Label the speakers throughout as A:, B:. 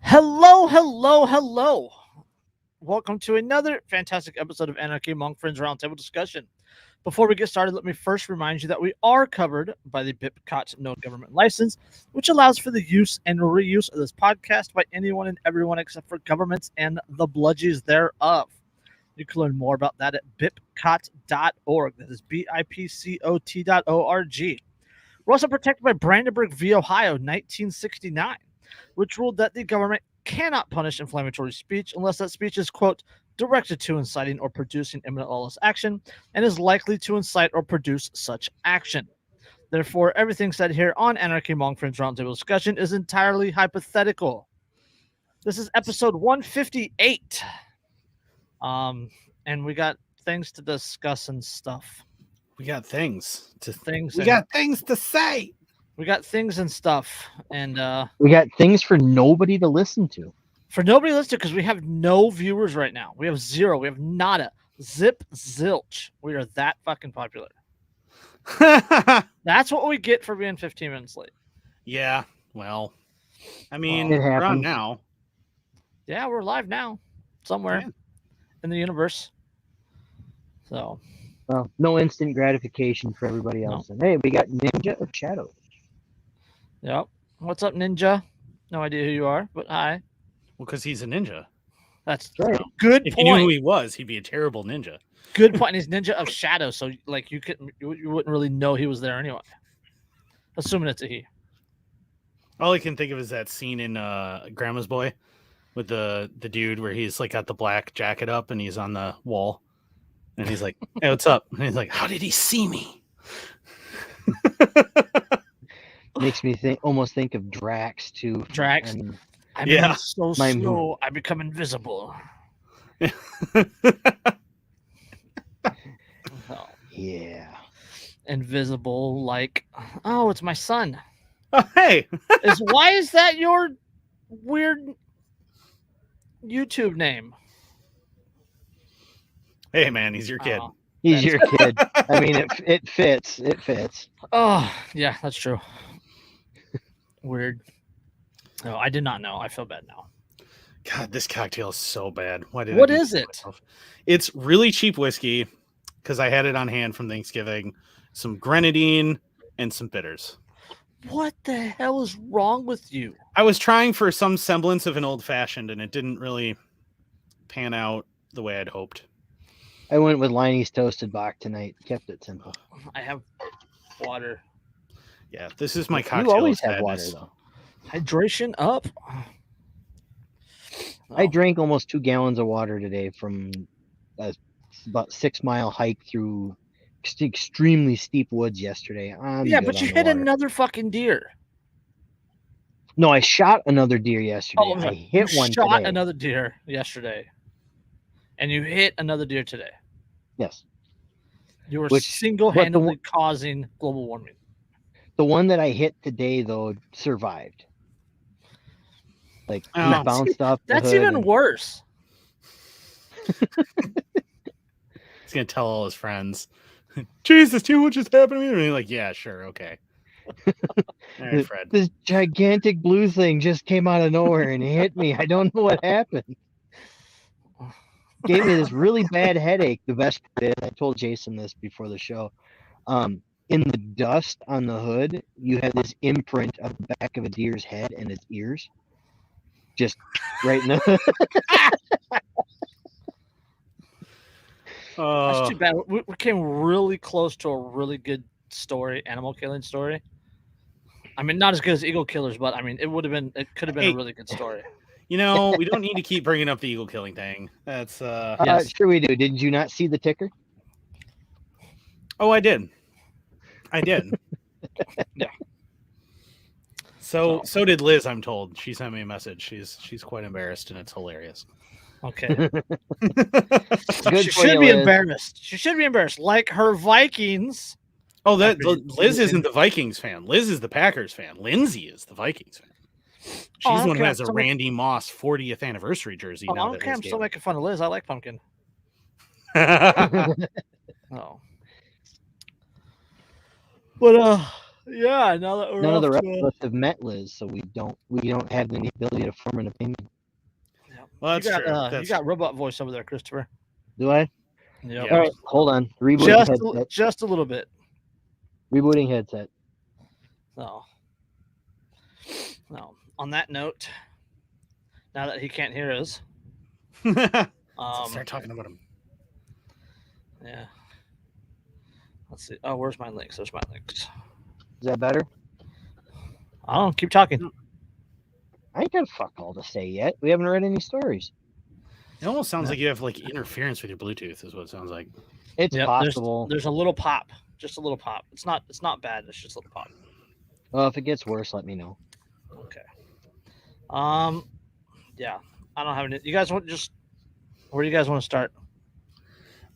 A: Hello, hello, hello. Welcome to another fantastic episode of Anarchy Among Friends Roundtable discussion. Before we get started, let me first remind you that we are covered by the BIPCOT no government license, which allows for the use and reuse of this podcast by anyone and everyone except for governments and the bludgies thereof. You can learn more about that at bipcot.org. That is BIPCOT.org. We're also protected by Brandenburg v. Ohio, 1969, which ruled that the government cannot punish inflammatory speech unless that speech is, quote, directed to inciting or producing imminent lawless action and is likely to incite or produce such action. Therefore, everything said here on Anarchy Among Friends Roundtable discussion is entirely hypothetical. This is episode 158. And we got things to discuss and stuff.
B: We got things to
A: Things.
B: We got things to say.
A: We got things and stuff, and
C: we got things for nobody to listen to.
A: For nobody to listen to, because we have no viewers right now. We have zero. We have nada. Zip zilch. We are that fucking popular. That's what we get for being 15 minutes late.
B: Yeah, well, I mean,
C: It
B: we're on
C: happens.
B: now.
A: Yeah, we're live now, somewhere
B: Yeah.
A: in the universe. So,
C: Well, no instant gratification for everybody else. And hey, we got Ninja of Shadow.
A: yep. What's up, Ninja? No idea who you are, but hi.
B: Well, because he's a ninja.
A: That's
C: Right.
A: good
B: If you knew who
A: point.
B: he was, he'd be a terrible ninja.
A: Good point. And he's Ninja of Shadow, so like you wouldn't really know he was there anyway. Assuming it's a he.
B: All I can think of is that scene in Grandma's Boy with the dude where he's like got the black jacket up and he's on the wall. And he's like, hey, what's up? And he's like, how did he see me?
C: Makes me almost think of Drax too.
A: Drax.
C: And
A: I'm
B: Yeah.
A: so
C: My
A: slow. I become invisible. Oh,
C: yeah.
A: invisible, like, oh, it's my son.
B: Oh, hey.
A: Why is that your weird YouTube name?
B: Hey, man, he's your kid.
A: Oh,
C: He's your kid. I mean, it fits. It fits.
A: oh, yeah, that's true. Weird. No, I did not know. I feel bad now.
B: God, this cocktail is so bad. Why did
A: What
B: I do
A: is
B: this to
A: it?
B: myself? It's really cheap whiskey because I had it on hand from Thanksgiving. Some grenadine and some bitters.
A: What the hell is wrong with you?
B: I was trying for some semblance of an old fashioned, and it didn't really pan out the way I'd hoped.
C: I went with Liney's Toasted Bach tonight. Kept it simple.
A: I have water.
B: Yeah, this is my
C: You
B: cocktail.
C: always
B: of
C: have water,
B: sadness.
C: though.
A: Hydration up.
C: I drank almost 2 gallons of water today from about 6-mile hike through extremely steep woods yesterday.
A: Yeah, but you hit another fucking deer.
C: No, I shot another deer yesterday.
A: Oh,
C: I hit
A: you
C: one
A: shot
C: today.
A: another deer yesterday, and you hit another deer today.
C: Yes.
A: You were
C: Which-
A: single-handedly causing global warming.
C: The one that I hit today, though, survived. Like, he
B: Oh.
C: bounced off the
A: That's
C: hood
A: even
C: and-
A: worse.
B: He's gonna tell all his friends. Jesus, do you know what just happened to me? And he's like, yeah, sure, okay. All right, Fred.
C: This gigantic blue thing just came out of nowhere and hit me. I don't know what happened. Gave me this really bad headache. The best part is, I told Jason this before the show. In the dust on the hood, you have this imprint of the back of a deer's head and its ears. Just right in the
A: That's too bad. We came really close to a really good story, animal killing story. I mean, not as good as Eagle Killers, but I mean, it could have been
B: Hey.
A: a really good story.
B: You know, we don't need to keep bringing up the eagle killing thing. That's
A: Yes.
C: Sure we do. Did you not see the ticker?
B: Oh, I did.
A: Yeah.
B: So did Liz, I'm told. She sent me a message. She's quite embarrassed and it's hilarious.
A: Okay.
C: Good
A: She
C: for
A: should
C: you,
A: be
C: Liz.
A: embarrassed. She should be embarrassed. Like her Vikings.
B: Oh, that
A: After you-
B: Liz isn't the Vikings fan. Liz is the Packers fan. Lindsay is the Vikings fan. She's
A: I
B: the
A: don't
B: one who
A: care.
B: has a
A: So-
B: Randy Moss 40th anniversary jersey.
A: Oh, I
B: now
A: don't
B: that
A: care. I'm
B: Liz
A: still
B: gave
A: making fun of Liz. I like pumpkin.
B: it.
A: Oh. But Yeah, now that we're
C: None of the
A: off
C: rest
A: to
C: of us have met Liz, so we don't have any ability to form an opinion.
B: Well, that's
A: you got,
B: true.
A: You got robot voice over there, Christopher.
C: Do I?
A: Yep.
B: Yeah.
C: All right, hold on. Rebooting headset.
A: Just a little bit.
C: Rebooting headset.
A: So, no. On that note, now that he can't hear us,
B: Start talking about him.
A: Yeah. Let's see. Oh, where's my links? There's my links.
C: Is that better?
A: I don't know. Keep talking.
C: I ain't got fuck all to say yet. We haven't read any stories.
B: It almost sounds like you have like interference with your Bluetooth. Is what it sounds like.
C: It's
A: Yep,
C: possible.
A: There's a little pop. Just a little pop. It's not bad. It's just a little pop.
C: Well, if it gets worse, let me know.
A: Okay. Yeah. I don't have any. You guys want just? Where do you guys want to start?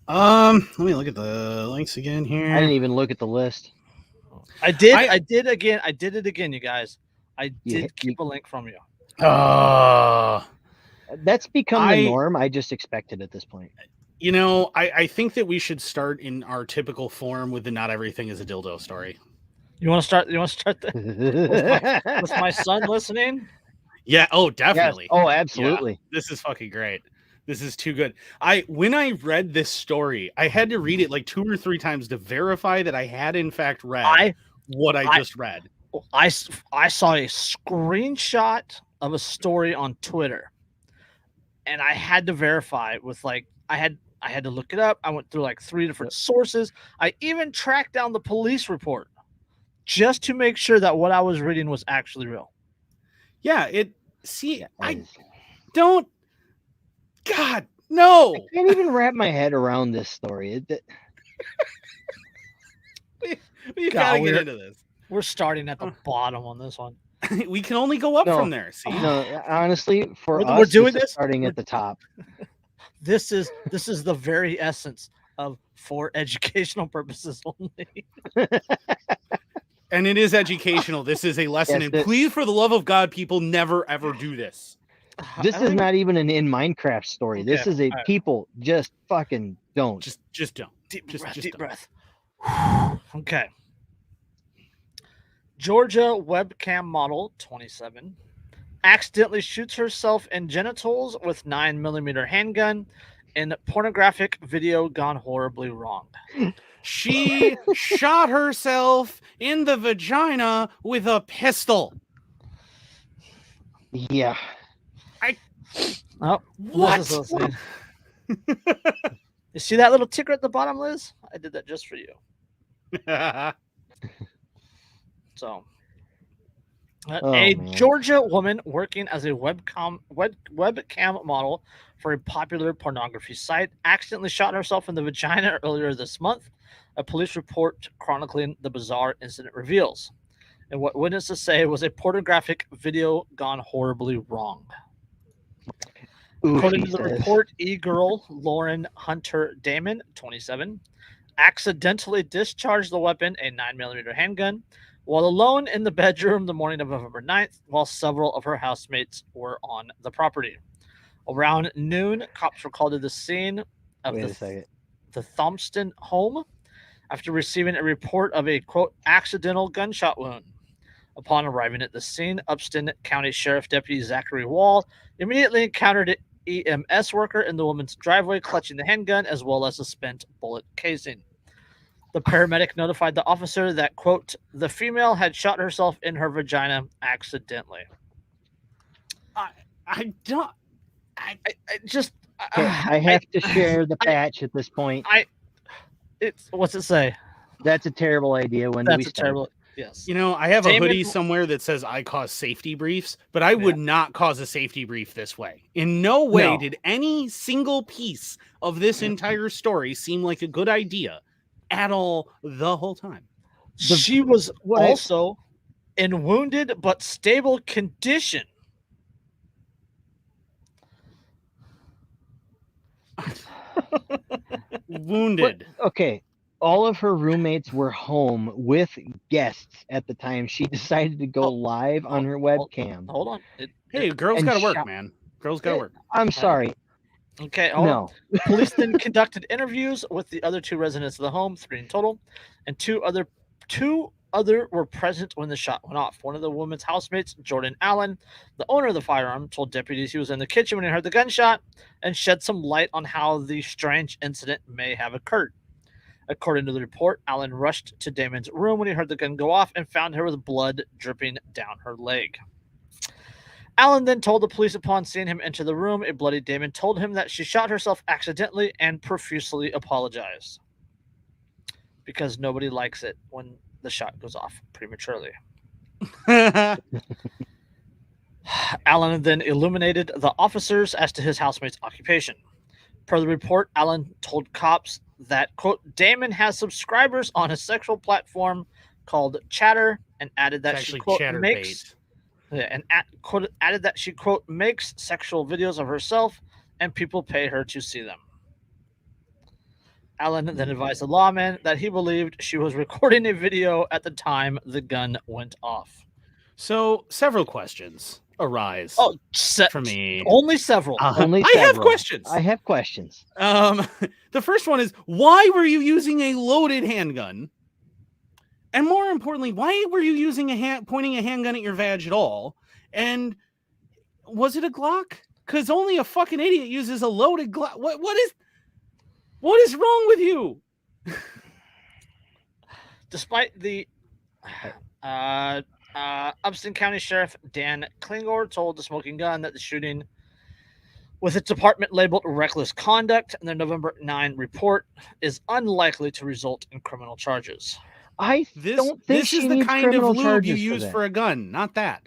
B: Let me look at the links again here.
C: I didn't even look at the list.
A: I did. I did again. I did it again, you guys. I did keep a link from you.
C: That's become the norm. I just expect it at this point.
B: You know, I think that we should start in our typical form with the "not everything is a dildo" story.
A: You want to start? With my son listening?
B: Yeah. Oh, definitely.
C: Yes. Oh, absolutely.
B: Yeah, this is fucking great. This is too good. When I read this story, I had to read it like 2 or 3 times to verify that I had in fact read what I just read.
A: I saw a screenshot of a story on Twitter, and I had to verify with I had to look it up. I went through like 3 different sources. I even tracked down the police report just to make sure that what I was reading was actually real.
B: Yeah, I don't. God, no!
C: I can't even wrap my head around this story.
B: We gotta get into this.
A: We're starting at the bottom on this one.
B: We can only go up from there. See?
C: No, honestly,
A: we're doing this
C: starting at the top.
A: This is the very essence of for educational purposes only.
B: And it is educational. This is a lesson.
C: Yes,
B: and please, for the love of God, people never ever do this.
C: This is not even an in Minecraft story.
A: Okay,
C: this is a people just fucking don't.
B: Just don't.
A: Deep
B: don't.
A: breath. Okay. Georgia webcam model 27 accidentally shoots herself in genitals with 9mm handgun in pornographic video gone horribly wrong.
B: She shot herself in the vagina with a pistol.
C: Yeah.
B: What?
A: You see that little ticker at the bottom, Liz? I did that just for you. So, Georgia woman working as a webcam model for a popular pornography site accidentally shot herself in the vagina earlier this month. A police report chronicling the bizarre incident reveals. And what witnesses say was a pornographic video gone horribly wrong. According to the report, e-girl Lauren Hunter Damon, 27, accidentally discharged the weapon, a 9mm handgun, while alone in the bedroom the morning of November 9th, while several of her housemates were on the property. Around noon, cops were called to the scene of the Thompson home after receiving a report of a, quote, accidental gunshot wound. Upon arriving at the scene, Upston County Sheriff Deputy Zachary Wall immediately encountered an EMS worker in the woman's driveway clutching the handgun as well as a spent bullet casing. The paramedic notified the officer that, quote, the female had shot herself in her vagina accidentally.
C: I have to share the patch at this point.
A: What's it say?
C: That's a terrible idea. When do we start?
A: Yes.
B: You know, I have a hoodie somewhere that says I cause safety briefs, but I would not cause a safety brief this way. In no way did any single piece of this entire story seem like a good idea at all the whole time.
A: She was also in wounded but stable condition.
B: Wounded.
C: Okay. All of her roommates were home with guests at the time she decided to go live on her webcam.
A: Hold on.
B: Hey, girls got to work, man. Girls got to work.
C: I'm sorry.
A: Okay. Police then conducted interviews with the other 2 residents of the home, 3 in total, and two other were present when the shot went off. One of the woman's housemates, Jordan Allen, the owner of the firearm, told deputies he was in the kitchen when he heard the gunshot and shed some light on how the strange incident may have occurred. According to the report, Allen rushed to Damon's room when he heard the gun go off and found her with blood dripping down her leg. Allen then told the police upon seeing him enter the room, a bloody Damon told him that she shot herself accidentally and profusely apologized. Because nobody likes it when the shot goes off prematurely. Allen then illuminated the officers as to his housemate's occupation. Per the report, Allen told cops that, quote, Damon has subscribers on a sexual platform called Chatter and added that she, quote, makes... and added that she, quote, makes sexual videos of herself and people pay her to see them. Allen then advised the lawman that he believed she was recording a video at the time the gun went off.
B: So several questions arise for me.
A: Only several.
C: Only
B: I have questions.
C: I have questions.
B: The first one is, why were you using a loaded handgun? And more importantly, why were you using pointing a handgun at your vag at all? And was it a Glock? Because only a fucking idiot uses a loaded Glock. What is wrong with you?
A: Despite the Upston County Sheriff Dan Klingor told the Smoking Gun that the shooting, with its department labeled reckless conduct in their November 9 report, is unlikely to result in criminal charges.
B: This is the kind of lube you use for a gun, not that.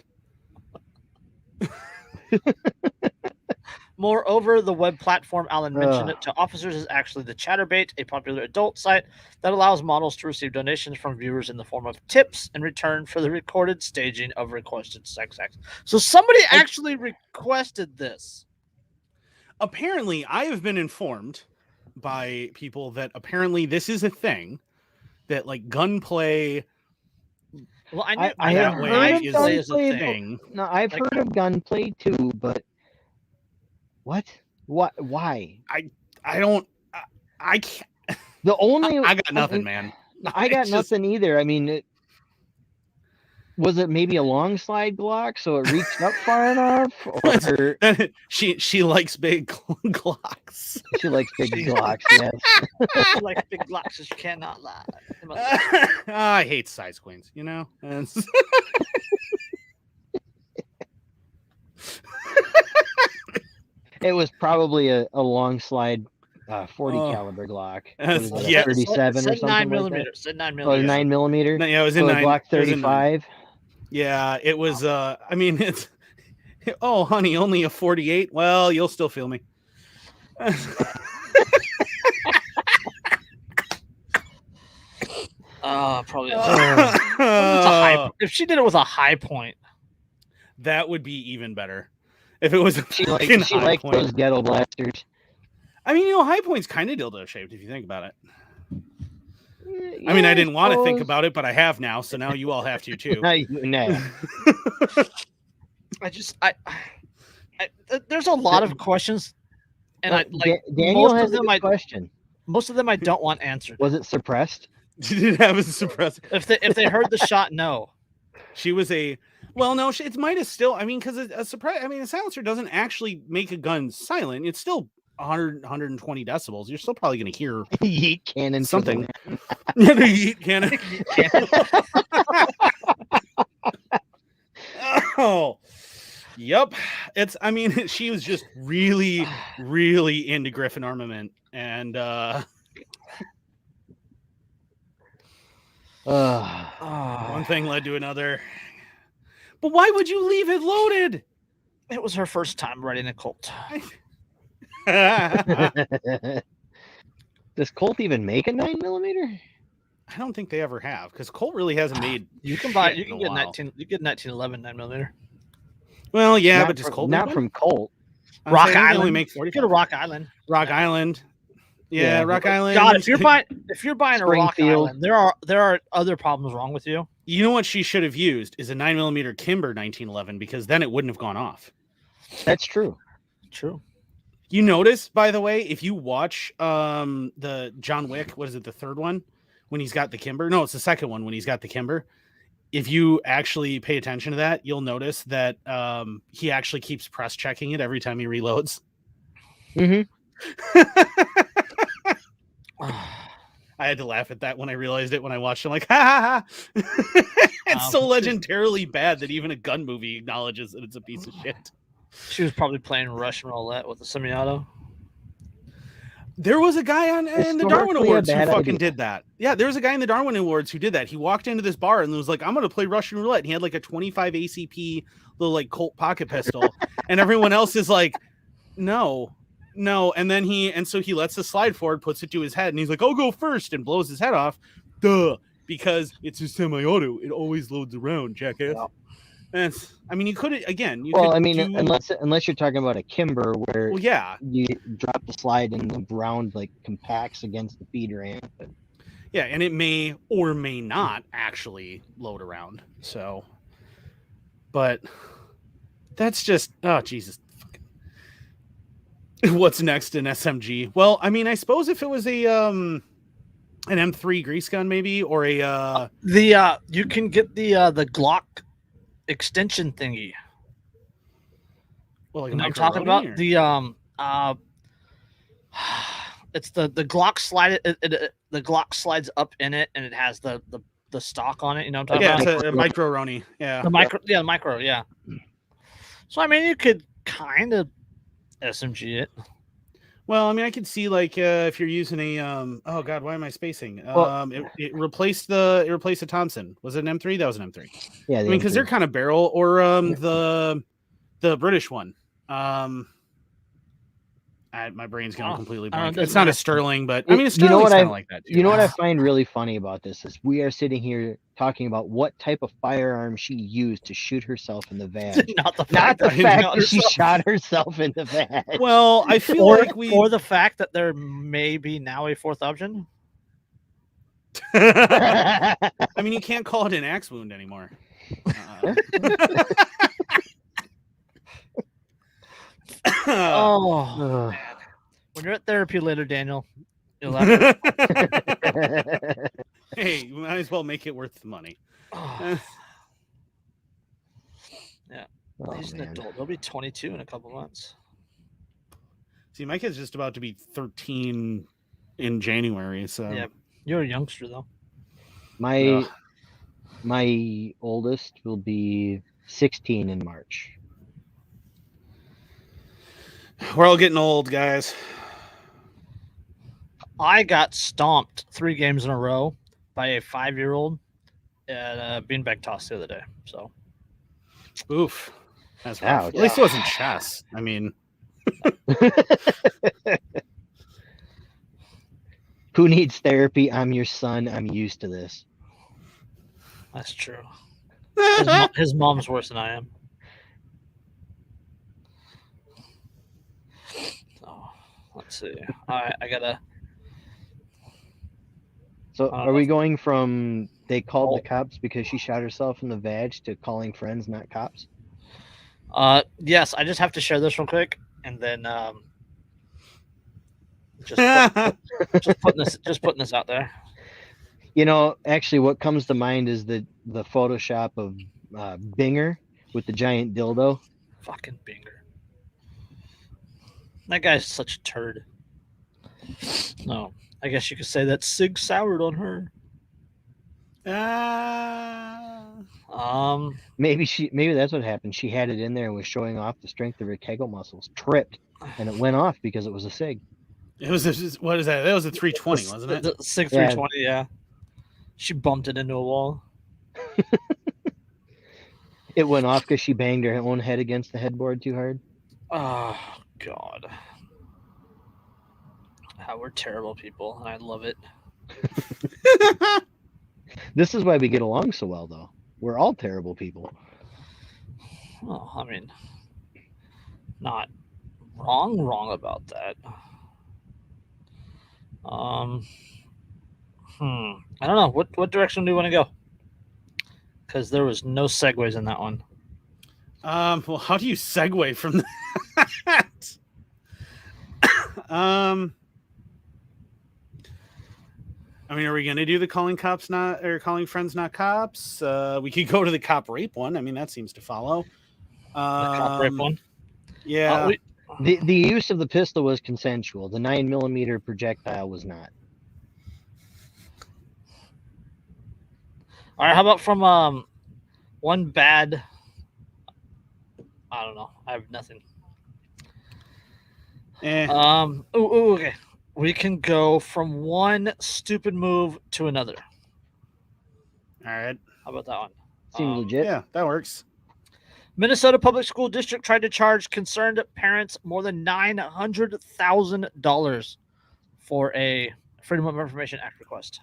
A: Moreover, the web platform Allen mentioned it to officers is actually the Chatterbait, a popular adult site that allows models to receive donations from viewers in the form of tips in return for the recorded staging of requested sex acts. So somebody actually requested this.
B: Apparently, I have been informed by people that apparently this is a thing, that like Gunplay.
A: Well,
C: I have heard of Gunplay.
B: Thing.
C: No, I've heard of Gunplay too, but what? Why?
B: I don't. I can't.
C: The only
B: I got nothing, man.
C: I got nothing either. I mean, was it maybe a long slide Glock, so it reached up far enough? Or
B: she likes big Glocks.
C: She likes big Glocks. Yes.
A: She likes big Glocks. She cannot lie.
B: I hate size queens. You know.
C: It was probably a long slide 40 caliber Glock.
B: Yeah,
C: 37 or something
A: 9
C: like
A: millimeter.
C: that.
A: Said 9 millimeter.
C: 9 millimeter.
B: No, yeah, it was in 9.
C: Glock 35.
B: Yeah, it was. I mean, it's. Oh, honey, only a 48. Well, you'll still feel me.
A: Probably. If she did it with a high point,
B: that would be even better. If it was
C: she liked those ghetto blasters.
B: I mean, high point's kind of dildo shaped if you think about it.
C: Yeah,
B: I mean, I didn't want to think about it, but I have now, so now you all have to too.
C: No.
A: There's a lot of questions, and
C: Daniel has a question.
A: Most of them I don't want answered.
C: Was it suppressed?
B: Did it have a suppressor?
A: If they heard the shot, no.
B: She was a. Well, no, it might have still. I mean, because a silencer doesn't actually make a gun silent. It's still 120 decibels. You're still probably going to hear
C: yeet cannon
B: something. Yeet cannon. Oh, yep. I mean, she was just really, really into Griffin armament, and one thing led to another. But why would you leave it loaded?
A: It was her first time riding a Colt.
C: Does Colt even make a 9 millimeter?
B: I don't think they ever have, because Colt really hasn't made.
A: You can buy. You can get 1911 9 millimeter.
B: Well, yeah,
C: not
B: but does Colt
C: not from Colt?
A: Rock Island.
B: Only make 40.
A: Get a Rock Island.
B: Rock Island. Yeah, Rock Island.
A: God, if you're buying a Rock Island, there are other problems wrong with you.
B: You know what she should have used is a 9 millimeter Kimber 1911, because then it wouldn't have gone off.
C: That's true.
A: True.
B: You notice, by the way, if you watch the John Wick, what is it, the third one, when he's got the Kimber. No, it's the second one when he's got the Kimber. If you actually pay attention to that, you'll notice that he actually keeps press checking it every time he reloads.
C: Mm-hmm.
B: I had to laugh at that when I realized it when I watched it. I'm like, ha ha ha. It's so legendarily bad that even a gun movie acknowledges that it's a piece of shit.
A: She was probably playing Russian roulette with the semi-auto.
B: There was a guy in the Darwin Awards who fucking
C: idea.
B: did that. Yeah, there was a guy in the Darwin Awards who did that. He walked into this bar and was like, I'm going to play Russian roulette. And he had like a 25 ACP little like Colt pocket pistol. And everyone else is like, no. And then so he lets the slide forward, puts it to his head. And he's like, I'll go first, and blows his head off. Duh. Because it's a semi-auto. It always loads around, jackass. Yeah. You could, again.
C: Unless you're talking about a Kimber where you drop the slide and the round like compacts against the feeder amp.
B: Yeah, and it may or may not actually load around. So, but that's just, oh, Jesus. What's next in SMG? Well, I suppose if it was an M3 grease gun, maybe, or a
A: you can get the Glock extension thingy.
B: Well, like
A: I'm talking about or? The it's the Glock slide. The Glock slides up in it, and it has the stock on it. You know what I'm talking about?
B: It's a micro Roni. Yeah,
A: the micro. Yeah. So you could kind of SMG it.
B: Well, I could see like if you're using a oh god, why am I spacing? It replaced the Thompson. Was it an M3? That was an M3.
C: Yeah,
B: because they're kind of barrel, or the British one. My brain's going completely blank. It's not a Sterling, but a Sterling's kind of like that too.
C: You know what I find really funny about this is we are sitting here talking about what type of firearm she used to shoot herself in the van.
A: Not the fact that
C: she shot herself in the van.
B: Well, I feel
A: or the fact that there may be now a fourth option.
B: You can't call it an axe wound anymore.
A: Oh, man. When you're at therapy later, Daniel, you'll have to...
B: Hey, you might as well make it worth the money.
A: Yeah. He's an adult. He'll be 22 in a couple months.
B: See, my kid's just about to be 13 in January, so...
A: Yeah, you're a youngster, though.
C: My oldest will be 16 in March.
B: We're all getting old, guys.
A: I got stomped 3 games in a row by a 5-year-old at a beanbag toss the other day. So,
B: oof. That's rough. At least it wasn't chess.
C: Who needs therapy? I'm your son. I'm used to this.
A: That's true. His mom's worse than I am. Let's see. All right, I gotta.
C: So, are we going from they called the cops because she shot herself in the vag to calling friends, not cops?
A: Yes. I just have to share this real quick, and then just putting this out there.
C: Actually, what comes to mind is the Photoshop of Binger with the giant dildo.
A: Fucking Binger. That guy's such a turd. No, I guess you could say that Sig soured on her.
C: Maybe that's what happened. She had it in there and was showing off the strength of her Kegel muscles. Tripped, and it went off because it was a Sig.
B: It was what is that? That was a 320, wasn't it?
A: The Sig 320, yeah. She bumped it into a wall.
C: It went off because she banged her own head against the headboard too hard.
A: Oh God. We're terrible people, and I love it.
C: This is why we get along so well, though. We're all terrible people.
A: Well, not wrong about that. I don't know. What direction do you want to go? Because there was no segues in that one.
B: Well, how do you segue from that? I mean, are we going to do the calling friends not cops? We could go to the cop rape one. I mean, that seems to follow.
A: The cop rape one.
B: Yeah.
C: The use of the pistol was consensual. The 9mm projectile was not.
A: All right, how about from one bad? I don't know. I have nothing. Okay. We can go from one stupid move to another.
B: All right.
A: How about that one?
C: Seems legit.
B: Yeah, that works.
A: Minnesota Public School District tried to charge concerned parents more than $900,000 for a Freedom of Information Act request.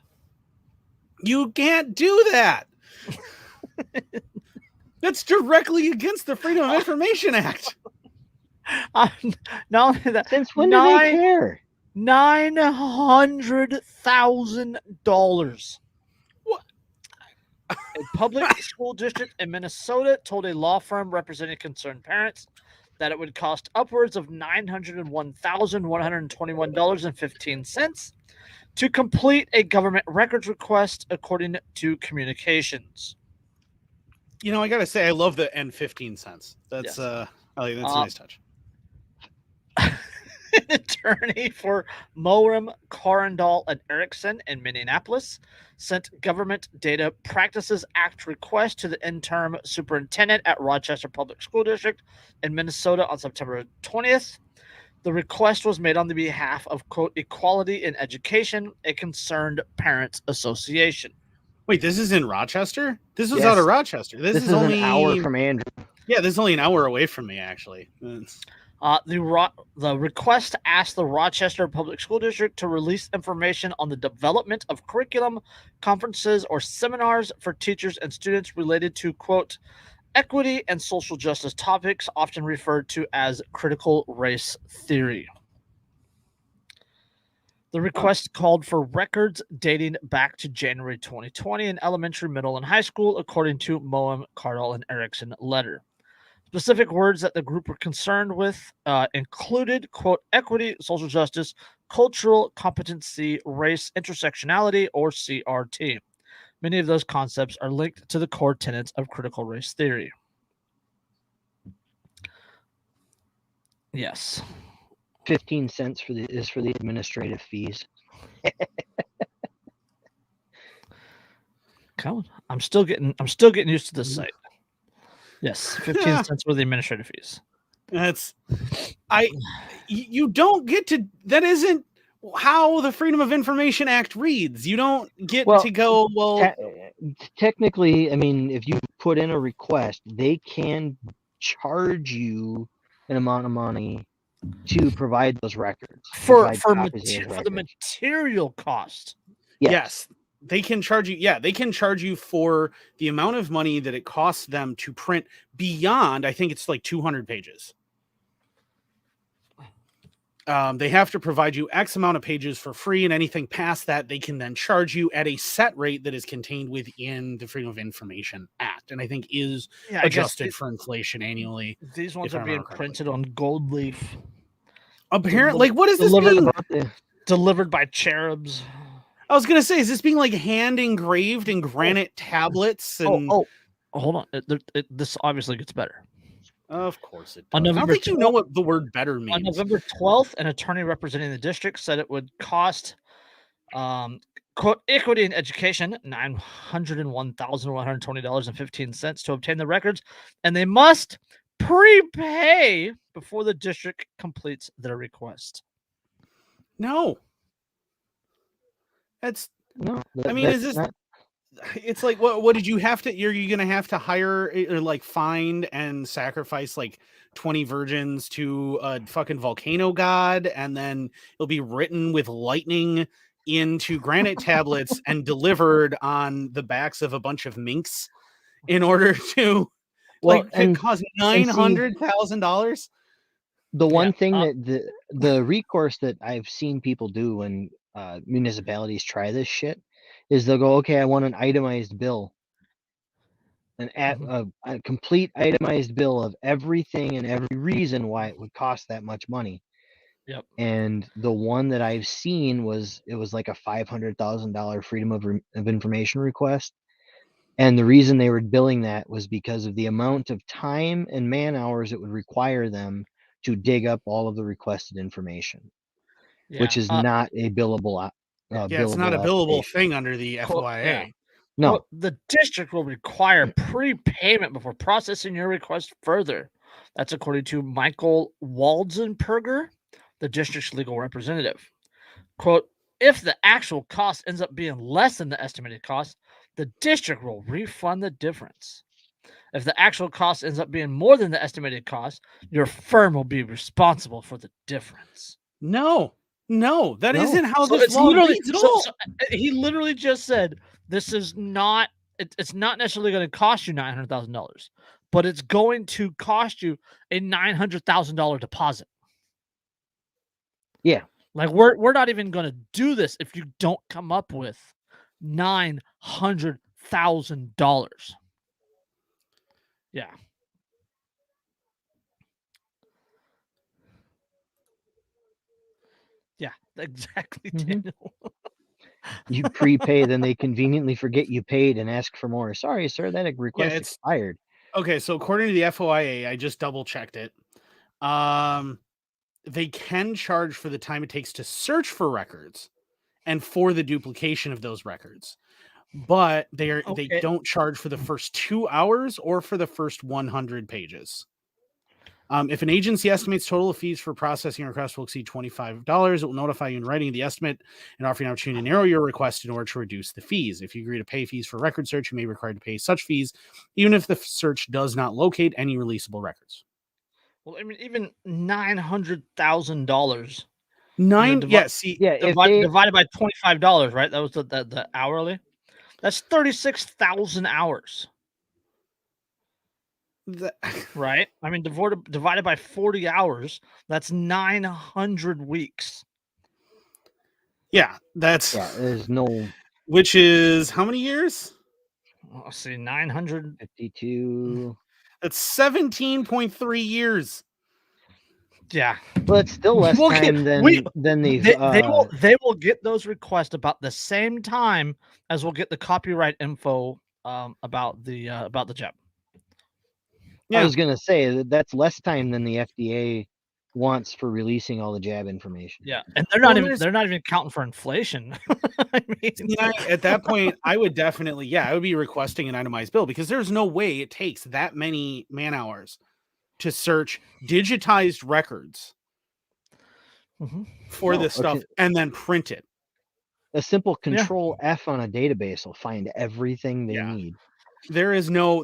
B: You can't do that. That's directly against the Freedom of Information Act.
A: Not only that,
C: Since when do they care?
A: $900,000.
B: What?
A: A public school district in Minnesota told a law firm representing concerned parents that it would cost upwards of $901,121.15 to complete a government records request, according to communications.
B: You know, I gotta say, I love the N 15 cents. That's
A: Yes.
B: that's a nice touch.
A: An attorney for Morim, Corendall, and Erickson in Minneapolis sent Government Data Practices Act request to the interim superintendent at Rochester Public School District in Minnesota on September 20th. The request was made on the behalf of, quote, Equality in Education, a concerned parents association.
B: Wait, this is in Rochester? This was
C: Yes.
B: out of Rochester. This is only
C: an hour from Andrew.
B: Yeah, this is only an hour away from me, actually.
A: The request asked the Rochester Public School District to release information on the development of curriculum, conferences, or seminars for teachers and students related to, quote, equity and social justice topics, often referred to as critical race theory. The request called for records dating back to January 2020 in elementary, middle, and high school, according to Moem, Cardall, and Erickson letter. Specific words that the group were concerned with included, quote, equity, social justice, cultural competency, race, intersectionality, or CRT. Many of those concepts are linked to the core tenets of critical race theory. Yes.
C: 15 cents is for the administrative fees.
A: Come on. I'm still getting used to this site. Yes, 15 cents for the administrative fees.
B: You don't get to, that isn't how the Freedom of Information Act reads. You don't get to go,
C: technically, I mean, if you put in a request, they can charge you an amount of money to provide those records.
A: For the material cost.
B: Yes. They can charge you. Yeah, they can charge you for the amount of money that it costs them to print beyond, I think it's like 200 pages. They have to provide you X amount of pages for free, and anything past that, they can then charge you at a set rate that is contained within the Freedom of Information Act, and I think is adjusted for inflation annually.
A: These ones are being printed on gold leaf.
B: Apparently, what is this being?
A: Delivered by cherubs.
B: I was gonna say, is this being like hand engraved in granite tablets? And
A: hold on, this obviously gets better.
B: Of course it does.
A: On November
B: I don't think you know what the word better means.
A: On November 12th, an attorney representing the district said it would cost, quote, equity in education, $901,120.15 to obtain the records, and they must prepay before the district completes their request.
B: No. Is this? It's like, what did you have to? Are you going to have to hire or like find and sacrifice like 20 virgins to a fucking volcano god, and then it'll be written with lightning into granite tablets and delivered on the backs of a bunch of minks in order to it cost $900,000?
C: The one thing that the recourse that I've seen people do when municipalities try this shit is they'll go, okay, I want an itemized bill, a complete itemized bill of everything and every reason why it would cost that much money.
A: Yep.
C: And the one that I've seen was like a $500,000 Freedom of Information request. And the reason they were billing that was because of the amount of time and man hours it would require them to dig up all of the requested information, which is not a billable.
B: Yeah, it's not a billable thing under the FOIA.
A: Yeah.
C: No,
A: Quote, the district will require prepayment before processing your request further. That's according to Michael Waldenperger, the district's legal representative. Quote, if the actual cost ends up being less than the estimated cost, the district will refund the difference. If the actual cost ends up being more than the estimated cost, your firm will be responsible for the difference.
B: No, that
C: No.
B: isn't how
A: So
B: this
A: it's
B: law
A: literally
B: reads at all.
A: he literally just said this is not it's not necessarily going to cost you $900,000, but it's going to cost you a $900,000 deposit.
C: Yeah.
A: Like we're not even going to do this if you don't come up with $900,000. Yeah. Yeah, exactly, Daniel.
C: You prepay, then they conveniently forget you paid and ask for more. Sorry, sir, that request expired.
B: Okay, so according to the FOIA, I just double checked it. They can charge for the time it takes to search for records and for the duplication of those records, but they don't charge for the first 2 hours or for the first 100 pages. If an agency estimates total fees for processing a request will exceed $25, it will notify you in writing of the estimate and offer you an opportunity to narrow your request in order to reduce the fees. If you agree to pay fees for record search, you may be required to pay such fees, even if the search does not locate any releasable records.
A: Well, I mean, even $900,000. Divided by $25, right? That was the hourly. That's 36,000 hours. Right? I mean, divided by 40 hours, that's 900 weeks.
B: Yeah, that's
C: there's no.
B: Which is how many years?
A: Let's see, 952.
B: That's 17.3 years.
A: Yeah,
C: well, it's still less time than
A: they will get those requests about the same time as we'll get the copyright info about the jab.
C: I was gonna say that's less time than the FDA wants for releasing all the jab information.
A: Yeah, and they're not even counting for inflation.
B: I mean, at that point, I would definitely, I would be requesting an itemized bill because there's no way it takes that many man hours to search digitized records for this stuff and then print it.
C: A simple Control F on a database will find everything they need.
B: There is no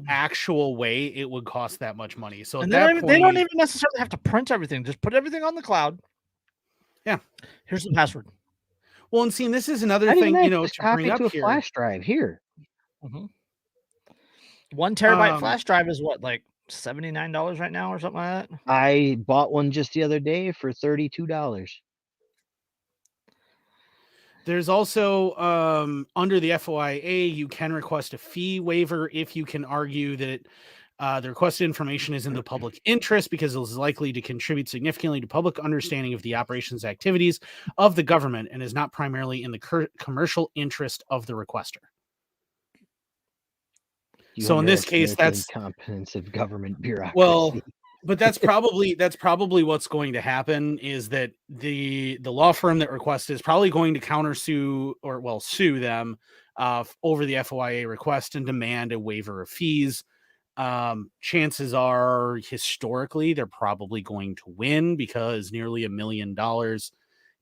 B: actual way it would cost that much money. So
A: they don't even necessarily have to print everything. Just put everything on the cloud.
B: Yeah.
A: Here's the password.
B: Well, and seeing this is another thing, to bring up
C: to a
B: here.
C: Flash drive here.
A: 1 terabyte flash drive is what, like $79 right now or something like that?
C: I bought one just the other day for $32.
B: There's also under the FOIA, you can request a fee waiver if you can argue that the requested information is in the public interest because it is likely to contribute significantly to public understanding of the operations activities of the government and is not primarily in the commercial interest of the requester. So in this case, that's
C: incompetence of government bureaucracy.
B: Well, but that's probably what's going to happen is that the law firm that requested is probably going to countersue or sue them over the FOIA request and demand a waiver of fees. Chances are historically they're probably going to win because nearly $1 million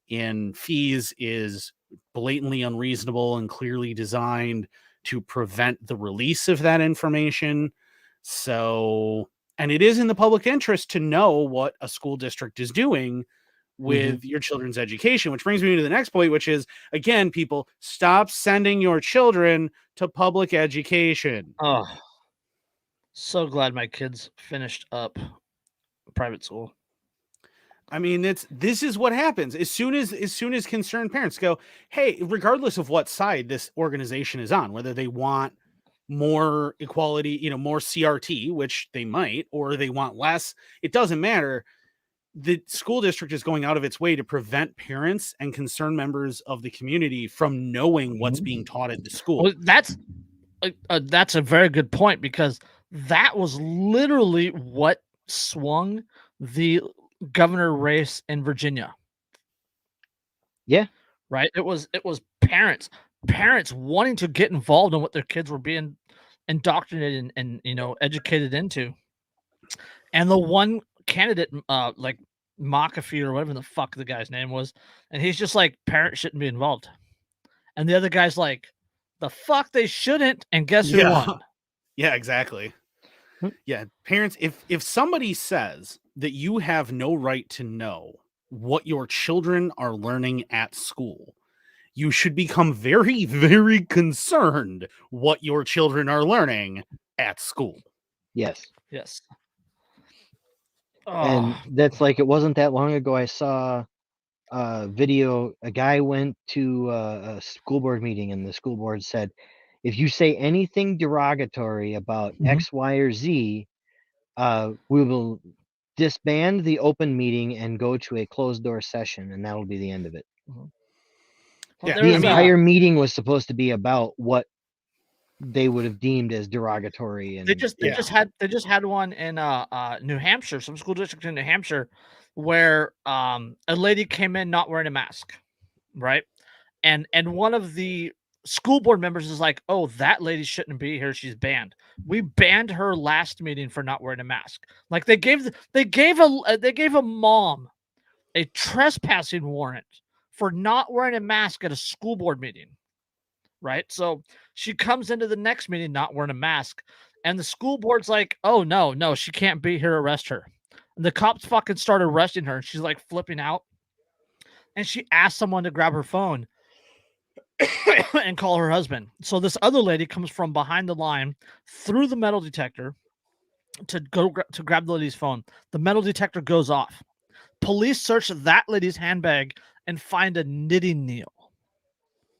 B: in fees is blatantly unreasonable and clearly designed to prevent the release of that information. So, and it is in the public interest to know what a school district is doing with your children's education, which brings me to the next point, which is, again, people, stop sending your children to public education.
A: Oh, so glad my kids finished up private school.
B: I mean, this is what happens as soon as concerned parents go, hey, regardless of what side this organization is on, whether they want more equality, more CRT, which they might, or they want less, it doesn't matter. the school district is going out of its way to prevent parents and concerned members of the community from knowing what's being taught at the school.
A: Well, that's a very good point, because that was literally what swung the governor race in Virginia.
C: Yeah.
A: Right. It was parents wanting to get involved in what their kids were being indoctrinated and educated into. And the one candidate, like McAfee or whatever the fuck the guy's name was, and he's just like, parents shouldn't be involved. And the other guy's like, the fuck they shouldn't. And guess who won?
B: Yeah, exactly. Yeah, parents, if somebody says that you have no right to know what your children are learning at school, you should become very, very concerned what your children are learning at school.
C: Yes.
A: Yes.
C: And that's like, it wasn't that long ago I saw a video. A guy went to a school board meeting, and the school board said, if you say anything derogatory about X, Y, or Z, we will disband the open meeting and go to a closed door session, and that'll be the end of it.
A: Well,
B: Yeah,
C: The entire meeting was supposed to be about what they would have deemed as derogatory. And
A: they just had one in New Hampshire, some school district in New Hampshire, where a lady came in not wearing a mask, right? And one of the school board members is like, oh, that lady shouldn't be here, she's banned. We banned her last meeting for not wearing a mask. Like they gave a mom a trespassing warrant for not wearing a mask at a school board meeting. Right. So she comes into the next meeting not wearing a mask, and the school board's like, oh, no, she can't be here. Arrest her. And the cops fucking start arresting her, and she's like flipping out. And she asked someone to grab her phone and call her husband. So this other lady comes from behind the line through the metal detector to grab the lady's phone. The metal detector goes off. Police search that lady's handbag and find a knitting needle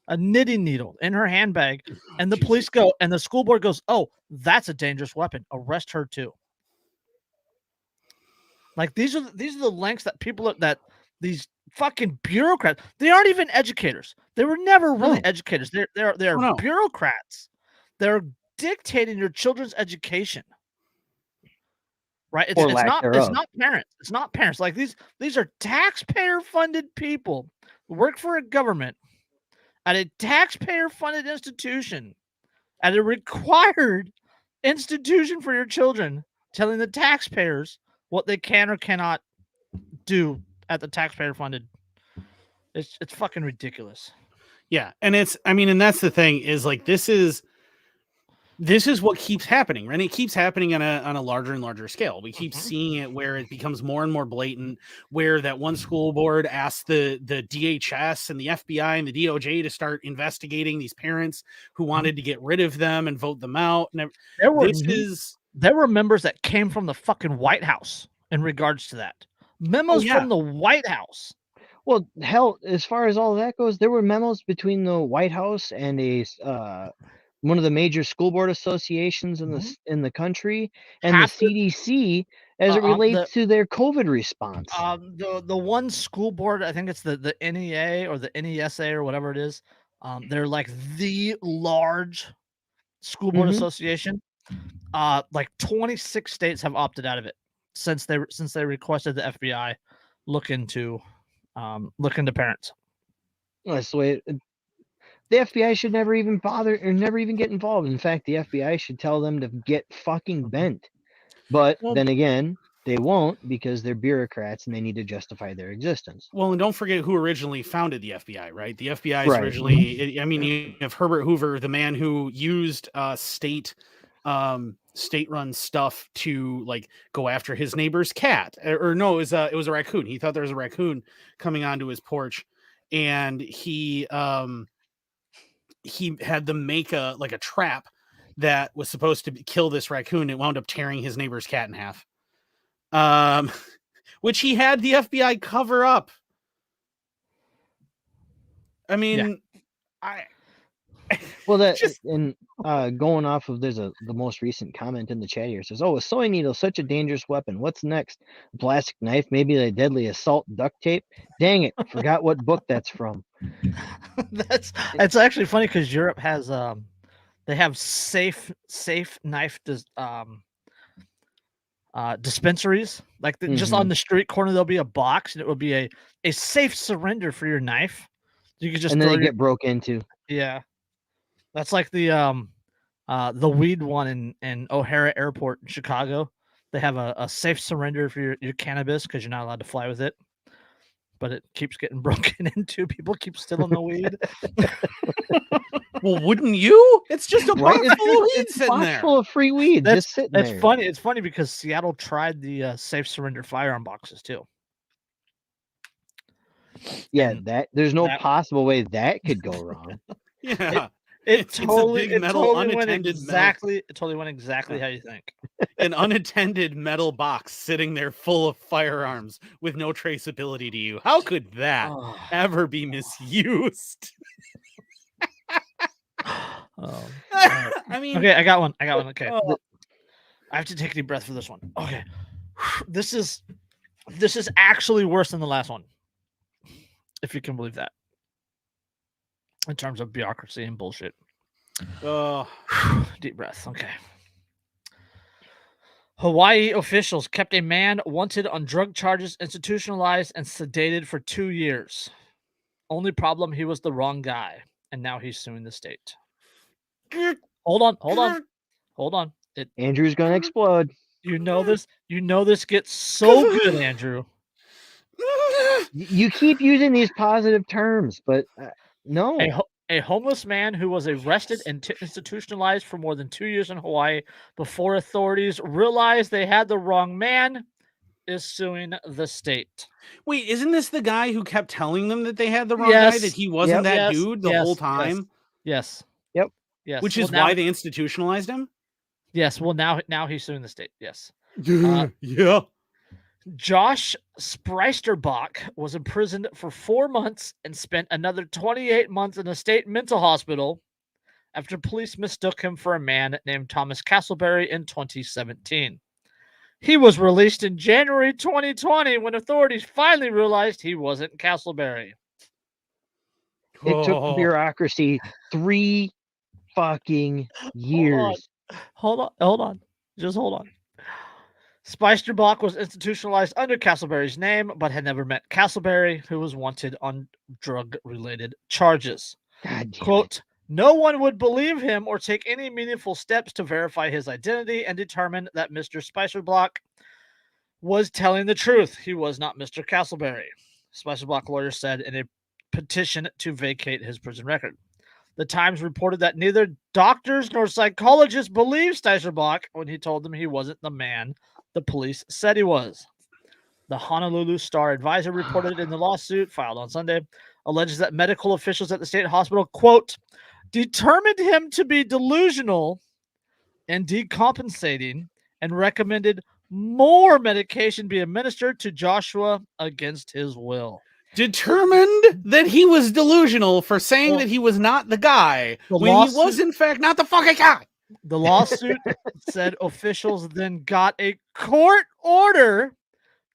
A: in her handbag. And the police go, and the school board goes, oh, that's a dangerous weapon. Arrest her too. Like these are the lengths that these fucking bureaucrats, they aren't even educators. They were never really educators. They're bureaucrats. They're dictating your children's education. Right? It's not parents. It's not parents. Like these are taxpayer funded people who work for a government at a taxpayer-funded institution, at a required institution for your children, telling the taxpayers what they can or cannot do at the taxpayer-funded. It's fucking ridiculous.
B: Yeah, and and that's the thing, is like this is what keeps happening, right? It keeps happening on a larger and larger scale. We keep seeing it where it becomes more and more blatant, where that one school board asked the DHS and the FBI and the DOJ to start investigating these parents who wanted to get rid of them and vote them out. And
A: there were members that came from the fucking White House in regards to that. Memos from the White House.
C: Well, hell, as far as all that goes, there were memos between the White House and one of the major school board associations in the country, and the CDC as it relates to their COVID response.
A: The one school board, I think it's the NEA or the NESA or whatever it is. They're like the large school board association. Like 26 states have opted out of it since they requested the FBI look into parents.
C: That's the way. The FBI should never even bother or never even get involved. In fact, the FBI should tell them to get fucking bent. But then again, they won't, because they're bureaucrats and they need to justify their existence.
B: Well, and don't forget who originally founded the FBI, right? The FBI is originally, you have Herbert Hoover, the man who used state-run stuff to like go after his neighbor's cat. Or no, it was a raccoon. He thought there was a raccoon coming onto his porch, and he had them make a trap that was supposed to kill this raccoon. It wound up tearing his neighbor's cat in half, which he had the FBI cover up. I mean,
C: Well, that
B: Just-
C: and going off of the most recent comment in the chat here says, "Oh, a sewing needle, such a dangerous weapon. What's next? A plastic knife, maybe a deadly assault duct tape. Dang it, forgot what book that's from."
A: It's actually funny because Europe has they have safe knife dispensaries. Like just on the street corner, there'll be a box, and it will be a safe surrender for your knife. You can just
C: And then
A: throw
C: they
A: your,
C: get broke into.
A: yeah. That's like the weed one in O'Hara Airport in Chicago. They have a safe surrender for your cannabis because you're not allowed to fly with it. But it keeps getting broken into. People keep stealing the weed.
B: Well, wouldn't you? It's just a box
C: Right?
B: full of weed
C: It's a
B: sitting
C: box
B: there.
C: full of free weed just sitting
A: It's
C: there.
A: funny. It's funny because Seattle tried the safe surrender firearm boxes too.
C: Yeah,
A: And
C: there's no
A: that-
C: possible way that could go wrong.
B: Yeah.
A: It
B: It's a
A: totally,
B: big metal,
A: went
B: unattended
A: exactly. It totally went exactly how you think.
B: an unattended metal box sitting there full of firearms with no traceability to you. How could that
A: Oh.
B: ever be misused? I mean,
A: Okay, I got one. Okay,
B: oh,
A: I have to take a deep breath for this one. Okay, this is actually worse than the last one, if you can believe that. In terms of bureaucracy and bullshit.
B: oh,
A: Deep breath. Okay. Hawaii officials kept a man wanted on drug charges institutionalized and sedated for 2 years. Only problem, he was the wrong guy, and now he's suing the state. Hold on.
C: Andrew's gonna explode.
A: You know this gets so good, Andrew.
C: You keep using these positive terms, but no.
A: A homeless man who was arrested and institutionalized for more than 2 years in Hawaii before authorities realized they had the wrong man is suing the state.
B: Wait, isn't this the guy who kept telling them that they had the wrong guy, that he wasn't that dude the whole time?
A: Yes.
C: Yep.
A: Yes.
B: Which is why they institutionalized him?
A: Yes. Well, now he's suing the state. Yes.
B: Yeah.
A: Josh Spreisterbach was imprisoned for 4 months and spent another 28 months in a state mental hospital after police mistook him for a man named Thomas Castleberry in 2017. He was released in January 2020 when authorities finally realized he wasn't Castleberry.
C: It took the bureaucracy 3 fucking years.
A: Hold on. Just hold on. Speisterbach was institutionalized under Castleberry's name, but had never met Castleberry, who was wanted on drug-related charges. Quote, no one would believe him or take any meaningful steps to verify his identity and determine that Mr. Speisterbach was telling the truth. He was not Mr. Castleberry, Speisterbach lawyers said in a petition to vacate his prison record. The Times reported that neither doctors nor psychologists believed Speisterbach when he told them he wasn't the man the police said he was. The Honolulu Star Advisor reported in the lawsuit filed on Sunday, alleges that medical officials at the state hospital, quote, determined him to be delusional and decompensating and recommended more medication be administered to Joshua against his will.
B: Determined that he was delusional for saying that he was not the guy when he was in fact not the fucking guy.
A: The lawsuit said officials then got a court order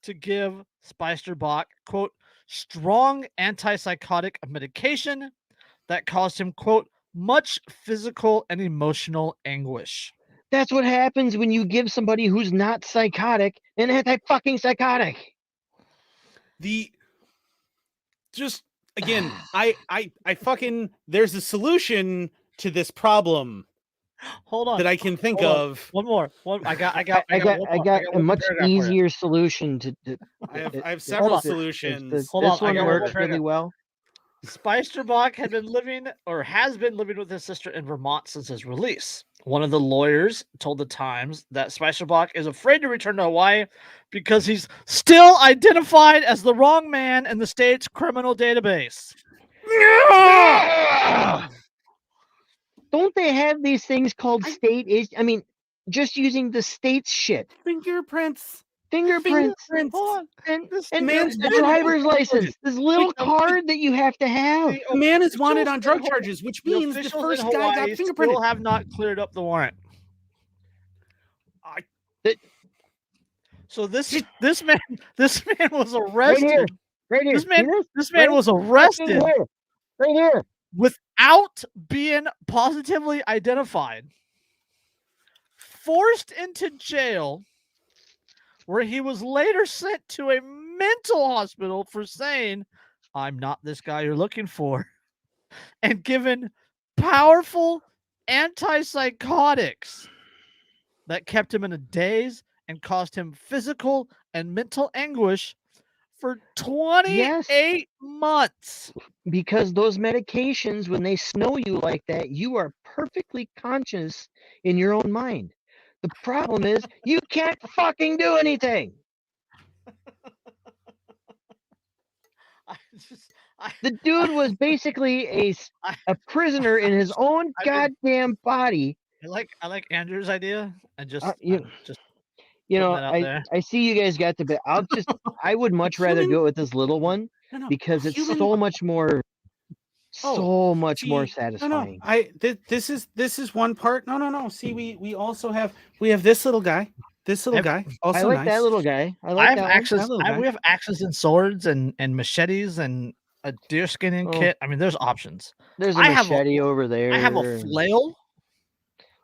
A: to give Speisterbach, quote, strong antipsychotic medication that caused him, quote, much physical and emotional anguish.
C: That's what happens when you give somebody who's not psychotic an anti-fucking psychotic.
B: Again, I fucking, there's a solution to this problem.
A: Hold on.
B: That I can think of.
A: One more. I got
C: a much easier solution to
B: I have several solutions.
C: This one works really well.
A: Speisterbach has been living with his sister in Vermont since his release. One of the lawyers told the Times that Speisterbach is afraid to return to Hawaii because he's still identified as the wrong man in the state's criminal database.
C: Don't they have these things called state? I mean, just using the state's shit.
B: Fingerprints.
C: fingerprints.
B: Hold on.
C: And
B: This
C: and
B: man's
C: the
B: wanted on
C: driver's
B: drug
C: license,
B: charges.
C: this little
A: Wait,
C: card that you have to have.
B: The man is wanted
A: officials
B: on
A: in
B: drug
A: Hawaii-
B: charges, which
A: The
B: means the
A: officials
B: first
A: in
B: guy
A: Hawaii
B: got
A: still
B: fingerprinted.
A: have not cleared up the warrant.
C: That-
A: So this man was
C: Right
A: arrested.
C: here. Right here.
A: This man
C: See
A: this man
C: Right
A: was
C: fucking
A: arrested
C: here. Right here.
A: without being positively identified, forced into jail, where he was later sent to a mental hospital for saying, "I'm not this guy you're looking for," and given powerful antipsychotics that kept him in a daze and caused him physical and mental anguish for 28 months.
C: Because those medications, when they snow you like that, you are perfectly conscious in your own mind. The problem is you can't fucking do anything. The dude was basically a prisoner in his own goddamn body.
A: I like Andrew's idea, and just
C: You
A: putting
C: know,
A: that out there.
C: I see you guys got the bit. I would much rather do it with this little one because it's so much more more satisfying.
B: This is one part. No. See, we also have this little guy. This little guy. Also
C: I like
B: nice.
C: that little guy. I
A: I
C: like
A: have
C: that
A: axes.
B: That little
A: We have axes and swords and machetes and a deer skinning
C: Oh.
A: kit. I mean, there's options.
C: There's a
A: I have a-
C: machete over there.
A: I have a flail.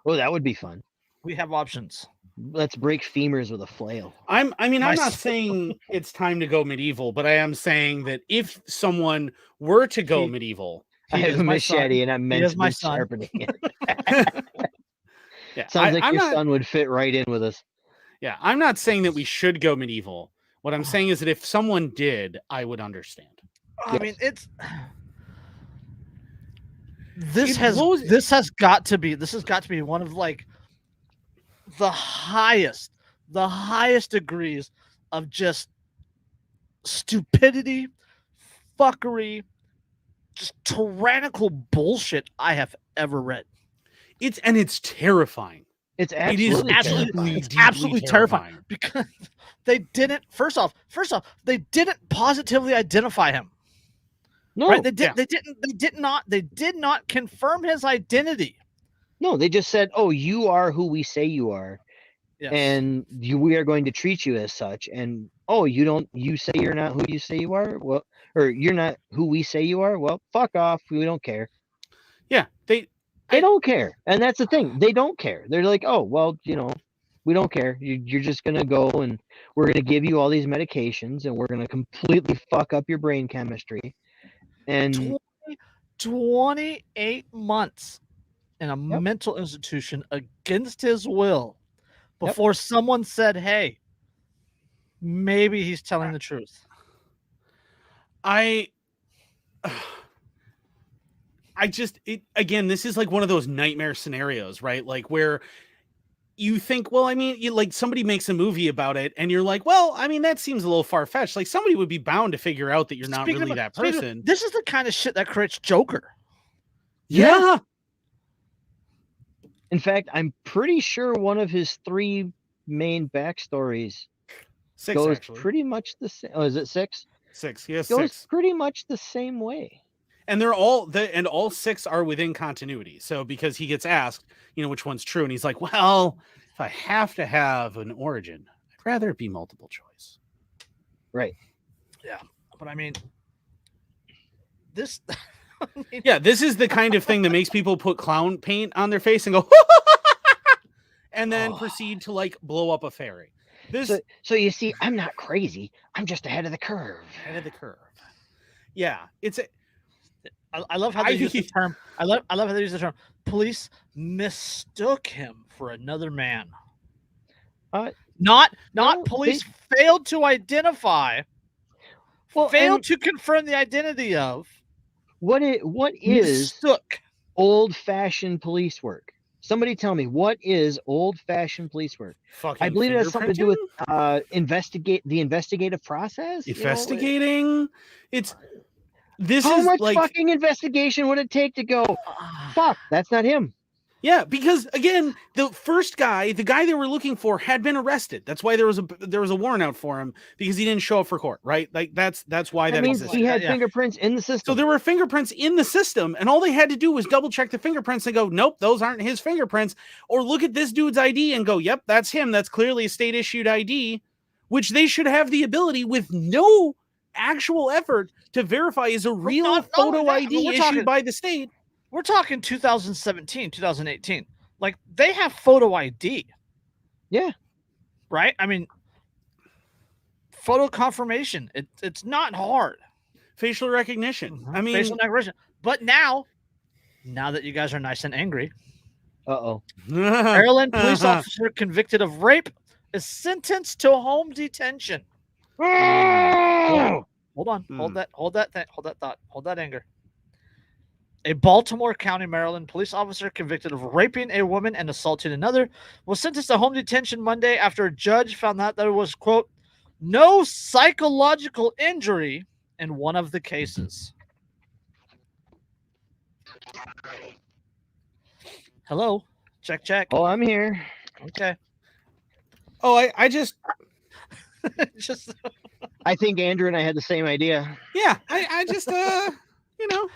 C: Oh, that would be fun.
A: We have options.
C: Let's break femurs with a flail.
B: I'm
A: My
B: not
A: s-
B: saying it's time to go medieval, but I am saying that if someone were to go
A: He-
B: medieval,
C: I
A: He
C: have
A: is
C: a
A: my
C: machete
A: son.
C: and I'm
A: He is my
C: mentally
A: son.
C: sharpening it.
B: yeah,
C: Sounds like
B: I'm
C: your
B: not,
C: son would fit right in with us.
B: Yeah, I'm not saying that we should go medieval. What I'm saying is that if someone did, I would understand.
A: I mean, it's this
B: It
A: has
B: blows-
A: got to be one of like the highest degrees of just stupidity, fuckery, just tyrannical bullshit I have ever read.
B: It's terrifying.
C: It's
B: It is
C: absolutely
B: absolutely,
A: It's
B: deeply
A: absolutely terrifying because they didn't. First off, they didn't positively identify him.
C: No,
A: Right? They did not confirm his identity.
C: no, they just said, "Oh, you are who we say you are,
A: Yes.
C: and we are going to treat you as such." And oh, you say you're not who you say you are. Well, or you're not who we say you are. Well, fuck off. We don't care.
B: Yeah,
C: They don't care, and that's the thing. They don't care. They're like, oh, well, we don't care. You're just gonna go, and we're gonna give you all these medications, and we're gonna completely fuck up your brain chemistry. And
A: 28 months in a
C: Yep.
A: mental institution against his will before someone said, "Hey, maybe he's telling the truth."
B: Again, this is like one of those nightmare scenarios, right? Like where you think, well, I mean, like somebody makes a movie about it and you're like, well, I mean, that seems a little far-fetched. Like somebody would be bound to figure out that you're not
A: Speaking
B: really
A: of-
B: that
A: speaking of-
B: person.
A: This is the kind of shit that creates Joker.
B: Yeah.
C: in fact, I'm pretty sure one of his 3 main backstories
B: 6
C: goes
B: actually.
C: pretty much the same. Oh, is it 6?
B: 6. He has
C: Goes
B: 6.
C: pretty much the same way.
B: And they're all 6 are within continuity. So because he gets asked, which one's true, and he's like, well, if I have to have an origin, I'd rather it be multiple choice.
C: Right.
A: But I mean, this.
B: Yeah, this is the kind of thing that makes people put clown paint on their face and go, and then proceed to like blow up a ferry.
C: So you see, I'm not crazy. I'm just ahead of the curve.
B: Ahead of the curve. Yeah,
A: I love how they use the term. I love how they use the term. Police mistook him for another man. Not
C: no,
A: police failed to identify.
C: Well,
A: Failed
C: and
A: to confirm the identity of.
C: what is
A: Mistook.
C: old-fashioned police work? Somebody tell me, what is old-fashioned police work?
B: fucking
C: I believe it has something to do with
B: fingerprinting?
C: the investigative process.
B: Investigating.
C: How much fucking investigation would it take to go? Fuck, that's not him.
B: Yeah, because again, the first guy, the guy they were looking for, had been arrested. That's why there was a warrant out for him because he didn't show up for court, right? Like that's why
C: That
B: that
C: means
B: existed.
C: he had
A: Yeah.
C: fingerprints in the system.
B: So there were fingerprints in the system, and all they had to do was double check the fingerprints and go, nope, those aren't his fingerprints. Or look at this dude's ID and go, yep, that's him. That's clearly a state issued ID, which they should have the ability with no actual effort to verify is a real
A: not
B: photo
A: only that, I
B: ID
A: mean, we're
B: issued
A: talking-
B: by the state.
A: We're talking 2017, 2018. Like they have photo ID.
C: Yeah.
A: Right? I mean, photo confirmation. It's not hard.
B: Facial recognition. I mean,
A: Facial recognition. But now that you guys are nice and angry,
C: Uh-oh.
A: Maryland police officer convicted of rape is sentenced to home detention. Hold on. Hold that thought. Hold that anger. A Baltimore County, Maryland police officer convicted of raping a woman and assaulting another was sentenced to home detention Monday after a judge found that there was, quote, no psychological injury in one of the cases. Hello? Check.
C: Oh, I'm here.
A: Okay.
B: Oh, I just,
A: Just
C: I think Andrew and I had the same idea.
B: yeah, I just, you know,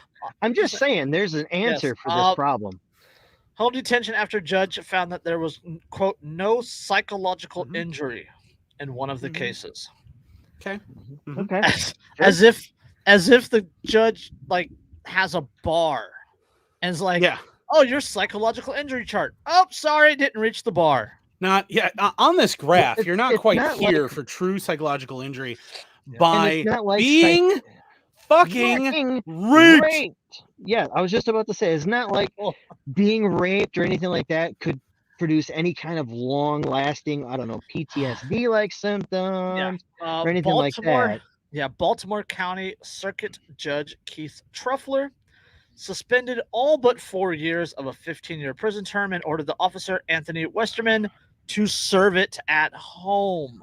C: I'm just saying there's an answer for this problem.
A: home detention after judge found that there was, quote, no psychological injury in one of the cases.
B: okay.
C: Okay.
A: As if the judge like has a bar and is like,
B: Yeah.
A: oh, your psychological injury chart. Oh, sorry, didn't reach the bar.
B: Not on this graph,
C: It's-
B: you're not
C: it's
B: quite
C: not
B: here
C: like-
B: for true psychological injury
C: And
B: by
C: it's not like
B: being fucking raped.
C: raped. Yeah, I was just about to say it's not like being raped or anything like that could produce any kind of long-lasting, I don't know, PTSD-like symptoms or anything like that.
A: Yeah, Baltimore County Circuit Judge Keith Truffler suspended all but 4 years of a 15-year prison term and ordered the officer Anthony Westerman to serve it at home.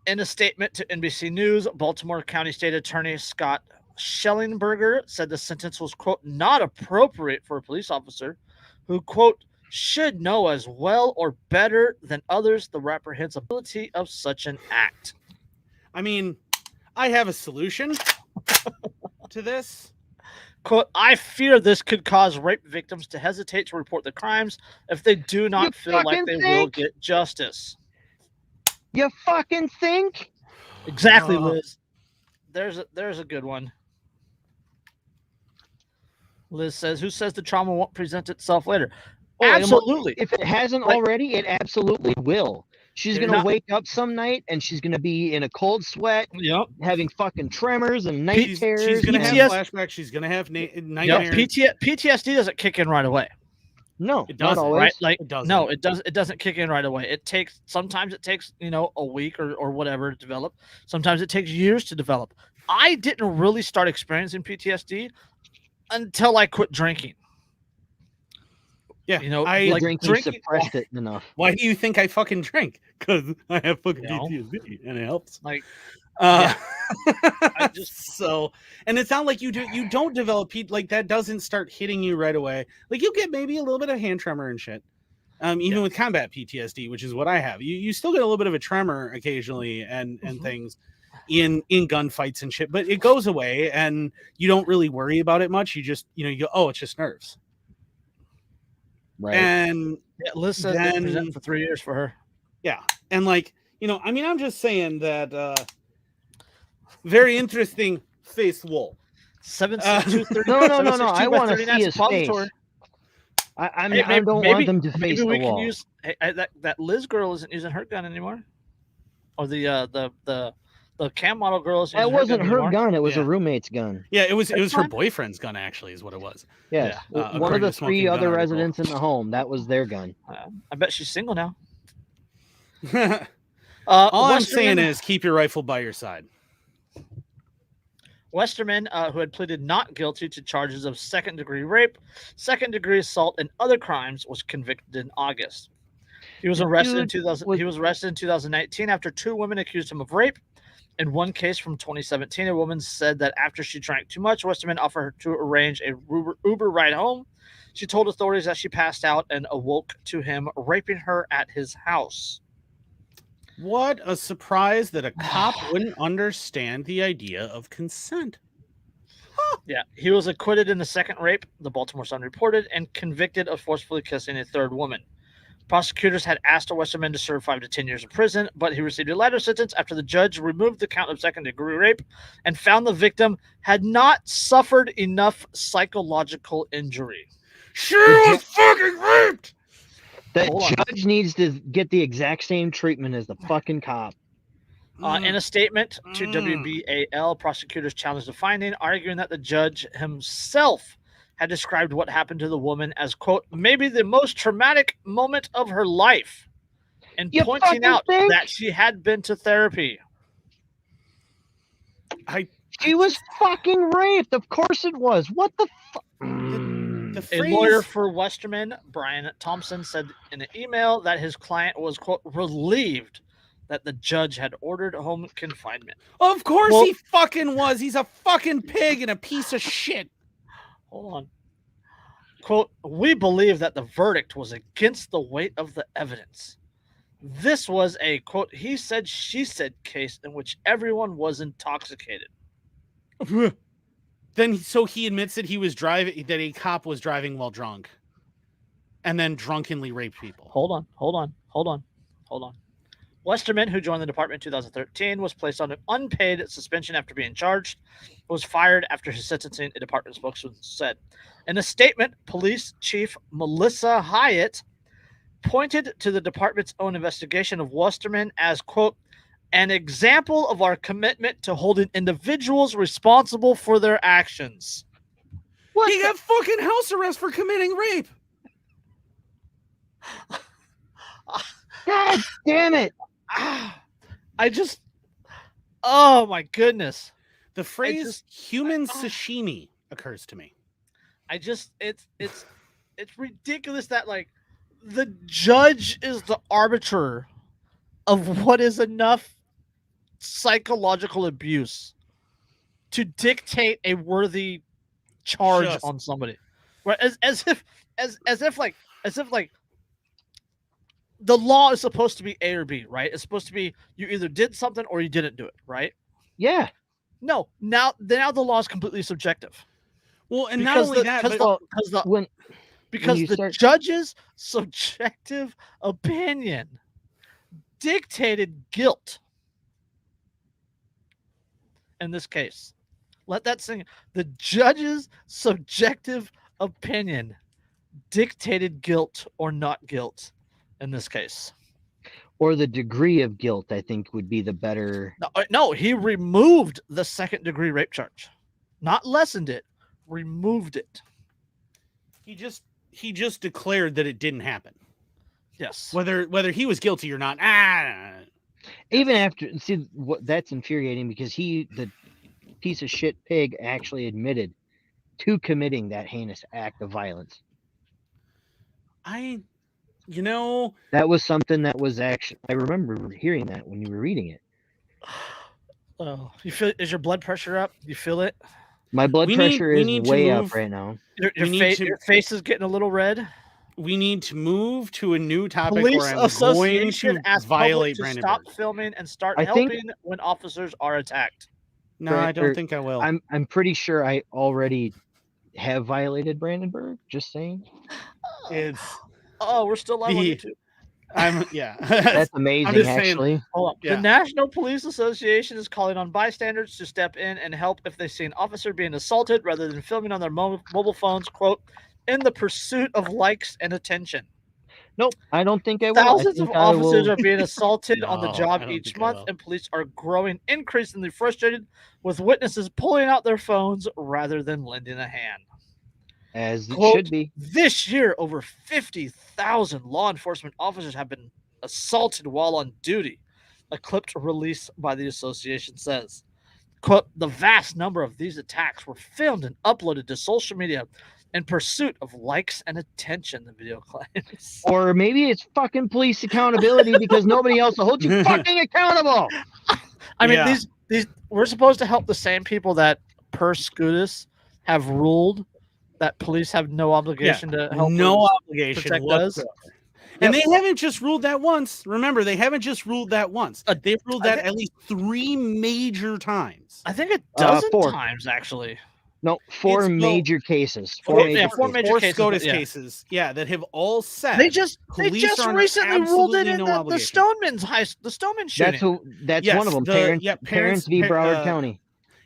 A: In a statement to NBC News, Baltimore County State Attorney Scott Schellenberger said the sentence was, quote, not appropriate for a police officer who, quote, should know as well or better than others the reprehensibility of such an act.
B: I mean, I have a solution to this.
A: Quote, I fear this could cause rape victims to hesitate to report the crimes if they do not
C: You
A: feel like
C: fucking
A: they will
C: think?
A: get justice.
C: You fucking think?
A: Exactly, Liz. There's a good one. Liz says, who says the trauma won't present itself later?
C: Oh, and
A: Absolutely.
C: If it hasn't
A: Like-
C: already, it absolutely will. She's
A: You're
C: gonna
A: not-
C: wake up some night and she's gonna be in a cold sweat,
A: Yep.
C: having fucking tremors and night
B: She's
C: terrors.
B: gonna
C: and-
B: have flashbacks. She's gonna have nightmares.
A: PTSD doesn't kick in right away.
C: No,
B: It
C: not
B: doesn't,
C: always.
A: Right? Like
B: It doesn't.
A: no, it doesn't kick in right away. Sometimes it takes, a week or whatever to develop. Sometimes it takes years to develop. I didn't really start experiencing PTSD until I quit drinking.
B: Yeah,
A: like
C: Drinking suppressed it enough.
B: Why do you think I fucking drink? Because I have fucking
A: You know?
B: PTSD, and it helps.
A: Like
B: Uh,
A: I just
B: so, and it's not like you don't develop like that doesn't start hitting you right away. Like you'll get maybe a little bit of hand tremor and shit. Even with combat PTSD, which is what I have, you still get a little bit of a tremor occasionally and things in gunfights and shit, but it goes away and you don't really worry about it much. You just you go, oh, it's just nerves.
C: Right.
B: And
A: Liz said
B: then-
A: they presented for 3 years for her.
B: yeah, and like I mean, I'm just saying that very interesting face wall.
A: 76230.
C: No. I want to see his face. I don't want them to face
A: Maybe we
C: the
A: can
C: wall.
A: use that Liz girl isn't using her gun anymore, or the cam model girl isn't.
C: That
A: using
C: wasn't her
A: anymore.
C: gun. It was
B: Yeah.
C: a roommate's gun.
B: Yeah, it was her
A: fine.
B: boyfriend's gun actually is what it was.
C: Yes.
B: Yeah,
C: One
B: according
C: of the
B: to Smoking
C: three
B: Gun
C: other
B: article.
C: residents in the home, that was their gun.
A: I bet she's single now.
B: All I'm
A: Westerman-
B: saying is keep your rifle by your side.
A: Westerman, who had pleaded not guilty to charges of second-degree rape, second-degree assault, and other crimes, was convicted in August. He was arrested in 2000. He was arrested in 2019 after two women accused him of rape. In one case from 2017, a woman said that after she drank too much, Westerman offered her to arrange a Uber ride home. She told authorities that she passed out and awoke to him raping her at his house.
B: What a surprise that a cop wouldn't understand the idea of consent.
A: Yeah, he was acquitted in the second rape, the Baltimore Sun reported, and convicted of forcefully kissing a third woman. Prosecutors had asked Westerman to serve 5 to 10 years in prison, but he received a lighter sentence after the judge removed the count of second-degree rape and found the victim had not suffered enough psychological injury.
B: She was fucking raped!
C: The judge needs to get the exact same treatment as the fucking cop.
A: In a statement to WBAL, prosecutors challenged the finding, arguing that the judge himself had described what happened to the woman as, quote, maybe the most traumatic moment of her life, and pointing out that she had been to therapy.
C: She was fucking raped. Of course it was. What the fuck?
A: A lawyer for Westerman, Brian Thompson, said in an email that his client was, quote, relieved that the judge had ordered home confinement.
B: Of course he fucking was. He's a fucking pig and a piece of shit.
A: Hold on. Quote, we believe that the verdict was against the weight of the evidence. This was a, quote, he said, she said case in which everyone was intoxicated.
B: Then, so he admits that he was driving, that a cop was driving while drunk and then drunkenly raped people.
A: Hold on. Westerman, who joined the department in 2013, was placed on an unpaid suspension after being charged, was fired after his sentencing, a department spokesman said. In a statement, Police Chief Melissa Hyatt pointed to the department's own investigation of Westerman as, quote, an example of our commitment to holding individuals responsible for their actions.
B: What? He got fucking house arrest for committing rape.
C: God damn it.
A: Oh my goodness.
B: The phrase human sashimi occurs to me.
A: It's ridiculous that, like, the judge is the arbiter of what is enough psychological abuse to dictate a worthy charge on somebody. Right? As if the law is supposed to be A or B, right? It's supposed to be you either did something or you didn't do it, right?
C: Yeah.
A: No, now the law is completely subjective.
B: Well, and not only that,
A: because the judge's subjective opinion dictated guilt in this case. Let that sink in. The judge's subjective opinion dictated guilt or not guilt in this case.
C: Or the degree of guilt, I think, would be the better.
A: No, he removed the second-degree rape charge. Not lessened it, removed it.
B: He just declared that it didn't happen.
A: Yes.
B: Whether he was guilty or not.
C: Even after, see, that's infuriating because the piece of shit pig actually admitted to committing that heinous act of violence.
B: That
C: was something that was actually, I remember hearing that when you were reading it.
A: Oh, you feel? Is your blood pressure up? You feel it?
C: My blood pressure is way up right now.
A: Your face is getting a little red.
B: We need to move to a new topic
A: Police
B: where I'm going to violate Brandenburg.
A: Stop filming and start helping when officers are attacked.
B: No, I don't think I will.
C: I'm pretty sure I already have violated Brandenburg. Just saying.
A: We're still live on YouTube.
C: That's amazing, actually.
A: Hold on. Yeah. The National Police Association is calling on bystanders to step in and help if they see an officer being assaulted rather than filming on their mobile phones, quote, in the pursuit of likes and attention.
C: Nope, I don't think I will.
A: Thousands of officers are being assaulted on the job each month, and police are growing increasingly frustrated with witnesses pulling out their phones rather than lending a hand.
C: As it
A: Quote,
C: should be.
A: This year, over 50,000 law enforcement officers have been assaulted while on duty, a clipped release by the association says. Quote, the vast number of these attacks were filmed and uploaded to social media in pursuit of likes and attention, the video claims.
C: Or maybe it's fucking police accountability because nobody else will hold you fucking accountable.
A: I mean, these we're supposed to help the same people that per Scutus have ruled that police have no obligation to help.
B: No
A: us
B: obligation
A: protect
B: whatsoever.
A: us.
B: And they haven't just ruled that once. Remember, they haven't just ruled that once. They've ruled that at least 3 major times.
A: I think a dozen
C: 4
A: times actually.
C: No, 4 major cases. 4
A: major
B: SCOTUS
A: yeah.
B: cases, that have all said
A: They just
B: police are
A: recently ruled it in
B: no
A: the Stoneman's the Stoneman shooting.
C: That's one of them. Parents v. Broward County.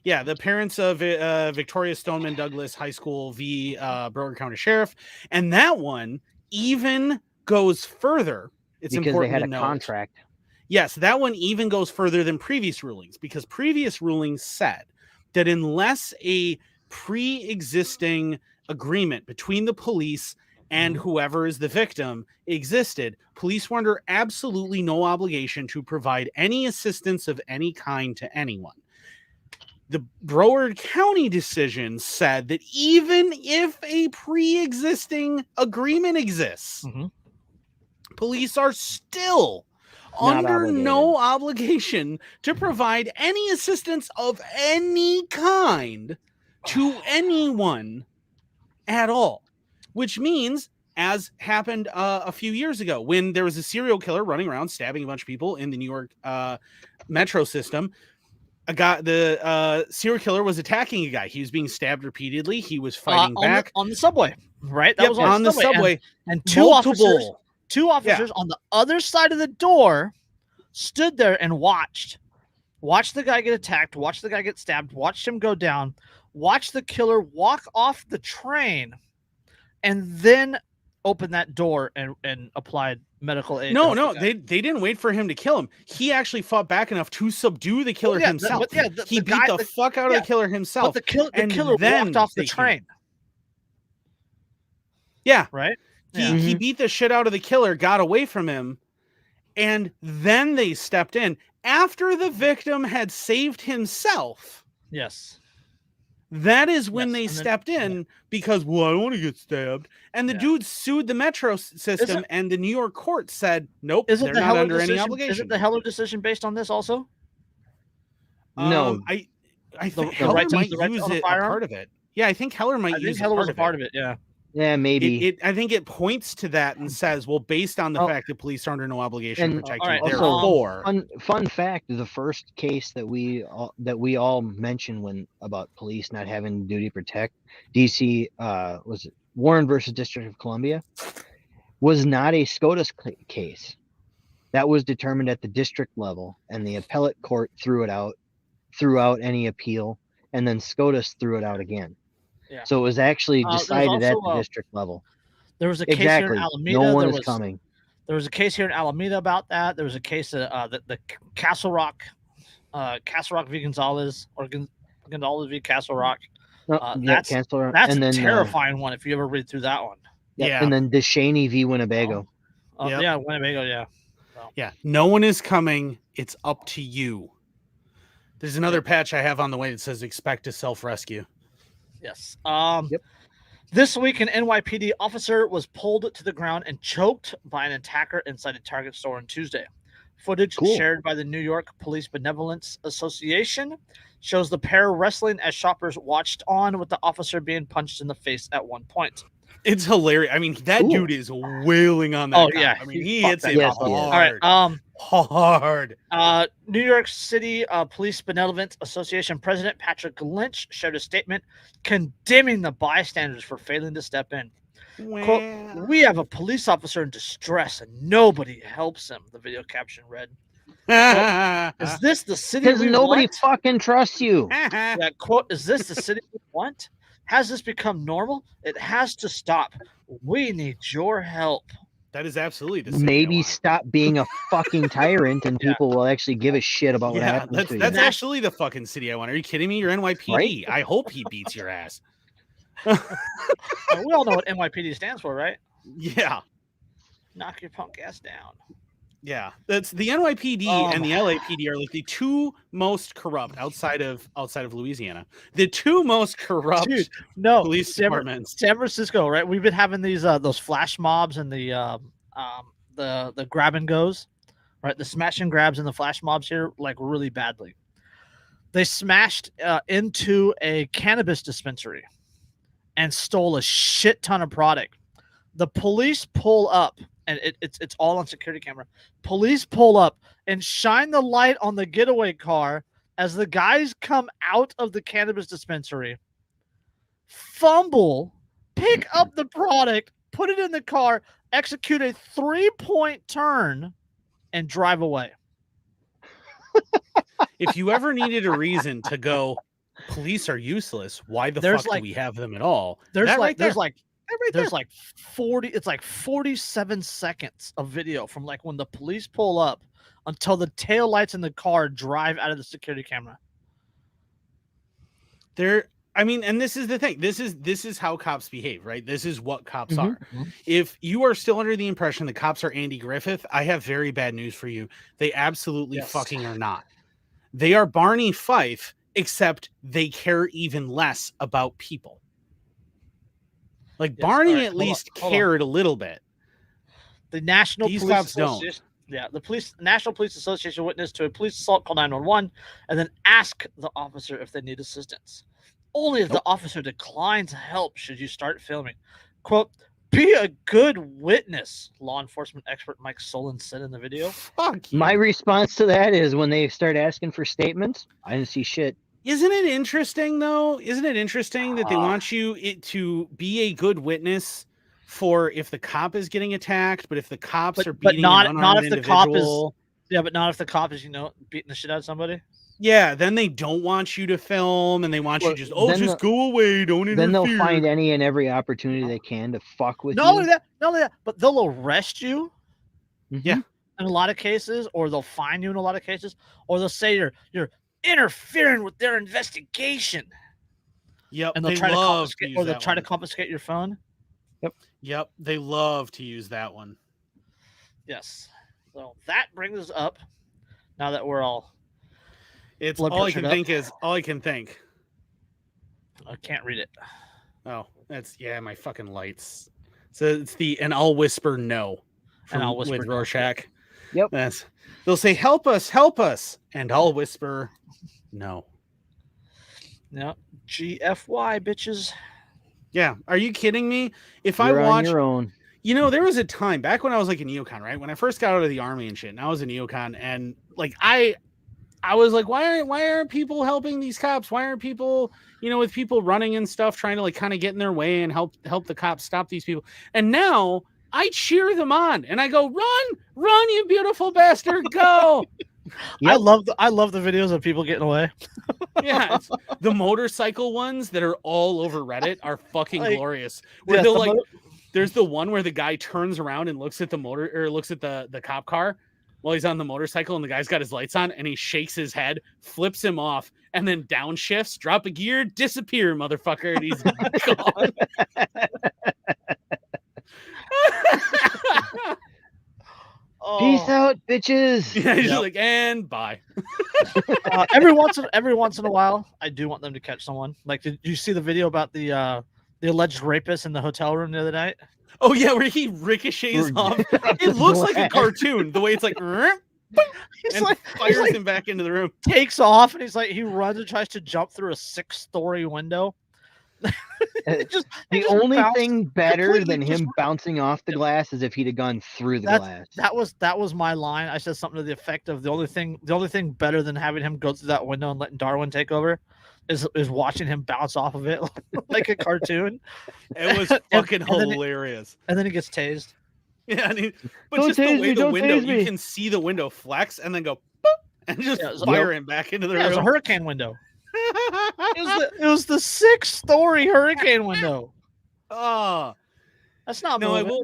B: Yeah, the parents of Victoria Stoneman Douglas High School v. Broward County Sheriff, and that one even goes further. It's
C: because
B: important
C: they had
B: to
C: a
B: note.
C: contract.
B: Yes, that one even goes further than previous rulings, because previous rulings said that unless a pre-existing agreement between the police and whoever is the victim existed, police were under absolutely no obligation to provide any assistance of any kind to anyone. The Broward County decision said that even if a pre-existing agreement exists, police are still under no obligation to provide any assistance of any kind to anyone at all. Which means, as happened a few years ago, when there was a serial killer running around stabbing a bunch of people in the New York metro system, the serial killer was attacking a guy. He was being stabbed repeatedly. He was fighting back
A: on the subway, right? That was
B: on the subway.
A: And two officers on the other side of the door stood there and watched the guy get attacked, watched the guy get stabbed, watched him go down, watched the killer walk off the train, and then open that door and applied medical aid.
B: No, they didn't wait for him to kill him. He actually fought back enough to subdue the killer himself. He beat the fuck out of the killer himself.
A: But the killer walked off the train.
B: Yeah.
A: Right?
B: He beat the shit out of the killer, got away from him, and then they stepped in after the victim had saved himself.
A: Yes.
B: That is when they stepped in because, I don't want to get stabbed. And the dude sued the metro system, and the New York court said, nope, they're not under any obligation.
A: Is it the Heller decision based on this also?
C: No.
B: I think Heller might use it a part of it. Yeah, I think Heller might use
A: Heller was a part of it, yeah.
C: Yeah, maybe.
B: I think it points to that and says, well, based on the fact that police are under no obligation to protect you,
C: therefore. Fun fact: the first case that we all mentioned about police not having duty to protect, DC was it Warren versus District of Columbia, was not a SCOTUS case. That was determined at the district level, and the appellate court threw out any appeal, and then SCOTUS threw it out again. Yeah. So it was actually decided at the district level.
A: There was a case here in Alameda.
C: No one is coming.
A: There was a case here in Alameda about that. There was a case the Castle Rock v. Gonzalez, or Gonzalez v. Castle Rock. That's a terrifying one if you ever read through that one.
C: Yeah. And then DeShaney v. Winnebago.
A: Yeah, Winnebago, yeah.
B: So. Yeah, no one is coming. It's up to you. There's another patch I have on the way that says expect a self-rescue.
A: Yes. This week, an NYPD officer was pulled to the ground and choked by an attacker inside a Target store on Tuesday. Footage shared by the New York Police Benevolence Association shows the pair wrestling as shoppers watched on, with the officer being punched in the face at one point.
B: It's hilarious. I mean, that dude is wailing on that.
A: Oh, yeah.
B: I mean, he hits it hard.
A: All right.
B: Hard.
A: New York City Police Benevolent Association President Patrick Lynch shared a statement condemning the bystanders for failing to step in. Well. Quote, "We have a police officer in distress and nobody helps him," the video caption read. Quote, "Is this the city we
C: nobody
A: want?
C: Fucking trusts you."
A: Yeah, quote, "Is this the city we want? Has this become normal? It has to stop. We need your help."
B: That is absolutely the city.
C: Maybe stop being a fucking tyrant and people will actually give a shit about what happens to you.
B: That's actually the fucking city I want. Are you kidding me? You're NYPD. Right? I hope he beats your ass.
A: We all know what NYPD stands for, right?
B: Yeah.
A: Knock your punk ass down.
B: Yeah, that's the NYPD and the LAPD are like the two most corrupt outside of Louisiana. The two most corrupt police departments.
A: San Francisco, right? We've been having these those flash mobs and the grab and goes, right? The smash and grabs and the flash mobs here like really badly. They smashed into a cannabis dispensary and stole a shit ton of product. The police pull up, and it's all on security camera. Police pull up and shine the light on the getaway car as the guys come out of the cannabis dispensary, fumble, pick up the product, put it in the car, execute a 3-point turn, and drive away.
B: If you ever needed a reason to go, police are useless, why the
A: There's
B: fuck
A: like-
B: do we have them at all?
A: There's
B: That
A: like
B: right there.
A: there's like
B: That right
A: there's
B: there.
A: like 40, it's like 47 seconds of video from like when the police pull up until the taillights in the car drive out of the security camera.
B: I mean, and this is the thing. This is how cops behave, right? This is what cops
C: Mhm.
B: are. If you are still under the impression the cops are Andy Griffith, I have very bad news for you. They absolutely
A: Yes.
B: fucking are not. They are Barney Fife, except they care even less about people. Like
A: Yes,
B: Barney
A: all right,
B: at
A: hold on,
B: least
A: hold on.
B: cared a little bit.
A: The National
B: These
A: Police
B: cops don't.
A: Association, yeah, the National Police Association witnessed to a police assault, call 911, and then ask the officer if they need assistance. Only if the officer declines help should you start filming. Quote, be a good witness, law enforcement expert Mike Solon said in the video.
B: Fuck you.
C: My response to that is when they start asking for statements, I didn't see shit.
B: Isn't it interesting though? Isn't it interesting that they
A: Ah.
B: want you to be a good witness for if the cop is getting attacked, but if the cops
A: But-
B: are
A: but
B: beating
A: not-
B: an
A: not
B: unarmed
A: if the cop is-
B: individual,
A: Yeah, but not if the cop is, beating the shit out of somebody.
B: yeah, then they don't want you to film and they want you
C: Well,
B: just
C: then
B: go away, don't interfere.
C: Then they'll find any and every opportunity they can to fuck with
A: Not
C: you.
A: only that, but they'll arrest you
C: Mhm.
B: Yeah.
A: in a lot of cases, or they'll fine you in a lot of cases, or they'll say you're interfering with their investigation,
B: Yep,
A: and they'll
B: they
A: try to
B: love
A: confiscate,
B: use
A: or they'll
B: that
A: try to
B: one.
A: confiscate your phone.
B: Yep, they love to use that one.
A: Yes. So that brings us up. Now that we're all,
B: It's
A: Blood
B: all I
A: pressured
B: can
A: up.
B: think is all I can think.
A: I can't read it.
B: Oh, that's my fucking lights. So it's and I'll whisper no.
A: And I'll whisper
B: with
A: no.
B: Rorschach.
C: Yep.
B: They'll say help us, and I'll whisper no.
A: No, GFY bitches.
B: Yeah, are you kidding me? If
C: You're
B: I
C: on
B: watch,
C: your own.
B: there was a time back when I was like a neocon, right? When I first got out of the army and shit, and I was a neocon, and like I was like, why aren't people helping these cops? Why aren't people, with people running and stuff, trying to like kind of get in their way and help the cops stop these people? And now I cheer them on and I go, run, you beautiful bastard, go.
C: Yep.
A: I love the videos of people getting away.
B: Yeah, the motorcycle ones that are all over Reddit are fucking
A: Like,
B: glorious. Where
A: yes,
B: they'll
A: the
B: like,
A: mo-
B: there's the one where the guy turns around and looks at the cop car while he's on the motorcycle, and the guy's got his lights on, and he shakes his head, flips him off, and then downshifts, drop a gear, disappear, motherfucker, and he's gone.
C: Peace
A: Oh,
C: out, bitches.
B: Yeah, he's
A: Yep.
B: just like, and bye.
A: every once in a while, I do want them to catch someone. Like, did you see the video about the alleged rapist in the hotel room the other night?
B: Oh yeah, where he ricochets off. It looks like a cartoon. The way it's like,
A: He's
B: and
A: like,
B: fires him back into the room.
A: takes off, and he runs and tries to jump through a 6-story window. It just-
C: The
A: it just
C: only
A: bounced
C: thing better
A: completely
C: than him
A: just-
C: bouncing off the glass is if he'd have gone through the glass.
A: That was my line. I said something to the effect of the only thing better than having him go through that window and letting Darwin take over is watching him bounce off of it like a cartoon.
B: It was
A: And-
B: fucking
A: and then it-
B: hilarious.
A: And then he gets tased.
B: Yeah, but
C: Don't
B: just the
C: tase
B: way
C: me,
B: the
C: don't
B: window,
C: tase
B: you
C: me.
B: can see the window flex and then go boop, and just
A: Yeah, it was-
B: fire him back into the
A: Yeah, it was a
B: room.
A: hurricane window. It was the 6-story hurricane window.
B: Oh,
A: That's not
B: no, I
A: moving.
B: will.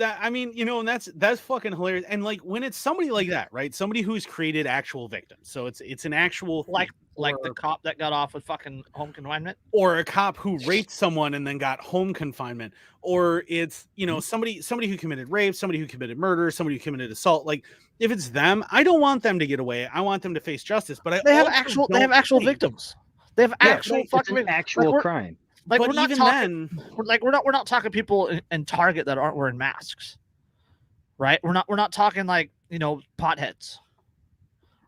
B: And that's fucking hilarious. And like when it's somebody like that, right? Somebody who's created actual victims. So it's an actual
A: Like
B: thing.
A: the
B: Or-
A: cop that got off with fucking home confinement.
B: or a cop who raped someone and then got home confinement, or it's somebody who committed rape, somebody who committed murder, somebody who committed assault. Like if it's them, I don't want them to get away. I want them to face justice. But
A: They have
B: also
A: actual
B: think-
A: victims. They have
C: Yeah,
A: actual
C: it's
A: fucking
C: an
A: victims.
C: actual
A: we're-
C: crime.
A: Like
B: but
A: we're not
B: even
A: talking.
B: then,
A: We're not talking people in Target that aren't wearing masks, right? We're not talking like potheads,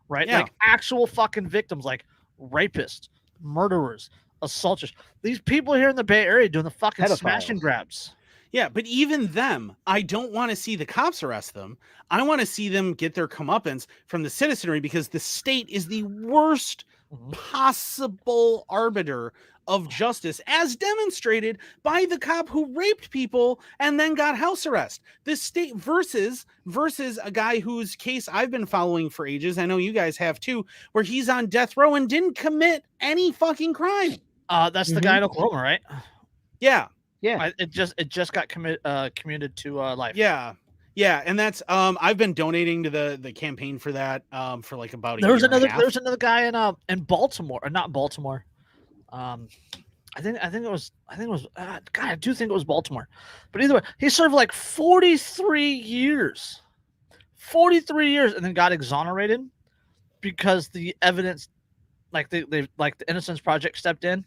A: right?
B: Yeah.
A: Like actual fucking victims, like rapists, murderers, assaulters. These people here in the Bay Area doing the fucking smash and
C: Pedophiles.
A: grabs.
B: Yeah, but even them, I don't want to see the cops arrest them. I want to see them get their comeuppance from the citizenry, because the state is the worst possible arbiter of justice, as demonstrated by the cop who raped people and then got house arrest. This state versus a guy whose case I've been following for ages. I know you guys have too, where he's on death row and didn't commit any fucking crime.
A: That's the guy in Oklahoma, right?
B: Yeah.
C: Yeah.
A: It just got commuted to life.
B: Yeah. Yeah, and that's I've been donating to the campaign for that for like about a
A: There was
B: year and a half.
A: another guy in Baltimore, or not Baltimore. I think it was God, I do think it was Baltimore. But either way, he served like 43 years. 43 years, and then got exonerated because the evidence, like they like the Innocence Project stepped in.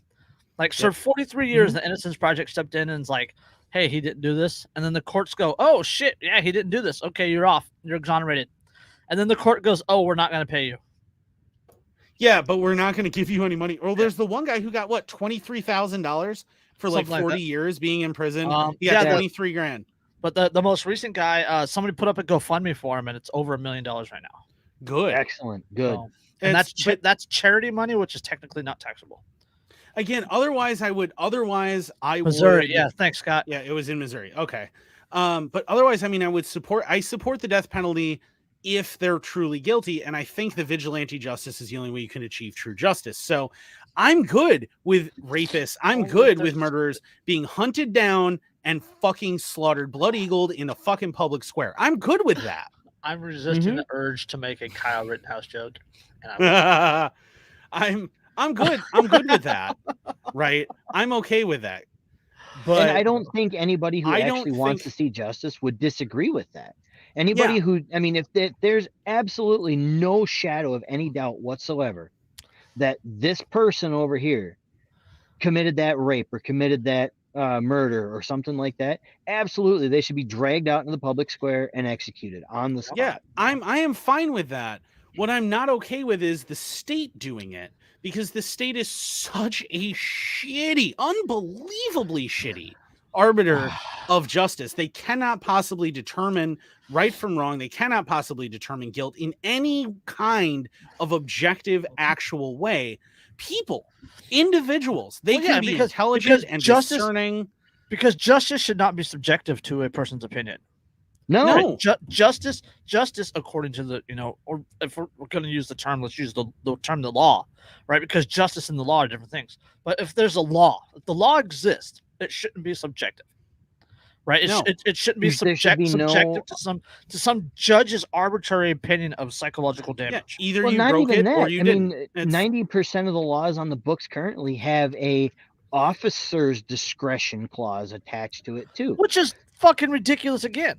A: Like, served 43 years, the Innocence Project stepped in and is like, hey, he didn't do this. And then the courts go, oh, shit, yeah, he didn't do this. Okay, you're off. You're exonerated. And then the court goes, oh, we're not going to pay you.
B: Yeah, but we're not going to give you any money. Well, there's the one guy who got, what, $23,000 for like 40 years being in prison? He got 23 grand.
A: But the most recent guy, somebody put up a GoFundMe for him, and it's over $1 million right now.
B: Good.
C: Excellent. Good.
A: So, and that's charity money, which is technically not taxable.
B: Again, otherwise I would.
A: Missouri, yeah. Thanks, Scott.
B: Yeah, it was in Missouri. Okay, but otherwise, I mean, I support the death penalty if they're truly guilty, and I think the vigilante justice is the only way you can achieve true justice. So, I'm good with rapists. I'm good with murderers being hunted down and fucking slaughtered, blood-eagled in a fucking public square. I'm good with that.
A: I'm resisting the urge to make a Kyle Rittenhouse joke, and
B: I'm good. I'm good with that. Right. I'm okay with that. But
C: and I don't think anybody who actually wants to see justice would disagree with that. Anybody who, I mean, if there's absolutely no shadow of any doubt whatsoever that this person over here committed that rape or committed that murder or something like that, absolutely, they should be dragged out into the public square and executed on the spot.
B: Yeah, I am fine with that. What I'm not okay with is the state doing it, because the state is such a shitty, unbelievably shitty arbiter of justice. They cannot possibly determine right from wrong. They cannot possibly determine guilt in any kind of objective, actual way. People, individuals, they can be intelligent and discerning.
A: Because justice should not be subjective to a person's opinion.
C: No.
A: Justice, according to the, or if we're going to use the term, let's use the term the law, right? Because justice and the law are different things. But if there's a law, if the law exists, it shouldn't be subjective, right? It shouldn't be subjective to some judge's arbitrary opinion of psychological damage.
B: Yeah, either you broke it or you didn't.
C: 90% of the laws on the books currently have a officer's discretion clause attached to it too,
A: which is fucking ridiculous again.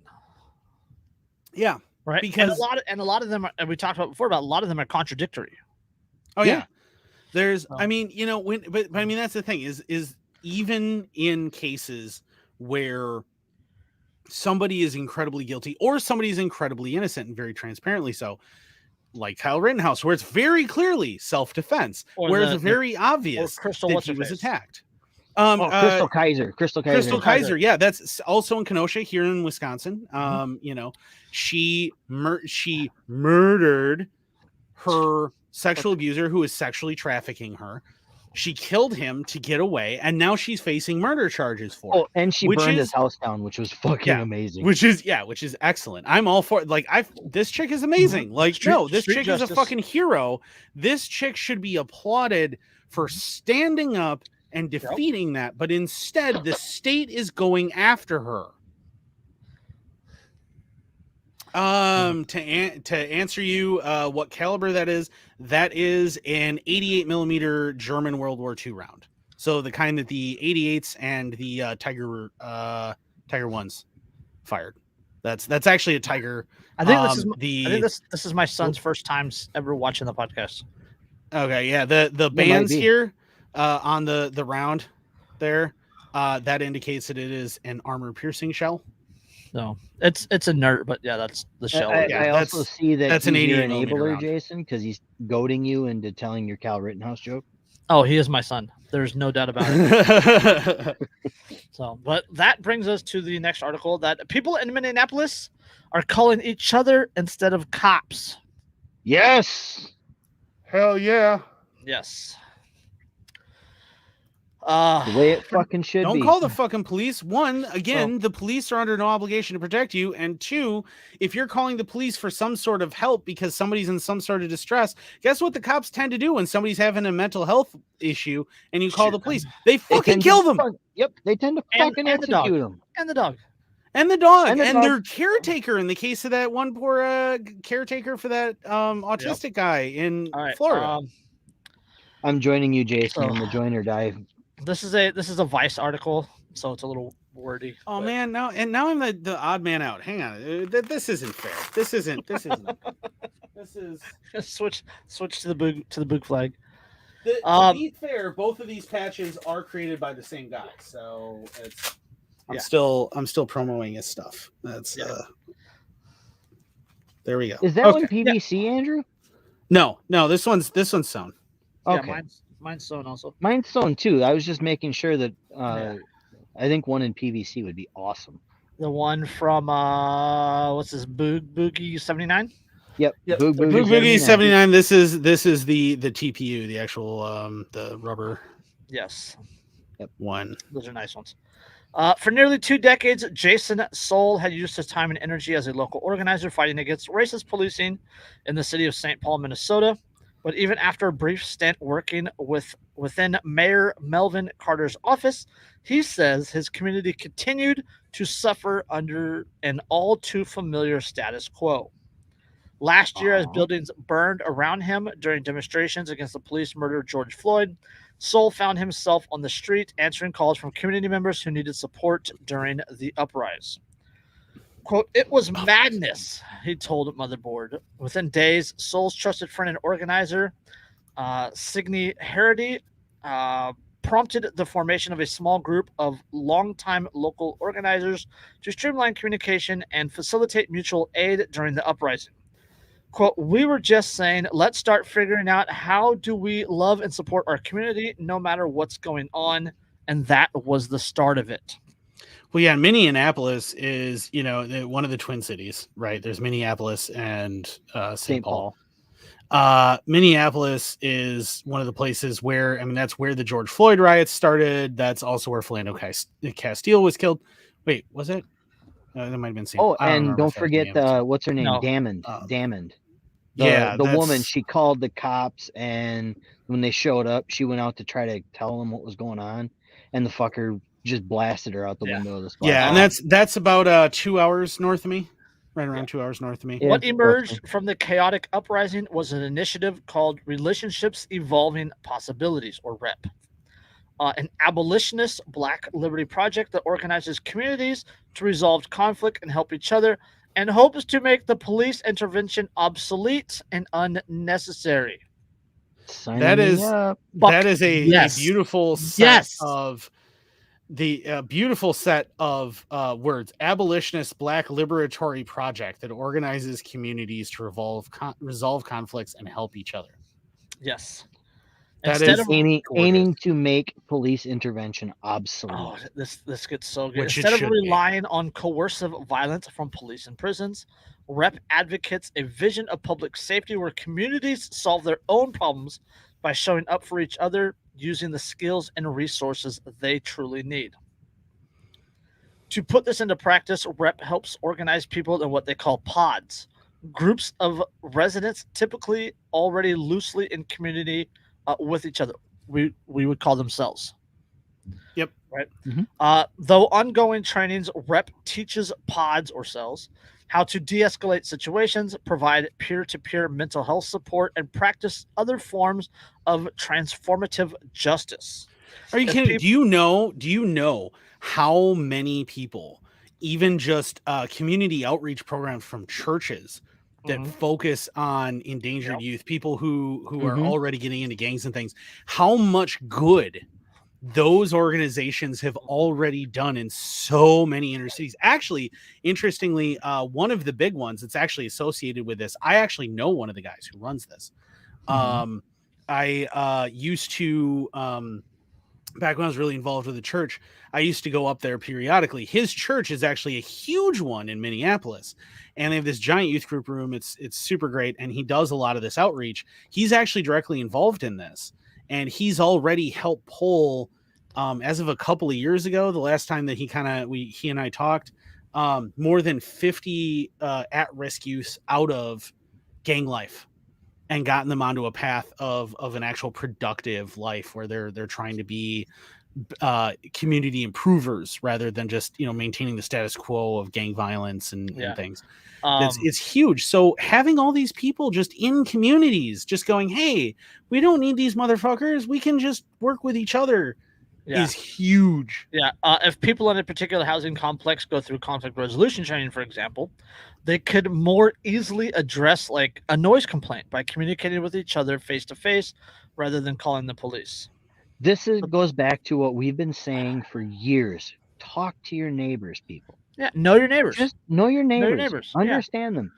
B: Yeah,
A: right.
B: Because
A: a lot of them are, and we talked about before, about a lot of them are contradictory.
B: Oh yeah. There's, I mean, but I mean, that's the thing is even in cases where somebody is incredibly guilty or somebody is incredibly innocent and very transparently so, like Kyle Rittenhouse, where it's very clearly self-defense, where it's very obvious that he was attacked.
C: Crystal Kaiser.
B: Yeah, that's also in Kenosha here in Wisconsin. She murdered her sexual abuser who was sexually trafficking her. She killed him to get away, and now she's facing murder charges for it.
C: Oh, and she burned his house down, which was fucking amazing.
B: Which is excellent. I'm all for it. Like, this chick is amazing. Like, this chick is a fucking hero. This chick should be applauded for standing up and defeating that, but instead the state is going after her. To answer you, what caliber that is an 88 millimeter German World War II round. So the kind that the 88s and the Tiger ones fired. That's actually a Tiger.
A: I think this is my son's first time ever watching the podcast.
B: Okay, yeah. The bands here on the round there that indicates that it is an armor piercing shell.
A: No, it's inert, but yeah, that's the shell.
C: I also see that
B: that's
C: he's
B: an
C: your
B: 88
C: enabler,
B: round.
C: Jason, because he's goading you into telling your Kyle Rittenhouse joke.
A: Oh, he is my son. There's no doubt about it. So, but that brings us to the next article that people in Minneapolis are calling each other instead of cops.
C: Yes.
B: Hell yeah.
A: Yes.
C: The way it fucking should
B: Don't
C: be.
B: call the fucking police. One, again, the police are under no obligation to protect you. And two, if you're calling the police for some sort of help because somebody's in some sort of distress, guess what the cops tend to do when somebody's having a mental health issue and you call the police? They fucking kill them.
C: Yep, they tend to fucking
A: and the dog.
C: execute them.
A: And the dog.
B: And the dog.
C: And the
B: And
C: dog.
B: their caretaker in the case of that one poor caretaker for that autistic guy in
A: All right.
B: Florida.
C: I'm joining you, Jason,
A: So-
C: in the join or die.
A: This is a Vice article, so it's a little wordy.
B: Oh
A: but-
B: man, now I'm the odd man out. Hang on, this isn't fair. This isn't. This is.
A: switch to the boog flag.
B: To be fair, both of these patches are created by the same guy, so it's. I'm still promoting his stuff. That's There we go.
C: Is that one PVC, Andrew?
B: No, this one's sewn.
C: Okay.
A: Yeah, mine's sewn also.
C: Mine's sewn too. I was just making sure that I think one in PVC would be awesome.
A: The one from what's this Boogie 79?
C: Yep. Boog
B: Boog Boogie 79. This is the TPU, the actual the rubber
A: Yes.
B: one.
A: Those are nice ones. For nearly 2 decades, Jason Soul had used his time and energy as a local organizer fighting against racist policing in the city of St. Paul, Minnesota. But even after a brief stint working within Mayor Melvin Carter's office, he says his community continued to suffer under an all too familiar status quo. Last year, as buildings burned around him during demonstrations against the police murder of George Floyd, Soul found himself on the street answering calls from community members who needed support during the uprise. Quote, "It was madness," he told Motherboard. Within days, Soul's trusted friend and organizer, Signe Harity, prompted the formation of a small group of longtime local organizers to streamline communication and facilitate mutual aid during the uprising. Quote, "We were just saying, let's start figuring out how do we love and support our community no matter what's going on. And that was the start of it."
B: Well, yeah, Minneapolis is, one of the Twin Cities, right? There's Minneapolis and St. Paul. Minneapolis is one of the places where, that's where the George Floyd riots started. That's also where Philando Castile was killed. Wait, was it? That might have been St.
C: Oh, and don't forget, what's her name?
A: No.
C: Damond.
B: The
C: woman, she called the cops, and when they showed up, she went out to try to tell them what was going on, and the fucker just blasted her out the window of the spot.
B: Yeah, and that's about 2 hours north of me, right around 2 hours north of me.
C: Yeah,
A: What emerged from the chaotic uprising was an initiative called Relationships Evolving Possibilities, or REP, an abolitionist Black Liberty project that organizes communities to resolve conflict and help each other, and hopes to make the police intervention obsolete and unnecessary.
B: That is a beautiful set of words. Abolitionist Black Liberatory Project that organizes communities to resolve conflicts and help each other.
A: Yes.
B: That
A: Instead
B: is
A: of
C: aiming to make police intervention obsolete.
A: Oh, this gets so good.
B: Which it
A: Instead of
B: should be.
A: relying on coercive violence from police and prisons, REP advocates a vision of public safety where communities solve their own problems by showing up for each other, using the skills and resources they truly need. To put this into practice, REP helps organize people in what they call pods, groups of residents typically already loosely in community with each other. We would call them cells.
B: Yep.
A: Right.
C: Mm-hmm.
A: Though ongoing trainings, REP teaches pods or cells how to de-escalate situations, provide peer-to-peer mental health support, and practice other forms of transformative justice.
B: Are you kidding? Do you know how many people, even just community outreach programs from churches that focus on endangered youth, people who are already getting into gangs and things, how much good those organizations have already done in so many inner cities? Actually, interestingly, one of the big ones that's actually associated with this, I actually know one of the guys who runs this. I used to back when I was really involved with the church, I used to go up there periodically. His church is actually a huge one in Minneapolis, and they have this giant youth group room. It's super great, and he does a lot of this outreach. He's actually directly involved in this, and he's already helped pull, as of a couple of years ago, the last time that he and I talked, more than 50 at-risk youths out of gang life, and gotten them onto a path of an actual productive life where they're trying to be community improvers rather than just maintaining the status quo of gang violence and things. It's huge. So having all these people just in communities just going, hey, we don't need these motherfuckers, we can just work with each other, is huge.
A: If people in a particular housing complex go through conflict resolution training, for example, they could more easily address like a noise complaint by communicating with each other face to face rather than calling the police.
C: This goes back to what we've been saying for years. Talk to your neighbors, people.
A: Yeah, know your neighbors.
C: Just know your neighbors.
A: Know your neighbors.
C: Understand them.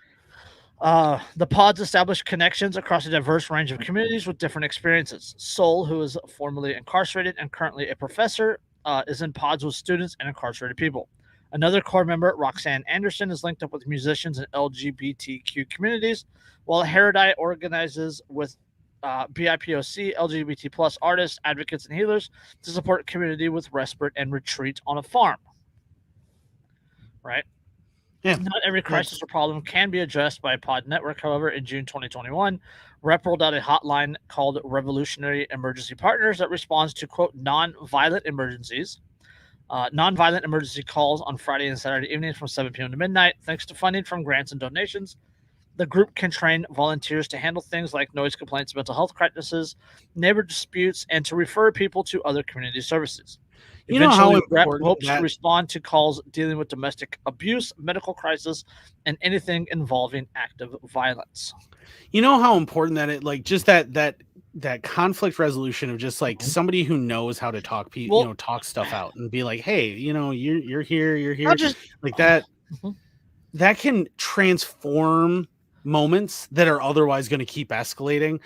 A: The pods establish connections across a diverse range of communities with different experiences. Sol, who is formerly incarcerated and currently a professor, is in pods with students and incarcerated people. Another core member, Roxanne Anderson, is linked up with musicians and LGBTQ communities, while Herodite organizes with BIPOC, LGBT plus artists, advocates, and healers to support community with respite and retreat on a farm. Right?
B: Yeah.
A: Not every crisis or problem can be addressed by a pod network. However, in June 2021, REP rolled out a hotline called Revolutionary Emergency Partners that responds to, quote, non-violent emergencies. Non-violent emergency calls on Friday and Saturday evenings from 7 p.m. to midnight. Thanks to funding from grants and donations, the group can train volunteers to handle things like noise complaints, mental health crises, neighbor disputes, and to refer people to other community services.
B: You know how
A: REP hopes to respond to calls dealing with domestic abuse, medical crisis, and anything involving active violence.
B: You know how important that it just that conflict resolution of just like somebody who knows how to talk people, talk stuff out and be like, hey, you're here,
A: just
B: like that. That can transform moments that are otherwise going to keep escalating.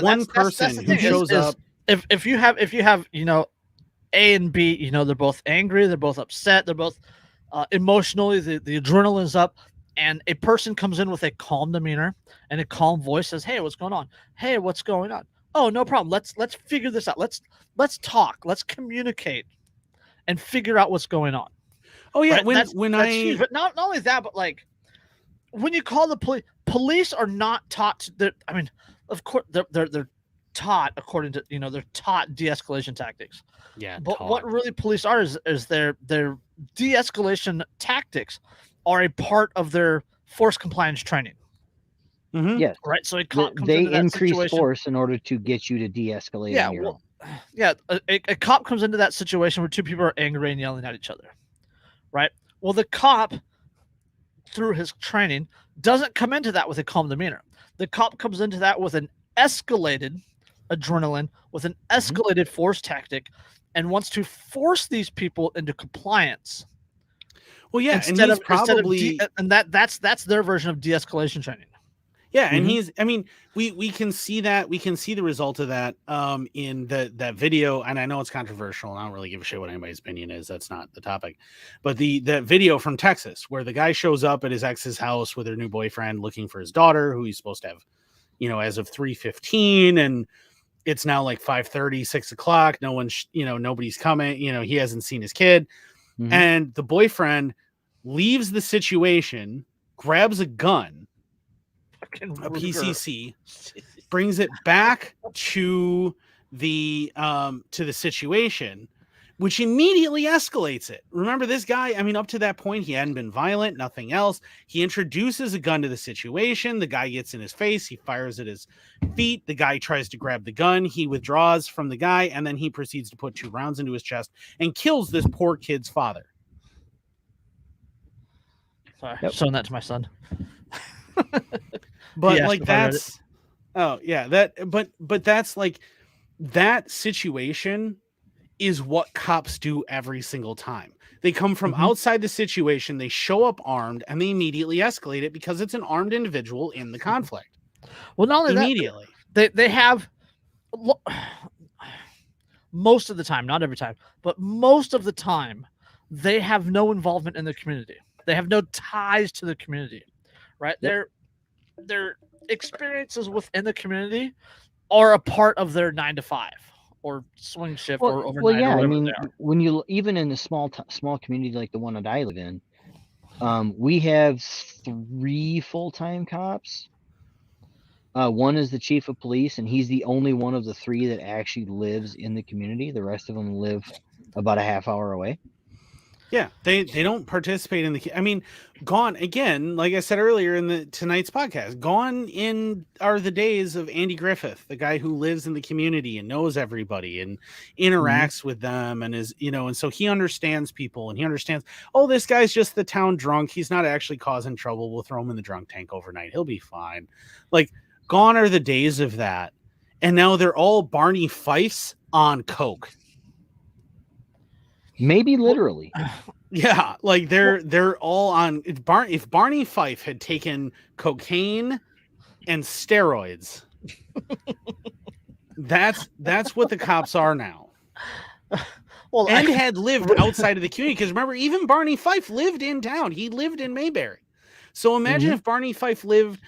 B: One person who shows up.
A: If you have A and B, they're both angry, they're both upset, they're both emotionally, the adrenaline's up, and a person comes in with a calm demeanor and a calm voice, says, hey, what's going on? Hey, what's going on? Oh, no problem. Let's figure this out. Let's talk. Let's communicate and figure out what's going on.
B: Oh yeah,
A: right? That's huge. But not only that, but like when you call the police are not taught to, of course they're taught according to they're taught de-escalation tactics.
B: Yeah,
A: but what really police are is their de-escalation tactics are a part of their force compliance training.
C: Mm-hmm. Yes,
A: right. So
C: they increase force in order to get you to de-escalate.
A: Yeah, a cop comes into that situation where two people are angry and yelling at each other. Right. Well, the cop, through his training, doesn't come into that with a calm demeanor. The cop comes into that with an escalated adrenaline, with an escalated force tactic, and wants to force these people into compliance.
B: Well, yeah,
A: that's their version of de-escalation training.
B: Yeah, and we can see that. We can see the result of that in that video. And I know it's controversial, and I don't really give a shit what anybody's opinion is. That's not the topic. But the video from Texas where the guy shows up at his ex's house with her new boyfriend looking for his daughter, who he's supposed to have, as of 3:15, and it's now like 5:30, 6 o'clock. No one's, nobody's coming. He hasn't seen his kid. Mm-hmm. And the boyfriend leaves the situation, grabs a gun, a PCC, brings it back to the situation, which immediately escalates it. Remember, this guy, up to that point, he hadn't been violent, nothing else. He introduces a gun to the situation. The guy gets in his face. He fires at his feet. The guy tries to grab the gun. He withdraws from the guy, and then he proceeds to put 2 rounds into his chest and kills this poor kid's father.
A: Sorry, showing that to my son.
B: But like that's, but that's like that situation is what cops do every single time. They come from outside the situation, they show up armed, and they immediately escalate it because it's an armed individual in the conflict.
A: Well, not only
B: immediately
A: that, they have most of the time, not every time, but most of the time, they have no involvement in the community. They have no ties to the community, right?
C: Yep.
A: Their experiences within the community are a part of their 9 to 5 or swing shift or overnight
C: well,
A: or
C: yeah. I
A: whatever
C: mean,
A: they are.
C: when you even in a small community like the one that I live in, we have 3 full-time cops. One is the chief of police, and he's the only one of the 3 that actually lives in the community. The rest of them live about a half hour away.
B: Yeah, they don't participate in the. I mean, gone again. Like I said earlier in the tonight's podcast, gone in are the days of Andy Griffith, the guy who lives in the community and knows everybody and interacts with them and is and so he understands people and he understands. Oh, this guy's just the town drunk. He's not actually causing trouble. We'll throw him in the drunk tank overnight. He'll be fine. Like gone are the days of that, and now they're all Barney Fifes on coke.
C: Maybe literally.
B: Yeah, like they're all on. If Barney Fife had taken cocaine and steroids, that's what the cops are now.
A: Well,
B: And had lived outside of the community, because remember, even Barney Fife lived in town. He lived in Mayberry. So imagine if Barney Fife lived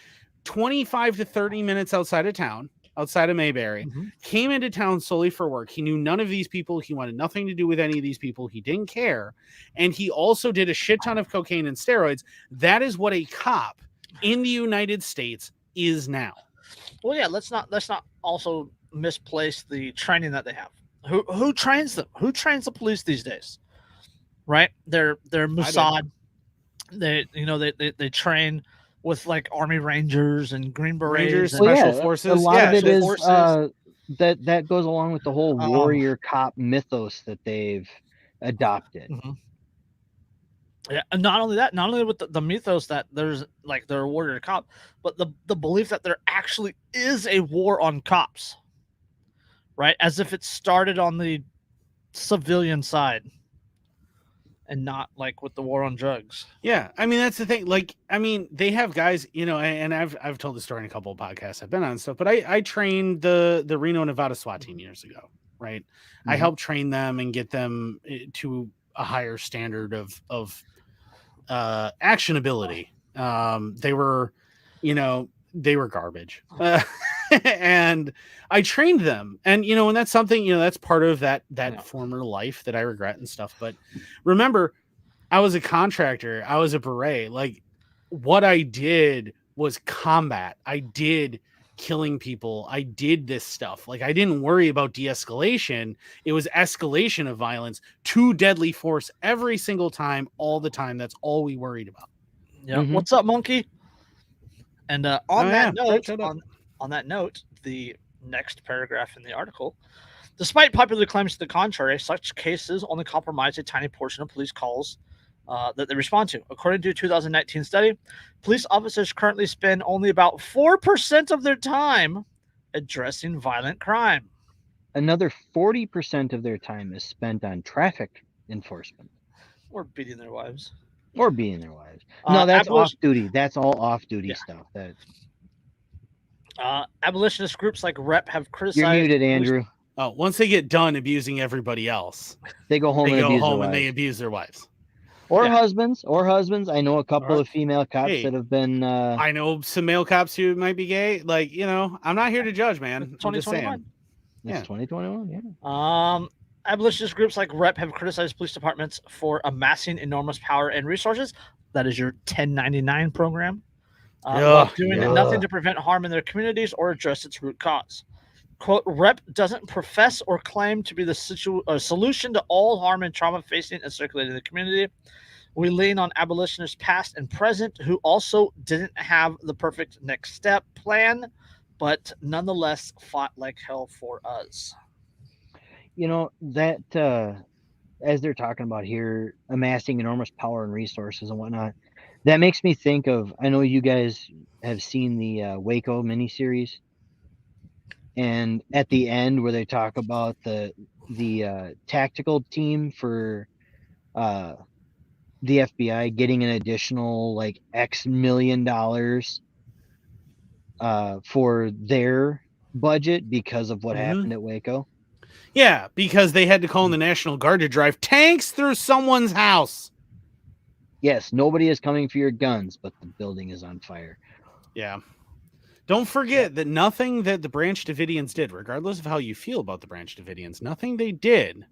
B: 25 to 30 minutes outside of town, outside of Mayberry, came into town solely for work. He knew none of these people. He wanted nothing to do with any of these people. He didn't care. And he also did a shit ton of cocaine and steroids. That is what a cop in the United States is now.
A: Well, yeah, let's not also misplace the training that they have. Who trains them? Who trains the police these days? Right? They're Mossad. They train with like Army Rangers and Green Berets,
B: Rangers,
A: and
B: special forces.
C: A lot of it is
A: forces.
C: that goes along with the whole warrior cop mythos that they've adopted.
A: Yeah, and not only with the mythos that there's like they're a warrior cop, but the belief that there actually is a war on cops, right? As if it started on the civilian side and not like with the war on drugs.
B: Yeah, I mean that's the thing. Like, I mean, they have guys, and I've told the story in a couple of podcasts I've been on and stuff, but I trained the Reno, Nevada SWAT team years ago, right? I helped train them and get them to a higher standard of actionability. They were garbage. And I trained them, and and that's something, that's part of that former life that I regret and stuff. But remember, I was a contractor, I was a beret. Like, what I did was combat. I did killing people. I did this stuff. Like, I didn't worry about de-escalation. It was escalation of violence to deadly force every single time, all the time. That's all we worried about.
A: Yeah. What's up, monkey? And on that note, the next paragraph in the article: despite popular claims to the contrary, such cases only comprise a tiny portion of police calls that they respond to. According to a 2019 study, police officers currently spend only about 4% of their time addressing violent crime.
C: Another 40% of their time is spent on traffic enforcement.
A: Or beating their wives.
C: No, that's off-duty. That's all off-duty stuff. That
A: abolitionist groups like REP have criticized...
C: You're muted, Andrew.
B: Oh, once they get done abusing everybody else,
C: they go home and
B: they abuse their wives.
C: Or husbands. I know a couple of female cops that have been...
B: I know some male cops who might be gay. Like, I'm not here to judge, man. I'm just saying.
C: It's 2021, yeah.
A: Abolitionist groups like REP have criticized police departments for amassing enormous power and resources. That is your 1099 program. While doing nothing to prevent harm in their communities or address its root cause. Quote, REP doesn't profess or claim to be the solution to all harm and trauma facing and circulating in the community. We lean on abolitionists past and present who also didn't have the perfect next step plan, but nonetheless fought like hell for us.
C: That as they're talking about here, amassing enormous power and resources and whatnot, that makes me think of, I know you guys have seen the Waco miniseries, and at the end where they talk about the tactical team for the FBI getting an additional like X $million for their budget because of what
B: Mhm.
C: happened at Waco.
B: Yeah, because they had to call in the National Guard to drive tanks through someone's house.
C: Yes, nobody is coming for your guns, but the building is on fire.
B: Yeah. Don't forget that nothing that the Branch Davidians did, regardless of how you feel about the Branch Davidians, nothing they did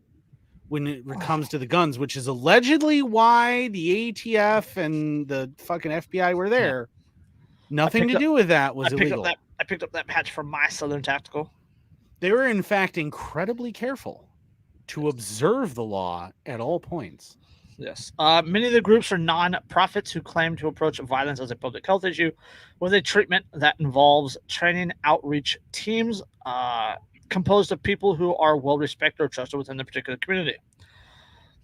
B: when it comes to the guns, which is allegedly why the ATF and the fucking FBI were there. Nothing to do with that was illegal.
A: I picked up that patch from my Southern Tactical.
B: They were, in fact, incredibly careful to observe the law at all points.
A: Yes. Many of the groups are non-profits who claim to approach violence as a public health issue with a treatment that involves training outreach teams composed of people who are well respected or trusted within the particular community.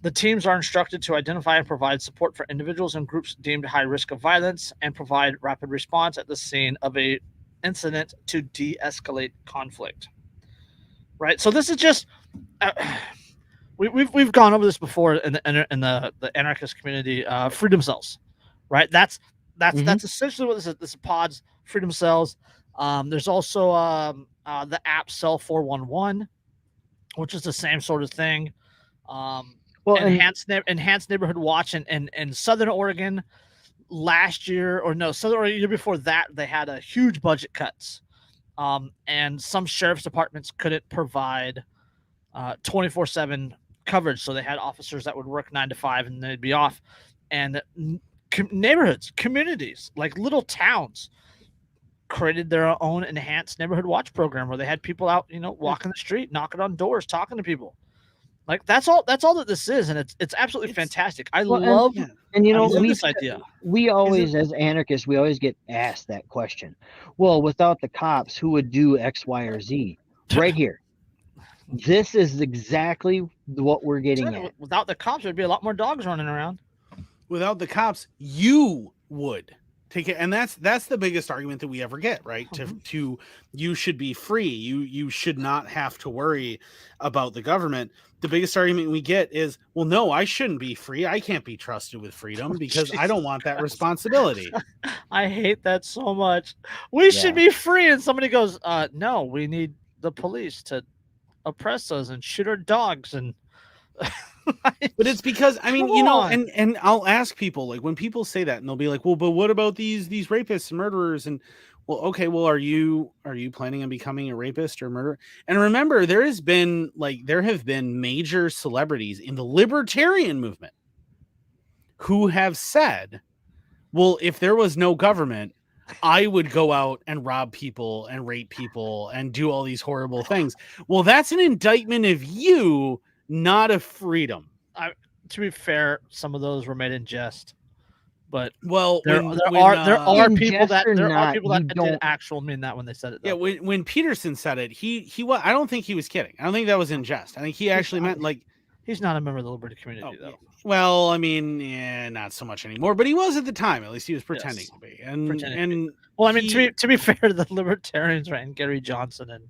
A: The teams are instructed to identify and provide support for individuals and groups deemed high risk of violence and provide rapid response at the scene of a incident to de-escalate conflict. Right. So this is just we've gone over this before in the anarchist community. Freedom cells, right? That's essentially what this is. This is pods, freedom cells. There's also the app Cell 411, which is the same sort of thing. Enhanced neighborhood watch in Southern Oregon last year, or no, Southern Oregon year before that, they had a huge budget cuts. And some sheriff's departments couldn't provide 24/7 coverage, so they had officers that would work 9 to 5 and they'd be off. And neighborhoods, communities, like little towns, created their own enhanced neighborhood watch program where they had people out, walking the street, knocking on doors, talking to people. Like that's all that this is, and it's absolutely fantastic. I love this idea.
C: We always, as anarchists, we always get asked that question. Well, without the cops, who would do X, Y, or Z? Right here. This is exactly what we're getting at.
A: Without the cops, there'd be a lot more dogs running around.
B: Without the cops, you would take it, and that's the biggest argument that we ever get, right? To you should be free. You should not have to worry about the government. The biggest argument we get is, well, no, I shouldn't be free. I can't be trusted with freedom because I don't want that responsibility.
A: I hate that so much. We should be free, and somebody goes, no, we need the police to oppress us and shoot our dogs. And
B: but it's because and I'll ask people, like, when people say that, and they'll be like, well, but what about these rapists and murderers? And well, okay, well, are you planning on becoming a rapist or murderer? And remember, there have been major celebrities in the libertarian movement who have said, well, if there was no government, I would go out and rob people and rape people and do all these horrible things. Well, that's an indictment of you, not of freedom.
A: To be fair, some of those were made in jest, but
C: there
A: are people that did actually mean that when they said it. Though.
B: Yeah, when Peterson said it, he was. I don't think he was kidding. I don't think that was in jest. I think he actually meant, like,
A: he's not a member of the liberty community though.
B: Well, I mean, not so much anymore, but he was at the time. At least he was pretending to be. Well,
A: I mean, to be fair, the libertarians ran Gary Johnson and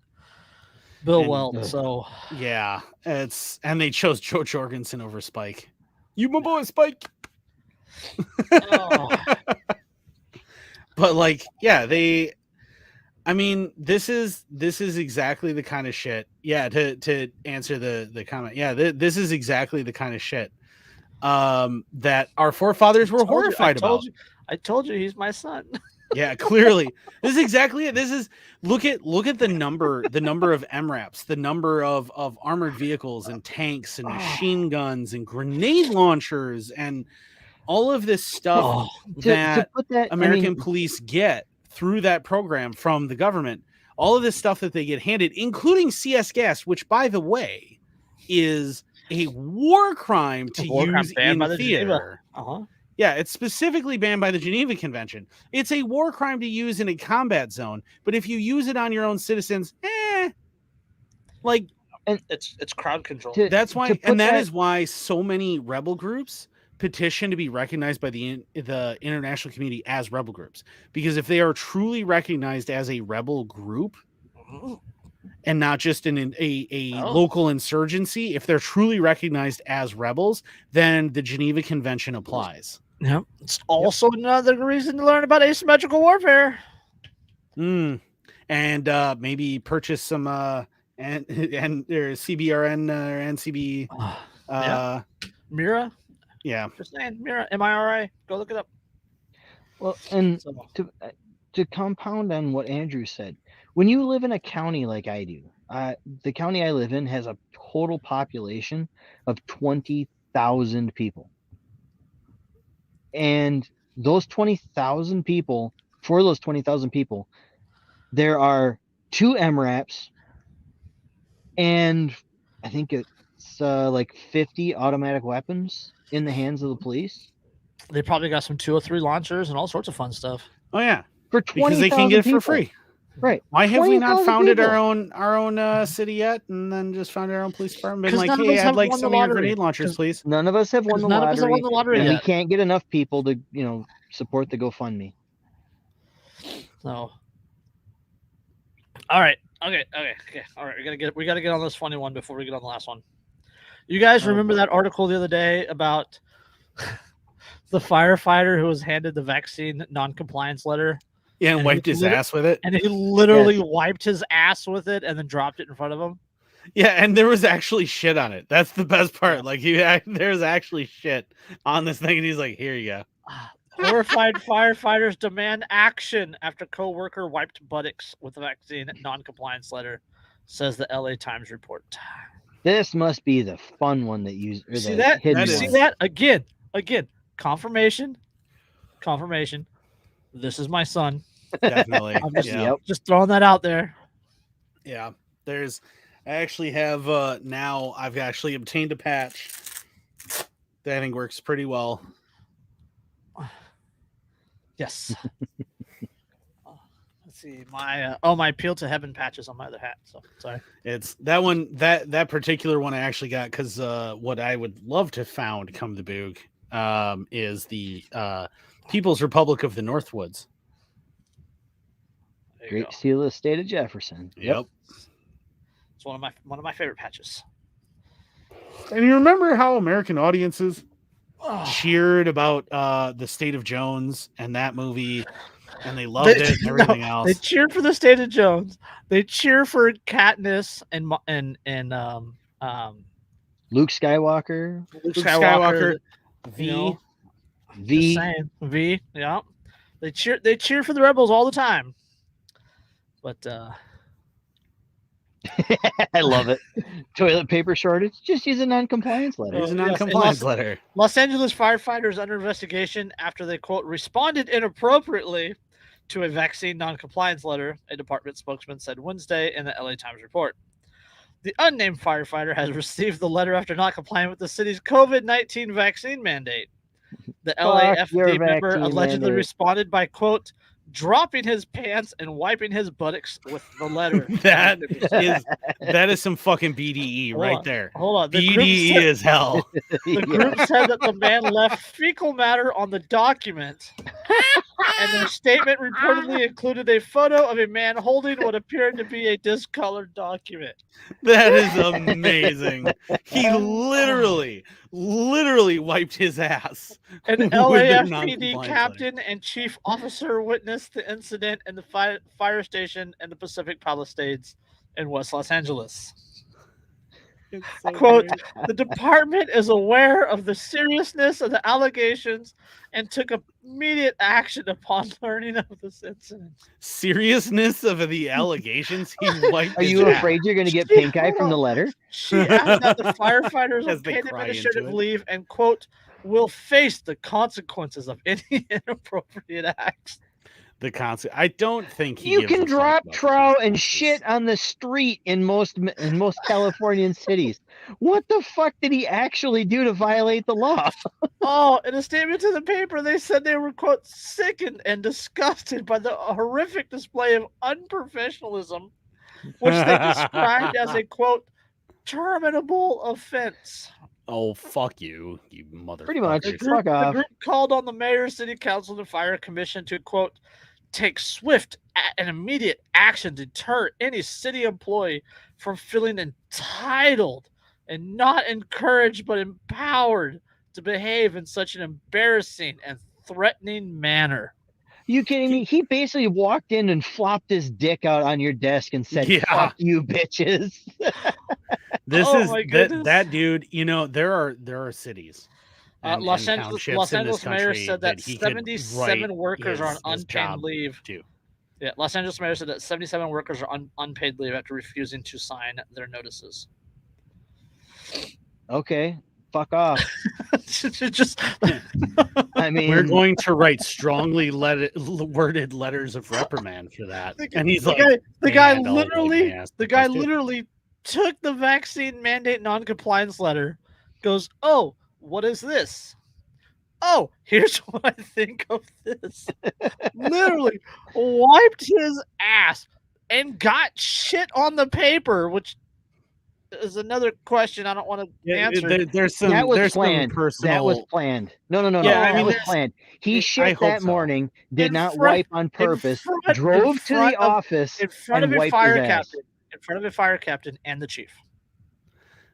A: Bill Weld. So
B: yeah, and they chose Joe Jorgensen over Spike. You my boy, Spike. But like, yeah, I mean, this is exactly the kind of shit. Yeah, to answer the comment. Yeah, this is exactly the kind of shit that our forefathers were horrified about.
A: I told you he's my son.
B: Yeah, clearly. This is exactly it. This is look at the number of MRAPs, the number of armored vehicles and tanks and machine guns and grenade launchers and all of this stuff that American police get through that program from the government. All of this stuff that they get handed, including CS gas, which, by the way, is a war crime to use in theater. Yeah, it's specifically banned by the Geneva Convention. It's a war crime to use in a combat zone, but if you use it on your own citizens, like,
A: and it's crowd control.
B: That's why, and that is why so many rebel groups petition to be recognized by the international community as rebel groups, because if they are truly recognized as a rebel group and not just in a local insurgency, if they're truly recognized as rebels, then the Geneva Convention applies.
A: Yep. It's also another reason to learn about asymmetrical warfare.
B: And and maybe purchase some and or CBRN or NCB.
A: Yeah. Mira.
B: Yeah.
A: Just saying, Mira, MIRA. Go look it up.
C: Well, and
A: So,
C: to compound on what Andrew said, when you live in a county like I do, the county I live in has a total population of 20,000 people. And those 20,000 people, for those 20,000 people, there are 2 MRAPs and I think it's like 50 automatic weapons in the hands of the police.
A: they probably got some 203 launchers and all sorts of fun stuff.
B: Oh yeah.
C: For
B: Because they
C: 20,000
B: can get it
C: people.
B: for free.
C: Right.
B: Why have we not
C: 20,000
B: founded
C: people.
B: our own city yet, and then just founded our own police department? Been
A: 'Cause
B: like,
A: none of
B: hey,
A: us
B: I'd
A: have
B: like
A: won the
B: some of your
A: lottery.
B: grenade launchers,
A: 'Cause
B: please.
C: None of us have won the
A: None of us have
C: lottery,
A: won the lottery
C: and we
A: yet.
C: can't get enough people to, support the GoFundMe.
A: So, all right, okay. All right, we gotta get on this funny one before we get on the last one. You guys remember that article the other day about the firefighter who was handed the vaccine non-compliance letter?
B: Yeah, and
A: And
B: wiped
A: he
B: his
A: lit-
B: ass with it.
A: And he literally wiped his ass with it and then dropped it in front of him.
B: Yeah, and there was actually shit on it. That's the best part. Like there's actually shit on this thing, and he's like, "Here you go."
A: Horrified firefighters demand action after co-worker wiped buttocks with the vaccine non-compliance letter, says the LA Times report.
C: This must be the fun one that you or
A: See
C: the
A: that?
C: hidden
B: That
A: You
B: is-
A: see
C: one.
A: that? Again. Confirmation. This is my son.
B: Definitely.
A: I'm just,
B: Yeah.
A: just throwing that out there.
B: Yeah. I actually have now I've actually obtained a patch that I think works pretty well.
A: Yes. Let's see. My my appeal to heaven patches on my other hat. So sorry.
B: It's that one that particular one I actually got because what I would love to found come the boog is the People's Republic of the Northwoods.
A: There you
C: Great
A: go.
C: Seal of the State of Jefferson.
B: Yep.
A: It's one of my favorite patches.
B: And you remember how American audiences
A: Oh.
B: cheered about the State of Jones and that movie, and they loved it and everything else.
A: They cheer for the State of Jones. They cheer for Katniss and
C: Luke Skywalker.
A: Luke
B: Luke
A: Skywalker.
B: V.
A: You know,
C: V.
A: just saying. V. Yeah. They cheer for the rebels all the time. But
C: I love it. Toilet paper shortage. Just use a non-compliance letter.
B: There's a
A: yes,
B: non-compliance
A: and
B: letter.
A: Los Angeles firefighters under investigation after they, quote, responded inappropriately to a vaccine non-compliance letter, a department spokesman said Wednesday in the LA Times report. The unnamed firefighter has received the letter after not complying with the city's COVID-19 vaccine mandate. The
C: Fuck your
A: LAFD member
C: vaccine
A: allegedly
C: mandate.
A: responded by, quote, dropping his pants and wiping his buttocks with the letter.
B: That is some fucking BDE
A: Hold
B: right
A: on.
B: there.
A: Hold on. The
B: BDE is hell.
A: group said that the man left fecal matter on the document, and their statement reportedly included a photo of a man holding what appeared to be a discolored document.
B: That is amazing. He literally wiped his ass.
A: An
B: with their
A: LAFPD
B: non-compliance
A: captain and chief officer witnessed the incident in the fire station in the Pacific Palisades in West Los Angeles.
B: It's so
A: Quote,
B: great.
A: the department is aware of the seriousness of the allegations and took immediate action upon learning of this incident.
B: Seriousness of the allegations. He wiped
C: Are
B: his
C: you
B: ass.
C: afraid you're going to get pink eye from the letter?
A: She added that the firefighters
B: As
A: on
B: they
A: paid
B: cry
A: administrative
B: into it.
A: leave and, quote, will face the consequences of any inappropriate acts.
B: The concept. I don't think he
C: You
B: gives a
C: can
B: fuck
C: drop
B: about
C: trout
B: the
C: and
B: consequences.
C: shit on the street in most Californian cities. What the fuck did he actually do to violate the law?
A: Oh, in a statement to the paper, they said they were, quote, sickened and disgusted by the horrific display of unprofessionalism, which they described as a, quote, terminable offense.
B: Oh, fuck you, you motherfucker.
C: Pretty much.
A: The
C: Fuck
A: group
C: off.
A: called on the mayor, city council, and fire commission to, quote, take swift and immediate action to deter any city employee from feeling entitled and not encouraged but empowered to behave in such an embarrassing and threatening manner.
C: You kidding me? He basically walked in and flopped his dick out on your desk and said,
B: Yeah.
C: "Fuck you, bitches."
B: This
A: Oh
B: is
A: my goodness.
B: that dude. You know, there are cities and
A: Los
B: townships
A: Angeles
B: in this
A: mayor
B: country
A: said that
B: he could
A: 77
B: write
A: workers are on
B: his
A: unpaid
B: job
A: leave.
B: to.
A: Yeah, Los Angeles mayor said that 77 workers are on unpaid leave after refusing to sign their notices.
C: Okay, fuck off.
A: Just,
C: I mean,
B: We're going to write strongly worded letters of reprimand for that. And he's
A: the
B: like,
A: guy
B: "And I'll wipe my
A: literally,
B: ass
A: the
B: with
A: guy
B: those too."
A: literally took the vaccine mandate non-compliance letter, goes, "Oh, what is this? Oh, here's what I think of this." Literally wiped his ass and got shit on the paper, which is another question I don't want to answer.
B: There's some
C: that was
B: there's
C: planned.
B: some personal.
C: That was planned. No.
B: Yeah, I
C: that
B: mean,
C: was
B: there's-
C: planned. He
B: I
C: shit
B: hope
C: that
B: so.
C: morning, did
A: In
C: not
A: front-
C: wipe on
A: in
C: purpose,
A: front- in
C: drove to
A: front
C: the
A: of-
C: office
A: in front
C: and
A: of a
C: wiped
A: fire
C: his ass.
A: captain, in front of a fire captain and the chief.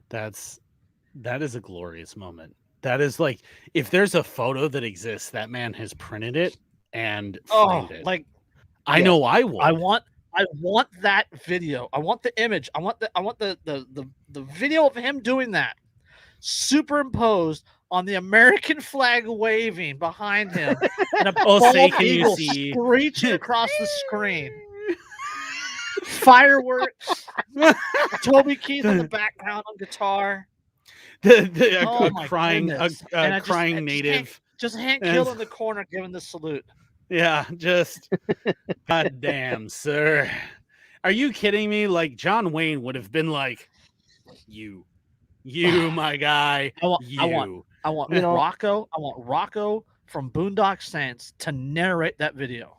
B: That is a glorious moment. That is like, if there's a photo that exists, that man has printed it and framed it.
A: Like
B: I
C: yeah.
B: know I would.
A: I want that video. I want the image. I want the video of him doing that superimposed on the American flag waving behind him and a
B: Oh,
A: bald
B: say, can you
A: eagle
B: see-
A: screeching across the screen. Fireworks. Toby Keith in the background on guitar. Oh
B: a
A: my
B: crying
A: goodness. And I
B: a
A: just-
B: crying
A: I just
B: native.
A: Just Hank
B: And-
A: Hill in the corner giving the salute.
B: Yeah, just God damn, sir. Are you kidding me? Like, John Wayne would have been like, you, my guy.
A: I want
C: You know-
A: Rocco from Boondock Saints to narrate that video.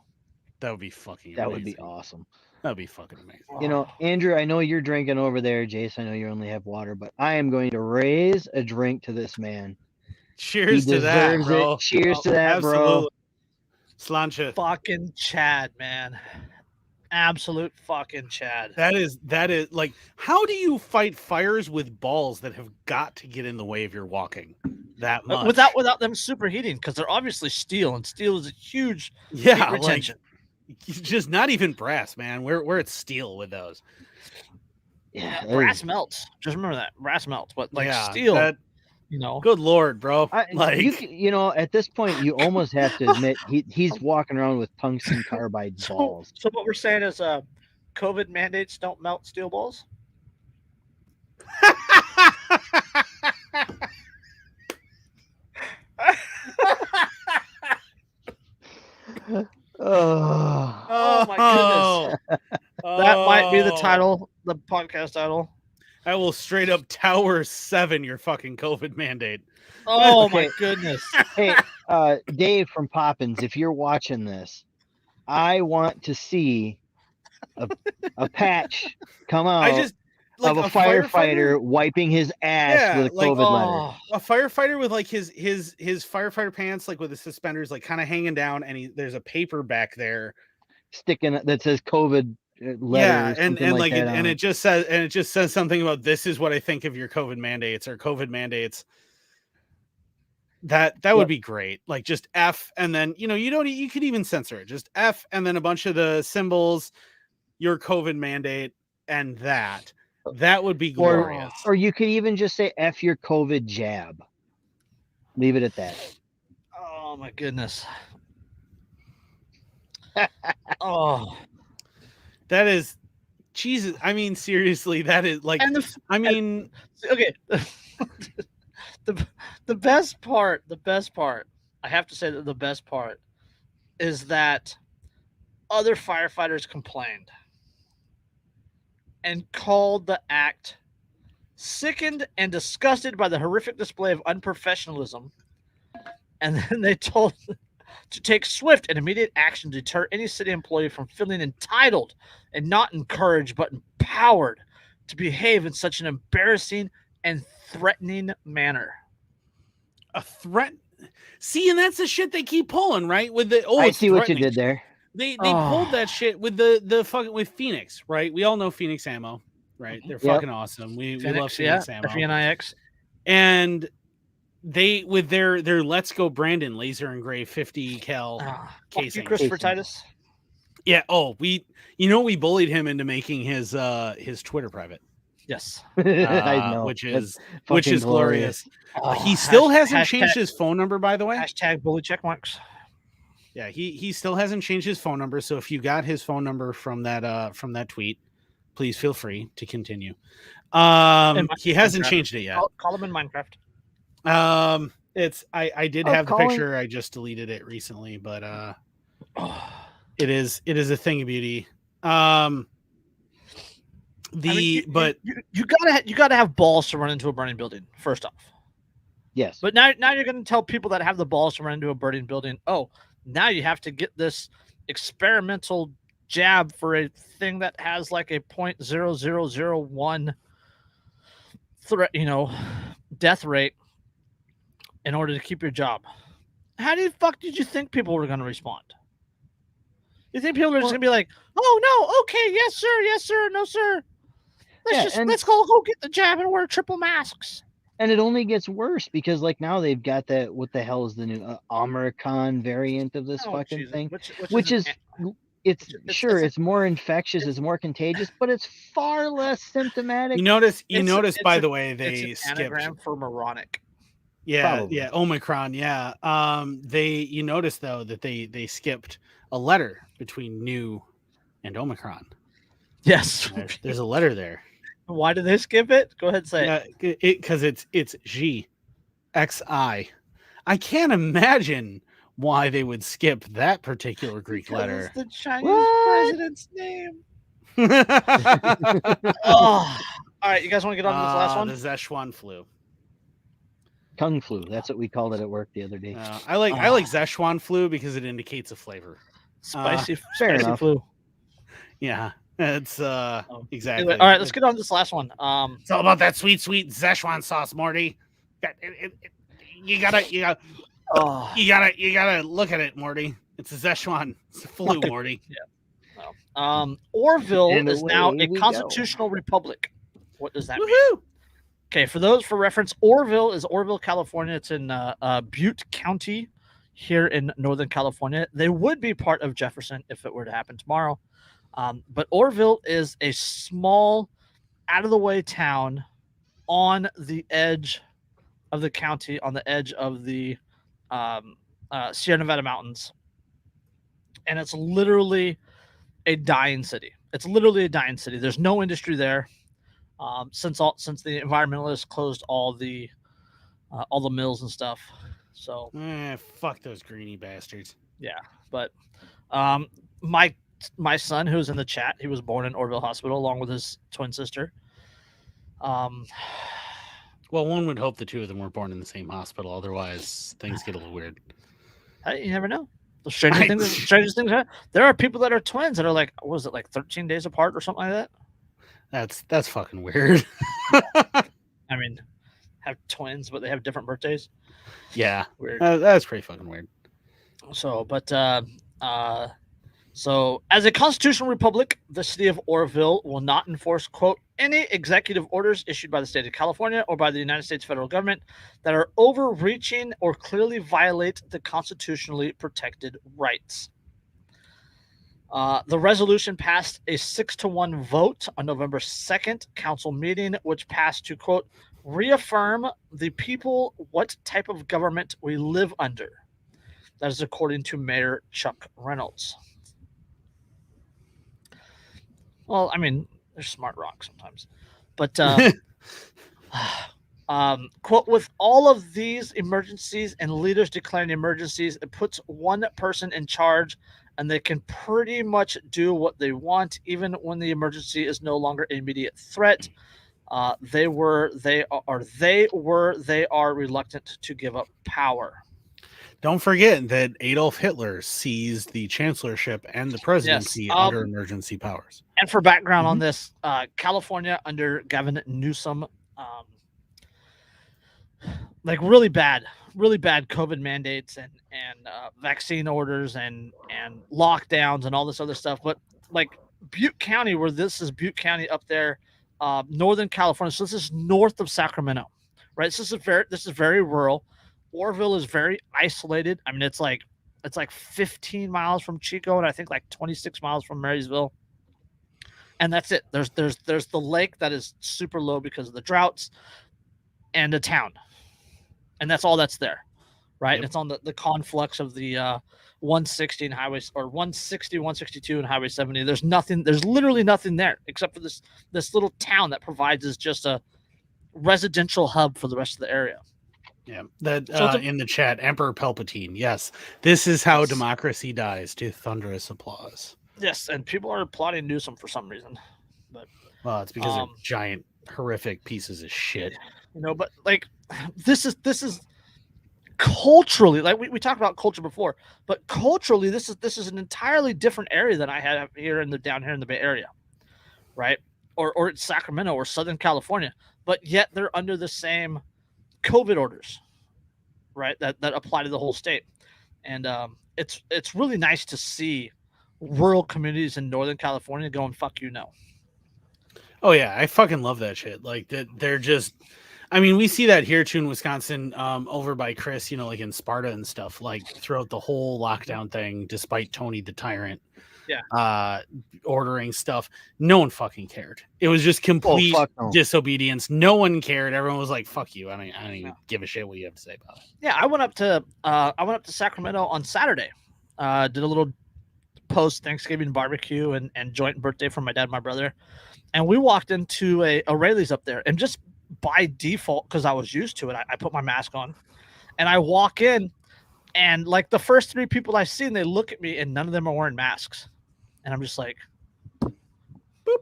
B: That would be fucking
C: That
B: amazing.
C: would be awesome.
B: That would be fucking amazing.
C: You know, Andrew, I know you're drinking over there. Jace, I know you only have water, but I am going to raise a drink to this man.
B: Cheers
C: He
B: to that,
C: deserves
B: bro.
C: it. Cheers to that,
B: Absolutely.
C: bro.
B: Slancha.
A: Fucking Chad, man. Absolute fucking Chad.
B: That is like, how do you fight fires with balls that have got to get in the way of your walking that much?
A: Without them superheating, because they're obviously steel, and steel is a huge
B: yeah,
A: heat
B: like,
A: retention.
B: just not even brass, man. We're at steel with those.
C: Yeah,
A: Brass melts. Just remember that. Brass melts. But like
B: Yeah,
A: steel,
B: that-
A: you know.
B: good lord, bro.
C: you know, at this point, you almost have to admit he's walking around with tungsten carbide balls.
A: So what we're saying is COVID mandates don't melt steel balls?
C: Oh,
A: Oh my goodness. That might be the
B: Oh.
A: title, the podcast title.
B: I will straight up Tower 7 your fucking COVID mandate.
A: Oh
C: Okay.
A: my goodness.
C: hey, Dave from Poppins, if you're watching this, I want to see a patch come out
B: I just like
C: of a firefighter wiping his ass
B: Yeah,
C: with a
B: like-
C: COVID letter.
A: Oh,
B: a firefighter with like his firefighter pants, like with the suspenders like kind of hanging down, and there's a paper back there.
C: Sticking that says COVID letter.
B: Yeah,
C: or
B: and
C: something
B: like
C: that
B: it,
C: on
B: and
C: it.
B: it just says something about, this is what I think of your COVID mandates or COVID mandates. That would be great. Like, just F, and then you could even censor it. Just F, and then a bunch of the symbols, your COVID mandate, and that would be glorious.
C: Or you could even just say F your COVID jab. Leave it at that.
A: oh my goodness. Oh,
B: That is, Jesus. I mean, seriously, that is like.
A: and
B: I mean,
A: okay. the best part, I have to say that the best part is that other firefighters complained and called the act sickened and disgusted by the horrific display of unprofessionalism. And then they told to take swift and immediate action to deter any city employee from feeling entitled and not encouraged but empowered to behave in such an embarrassing and threatening manner.
B: a threat. See, and that's the shit they keep pulling, right? With the
C: I
B: it's
C: see what you
B: threatening.
C: did there.
B: They
A: Oh.
B: pulled that shit with the fucking with Phoenix, right? We all know Phoenix ammo, right? They're
C: Yep.
B: fucking awesome. We love Phoenix ammo.
A: FENIX.
B: And they with their Let's Go Brandon laser engraved 50 cal
A: Fuck you,
B: casing.
A: Christopher
C: Casing.
A: Titus.
B: Yeah. Oh, we bullied him into making his Twitter private,
A: Yes.
C: I know.
B: which
C: That's
B: is
C: fucking
B: glorious.
A: Oh,
B: He still
A: hash-
B: hasn't
A: hashtag-
B: changed his phone number, by the way.
A: Hashtag bully check marks.
B: Yeah, he still hasn't changed his phone number. So if you got his phone number from that tweet, please feel free to continue. He hasn't changed it yet.
A: Call him in Minecraft.
B: It's I did
C: Oh,
B: have the
C: Colin.
B: picture. I just deleted it recently, but it is a thing of beauty. You
A: gotta have balls to run into a burning building. First off,
C: Yes.
A: but now you're gonna tell people that have the balls to run into a burning building. Oh, now you have to get this experimental jab for a thing that has like a 0.0001 threat, death rate in order to keep your job. How the fuck did you think people were going to respond? You think people are just going to be like, "Oh no, okay, yes sir, no sir. Let's go get the jab and wear triple masks."
C: And it only gets worse because like now they've got that. What the hell is the new Omicron variant of this fucking
A: Jesus.
C: thing?
A: Which
C: is it's more infectious, it's more contagious, but it's far less symptomatic.
B: You notice, by
A: it's
B: the way, they
A: it's an
B: skipped.
A: anagram for moronic.
B: Yeah,
C: Probably.
B: yeah, Omicron. Yeah. You notice though that they skipped a letter between new and Omicron.
A: Yes.
B: There's a letter there.
A: Why did they skip it? Go ahead and say it.
B: Because it's G, XI. I can't imagine why they would skip that particular Greek
A: Because
B: letter.
A: it's the Chinese
C: What?
A: president's name. Oh. All right, you guys want to get on to this last one?
B: The Szechuan flu.
C: Kung flu. That's what we called it at work the other day.
B: I like Szechuan flu because it indicates a flavor.
A: Spicy
C: fair enough.
A: flu.
B: Yeah, it's exactly.
A: Anyway, all right, let's get on to this last one.
B: It's all about that sweet Szechuan sauce, Morty. You gotta look at it, Morty. It's a Szechuan flu, Morty.
A: Orville
C: And
A: is now
C: away
A: a
C: we
A: constitutional republic. What does that mean?
B: Woohoo!
A: Okay, for reference, Orville is Orville, California. It's in Butte County here in Northern California. They would be part of Jefferson if it were to happen tomorrow. But Orville is a small, out-of-the-way town on the edge of the county, on the edge of the Sierra Nevada mountains. And it's literally a dying city. There's no industry there. Since the environmentalists closed all the mills and stuff. So
B: fuck those greeny bastards.
A: yeah, but my son, who's in the chat, he was born in Orville Hospital along with his twin sister.
B: Well, one would hope the two of them were born in the same hospital. Otherwise, things get a little weird.
A: You never know. The strangest things. There are people that are twins that are like, what was it, like 13 days apart or something like that?
B: That's fucking weird.
A: I mean, have twins, but they have different birthdays.
B: Yeah,
A: Weird.
B: That's pretty fucking weird.
A: So, so as a constitutional republic, the city of Orville will not enforce, quote, any executive orders issued by the state of California or by the United States federal government that are overreaching or clearly violate the constitutionally protected rights. The resolution passed a 6-1 vote on November 2nd council meeting, which passed to, quote, reaffirm the people what type of government we live under. That is according to Mayor Chuck Reynolds. Well, I mean, they're smart rocks sometimes. But, quote, with all of these emergencies and leaders declaring emergencies, it puts one person in charge and they can pretty much do what they want, even when the emergency is no longer an immediate threat. They are reluctant to give up power.
B: Don't forget that Adolf Hitler seized the chancellorship and the presidency under emergency powers.
A: And for background on this, California under Gavin Newsom, like really bad COVID mandates and vaccine orders and lockdowns and all this other stuff. But like Butte County, where this is Butte County up there, Northern California. So this is north of Sacramento, right? This is very rural. Orville is very isolated. I mean, it's like 15 miles from Chico, and I think like 26 miles from Marysville. And that's it. There's the lake that is super low because of the droughts, and a town, and that's all that's there, right?
B: Yep.
A: It's on the conflux of the 160 and highways, or 160, 162 and Highway 70. There's nothing. There's literally nothing there except for this little town that provides as just a residential hub for the rest of the area.
B: Yeah, that
A: So it's
B: in the chat, Emperor Palpatine. Yes, this is how
A: Yes.
B: democracy dies, to thunderous applause.
A: Yes, and people are applauding Newsom for some reason.
B: Well, it's because they're
A: Um,
B: giant, horrific pieces of shit.
A: But like this is culturally, like we talked about culture before, but culturally this is an entirely different area than I had down here in the Bay Area, right? Or Sacramento or Southern California, but yet they're under the same COVID orders, right? That apply to the whole state, and it's really nice to see rural communities in Northern California going fuck you no.
B: Oh yeah, I fucking love that shit. Like that, they're just. I mean, we see that here too in Wisconsin, over by Chris, like in Sparta and stuff. Like throughout the whole lockdown thing, despite Tony the Tyrant, ordering stuff, no one fucking cared. It was just complete disobedience. No one cared. Everyone was like, "Fuck you." I don't even give a shit what you have to say about it.
A: Yeah, I went up to Sacramento on Saturday. Did a little post Thanksgiving barbecue and joint birthday for my dad and my brother, and we walked into a Rayleigh's up there, and just by default, because I was used to it, I put my mask on, and I walk in, and like the first three people I seen, they look at me, and none of them are wearing masks, and I'm just like, boop.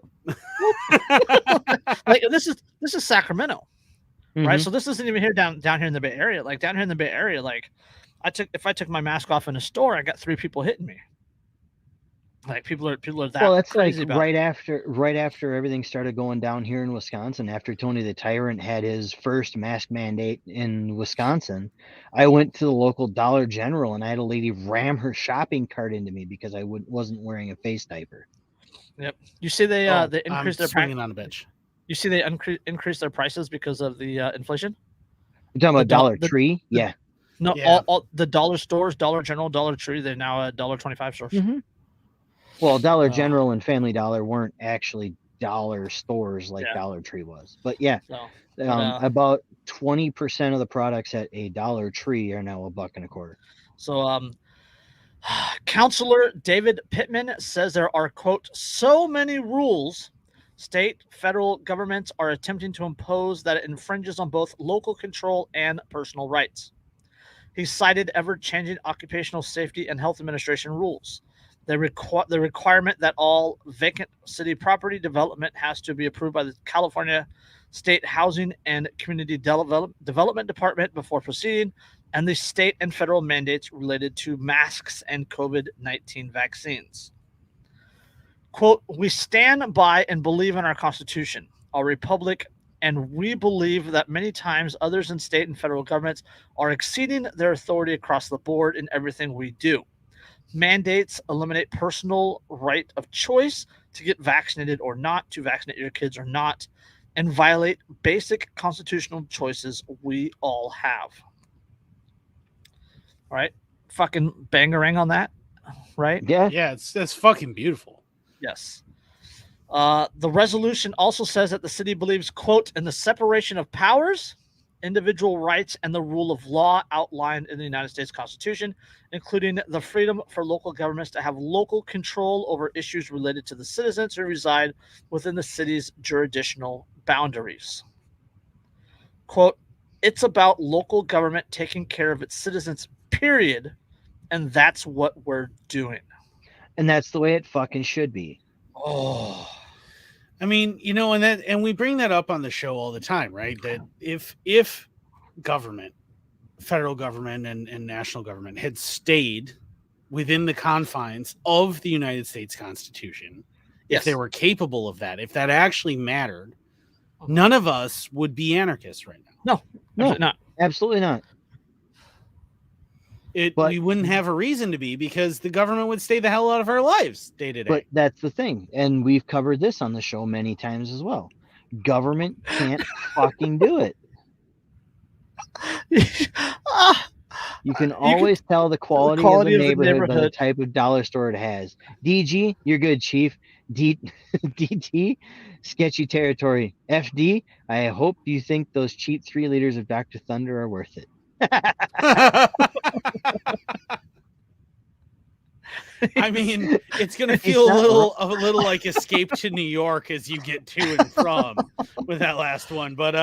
A: Like this is Sacramento, right? So this isn't even here down here in the Bay Area. Like down here in the Bay Area, like if I took my mask off in a store, I got 3 people hitting me. Like people are that.
C: Well, that's
A: crazy
C: like
A: about
C: right after everything started going down here in Wisconsin. After Tony the Tyrant had his first mask mandate in Wisconsin, I went to the local Dollar General and I had a lady ram her shopping cart into me because I wasn't wearing a face diaper.
A: Yep. You see they increased their
B: swinging on a bench.
A: You see they increased their prices because of the inflation.
C: You're talking about Dollar Tree? Yeah.
A: No,
B: Yeah.
A: all the dollar stores, Dollar General, Dollar Tree, they're now at $1.25 stores.
C: Mm-hmm. Well, Dollar General and Family Dollar weren't actually dollar stores like Dollar Tree was. But yeah, about 20% of the products at a Dollar Tree are now $1.25.
A: So Counselor David Pittman says there are, quote, so many rules state, federal governments are attempting to impose that it infringes on both local control and personal rights. He cited ever-changing occupational safety and health administration rules. The requirement that all vacant city property development has to be approved by the California State Housing and Community Development Department before proceeding, and the state and federal mandates related to masks and COVID-19 vaccines. Quote, we stand by and believe in our Constitution, our republic, and we believe that many times others in state and federal governments are exceeding their authority across the board in everything we do. Mandates eliminate personal right of choice to get vaccinated or not, to vaccinate your kids or not, and violate basic constitutional choices we all have. All right, fucking bangarang on that, right?
C: Yeah,
B: that's fucking beautiful.
A: Yes. The resolution also says that the city believes, quote, in the separation of powers, individual rights, and the rule of law outlined in the United States Constitution, including the freedom for local governments to have local control over issues related to the citizens who reside within the city's jurisdictional boundaries. Quote, it's about local government taking care of its citizens, period, and that's what we're doing.
C: And that's the way it fucking should be.
A: Oh,
B: I mean, and we bring that up on the show all the time, right? That if government, federal government and national government had stayed within the confines of the United States Constitution, if they were capable of that, if that actually mattered, none of us would be anarchists right now.
A: No,
C: absolutely not.
B: We wouldn't have a reason to be, because the government would stay the hell out of our lives day to day.
C: But that's the thing. And we've covered this on the show many times as well. Government can't fucking do it.
A: Ah,
C: You can
A: you can
C: always tell the quality,
A: quality
C: of
A: of
C: a
A: the
C: neighborhood by the
A: neighborhood.
C: type of dollar store it has. DG, you're good, Chief. DT, sketchy territory. FD, I hope you think those cheap 3 liters of Dr. Thunder are worth it.
B: I mean, it's gonna
C: It's
B: feel
C: not
B: a little like Escape to New York as you get to and from with that last one. But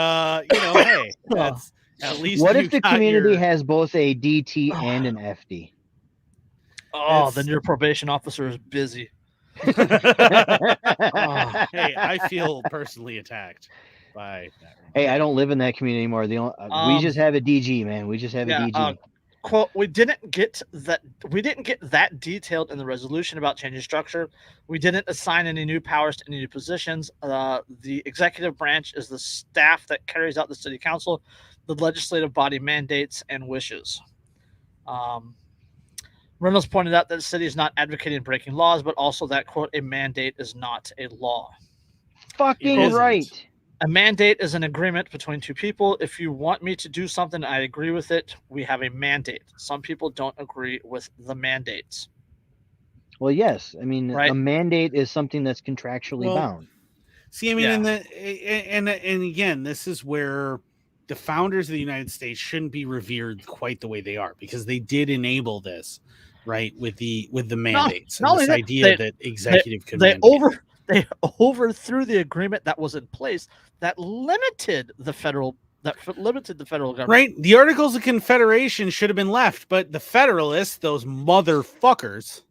B: hey, that's at least
C: What
B: you
C: if the
B: got
C: community
B: your.
C: has both a DT and an FD?
A: Oh,
B: It's-
A: then your probation officer is busy.
B: Hey, I feel personally attacked by that.
C: Hey, I don't live in that community anymore. We just have a DG, man. We just have a DG.
A: Quote, we didn't get that detailed in the resolution about changing structure. We didn't assign any new powers to any new positions. The executive branch is the staff that carries out the city council, the legislative body mandates and wishes. Reynolds pointed out that the city is not advocating breaking laws, but also that, quote, a mandate is not a law.
C: Fucking
B: isn't.
C: right.
A: A mandate is an agreement between two people. If you want me to do something, I agree with it. We have a mandate. Some people don't agree with the mandates.
C: Well, yes. I mean,
A: Right.
C: a mandate is something that's contractually bound.
B: See, I mean,
A: Yeah.
B: and again, this is where the founders of the United States shouldn't be revered quite the way they are, because they did enable this, right, with the mandates
A: not
B: and
A: only
B: this
A: that,
B: idea that executive could
A: They
B: mandate.
A: they overthrew the agreement that was in place that limited the federal government.
B: Right, the Articles of Confederation should have been left, but the Federalists, those motherfuckers,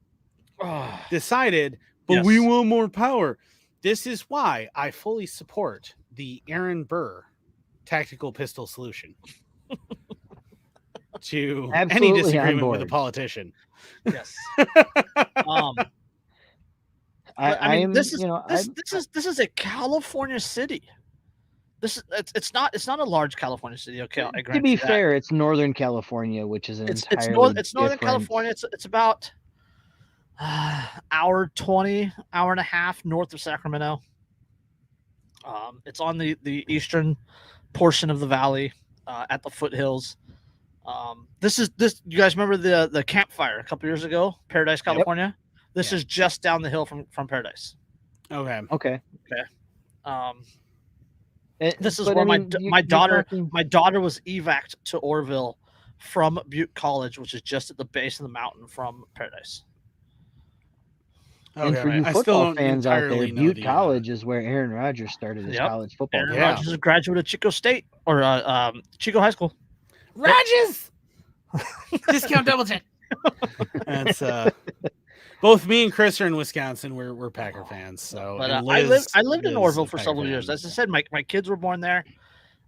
B: decided, but we
A: Yes.
B: want more power. This is why I fully support the Aaron Burr tactical pistol solution to any
C: Absolutely on
B: disagreement with a
C: board.
B: politician.
A: Yes.
C: I
A: mean,
C: am,
A: this is
C: you know,
A: this is a California city. It's not a large California city. Okay, I
C: to
A: grant
C: be
A: you that.
C: fair, it's Northern California, which is an
A: It's
C: entirely
A: Northern
C: different-
A: California. It's about hour 20, hour and a half north of Sacramento. It's on the eastern portion of the valley, at the foothills. This. You guys remember the campfire a couple years ago, Paradise, California? This is just down the hill from Paradise.
B: Okay.
C: Okay.
A: This is
C: But
A: where
C: I mean,
A: my daughter
C: talking-
A: was evac'd to Orville from Butte College, which is just at the base of the mountain from Paradise.
C: And for you
B: I still
C: football
B: don't
C: fans out there,
B: entirely know
C: Butte
B: the,
C: College is where Aaron Rodgers started his
A: Yep.
C: college football.
A: Aaron
C: career.
A: Rodgers is a graduate of Chico State or Chico High School.
B: Rodgers discount double check. That's both me and Chris are in Wisconsin. We're Packer fans. So,
A: But
B: and
A: I
B: Liz
A: lived in
B: is
A: Orville
B: a
A: for
B: Packer
A: several years.
B: fan.
A: As I said, my kids were born there.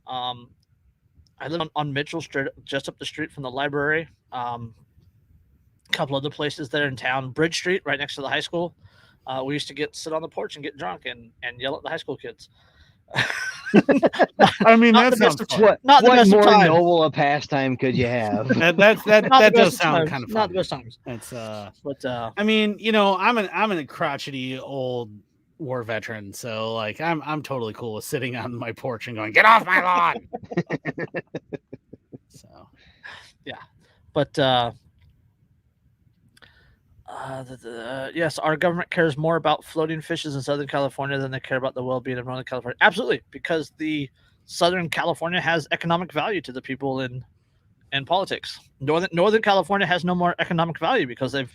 A: I lived on Mitchell Street, just up the street from the library. A couple other places there in town. Bridge Street, right next to the high school. We used to sit on the porch and get drunk and yell at the high school kids.
B: I mean,
A: Not
B: that
A: the best
B: sounds
A: of
B: fun.
C: What,
A: Not the
C: what
A: best of
C: more
A: times.
C: noble a pastime could you have?
B: That
A: Not the
B: does
A: best
B: sound
A: times.
B: kind of fun.
A: Not the best times.
B: It's
A: But
B: I mean, I'm a crotchety old war veteran, so like I'm totally cool with sitting on my porch and going, "Get off my lawn." So,
A: But yes, our government cares more about floating fishes in Southern California than they care about the well-being of Northern California. Absolutely, because the Southern California has economic value to the people in politics. Northern California has no more economic value because they've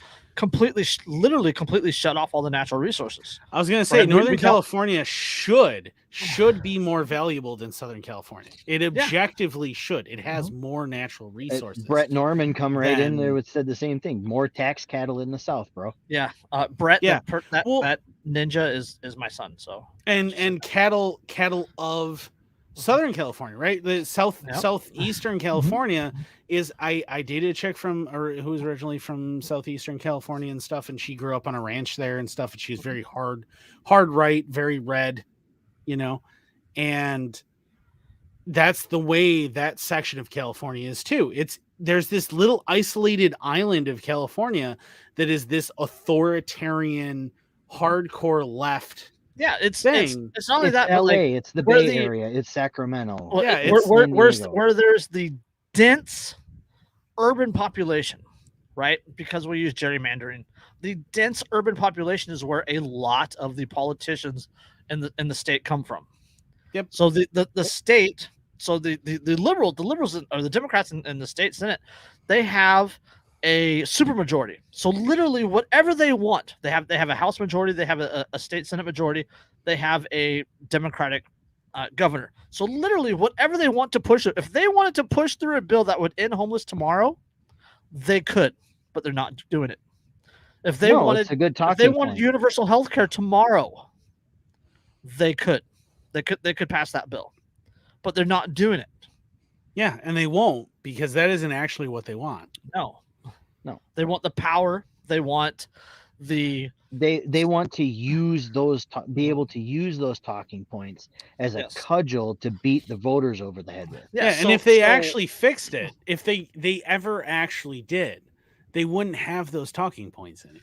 A: literally completely shut off all the natural resources.
B: I was gonna say
A: Right, we
B: Northern
A: don't-
B: California should be more valuable than Southern California. It objectively should. It has more natural resources.
C: Brett Norman come right in there
B: Then-
C: with said the same thing. More tax cattle in the South, bro.
A: Yeah, Brett.
B: Yeah.
A: That ninja is my son. So
B: and cattle of Southern California, right? The southeastern California is I dated a chick who was originally from southeastern California and stuff, and she grew up on a ranch there and stuff, and she's very hard right, very red, and that's the way that section of California is too. There's this little isolated island of California that is this authoritarian, hardcore left.
A: yeah, it's
B: thing.
A: it's not only
C: It's
A: that,
C: LA.
A: but like
C: it's the
A: where
C: Bay
A: the-
C: Area. It's Sacramento.
A: well,
B: Yeah,
A: where,
B: it's
A: where,
C: San
A: where's
C: Diego.
A: where there's the dense urban population, right? Because we use gerrymandering. The dense urban population is where a lot of the politicians in the state come from.
B: Yep.
A: So the state, so the liberals or the Democrats in the state Senate, they have a supermajority. So literally whatever they want, they have a House majority, they have a state Senate majority, they have a Democratic governor. So literally whatever they want to push it, if they wanted to push through a bill that would end homeless tomorrow, they could, but they're not doing it. If they wanted,
C: it's a good
A: if they
C: talking
A: wanted
C: point.
A: universal health care tomorrow, they could pass that bill, but they're not doing it.
B: Yeah, and they won't, because that isn't actually what they want.
A: No. They want the power. They want the.
C: They want to use those be able to use those talking points as a
A: Yes.
C: cudgel to beat the voters over the head with.
B: Yeah, and if they actually fixed it, if they ever actually did, they wouldn't have those talking points anymore.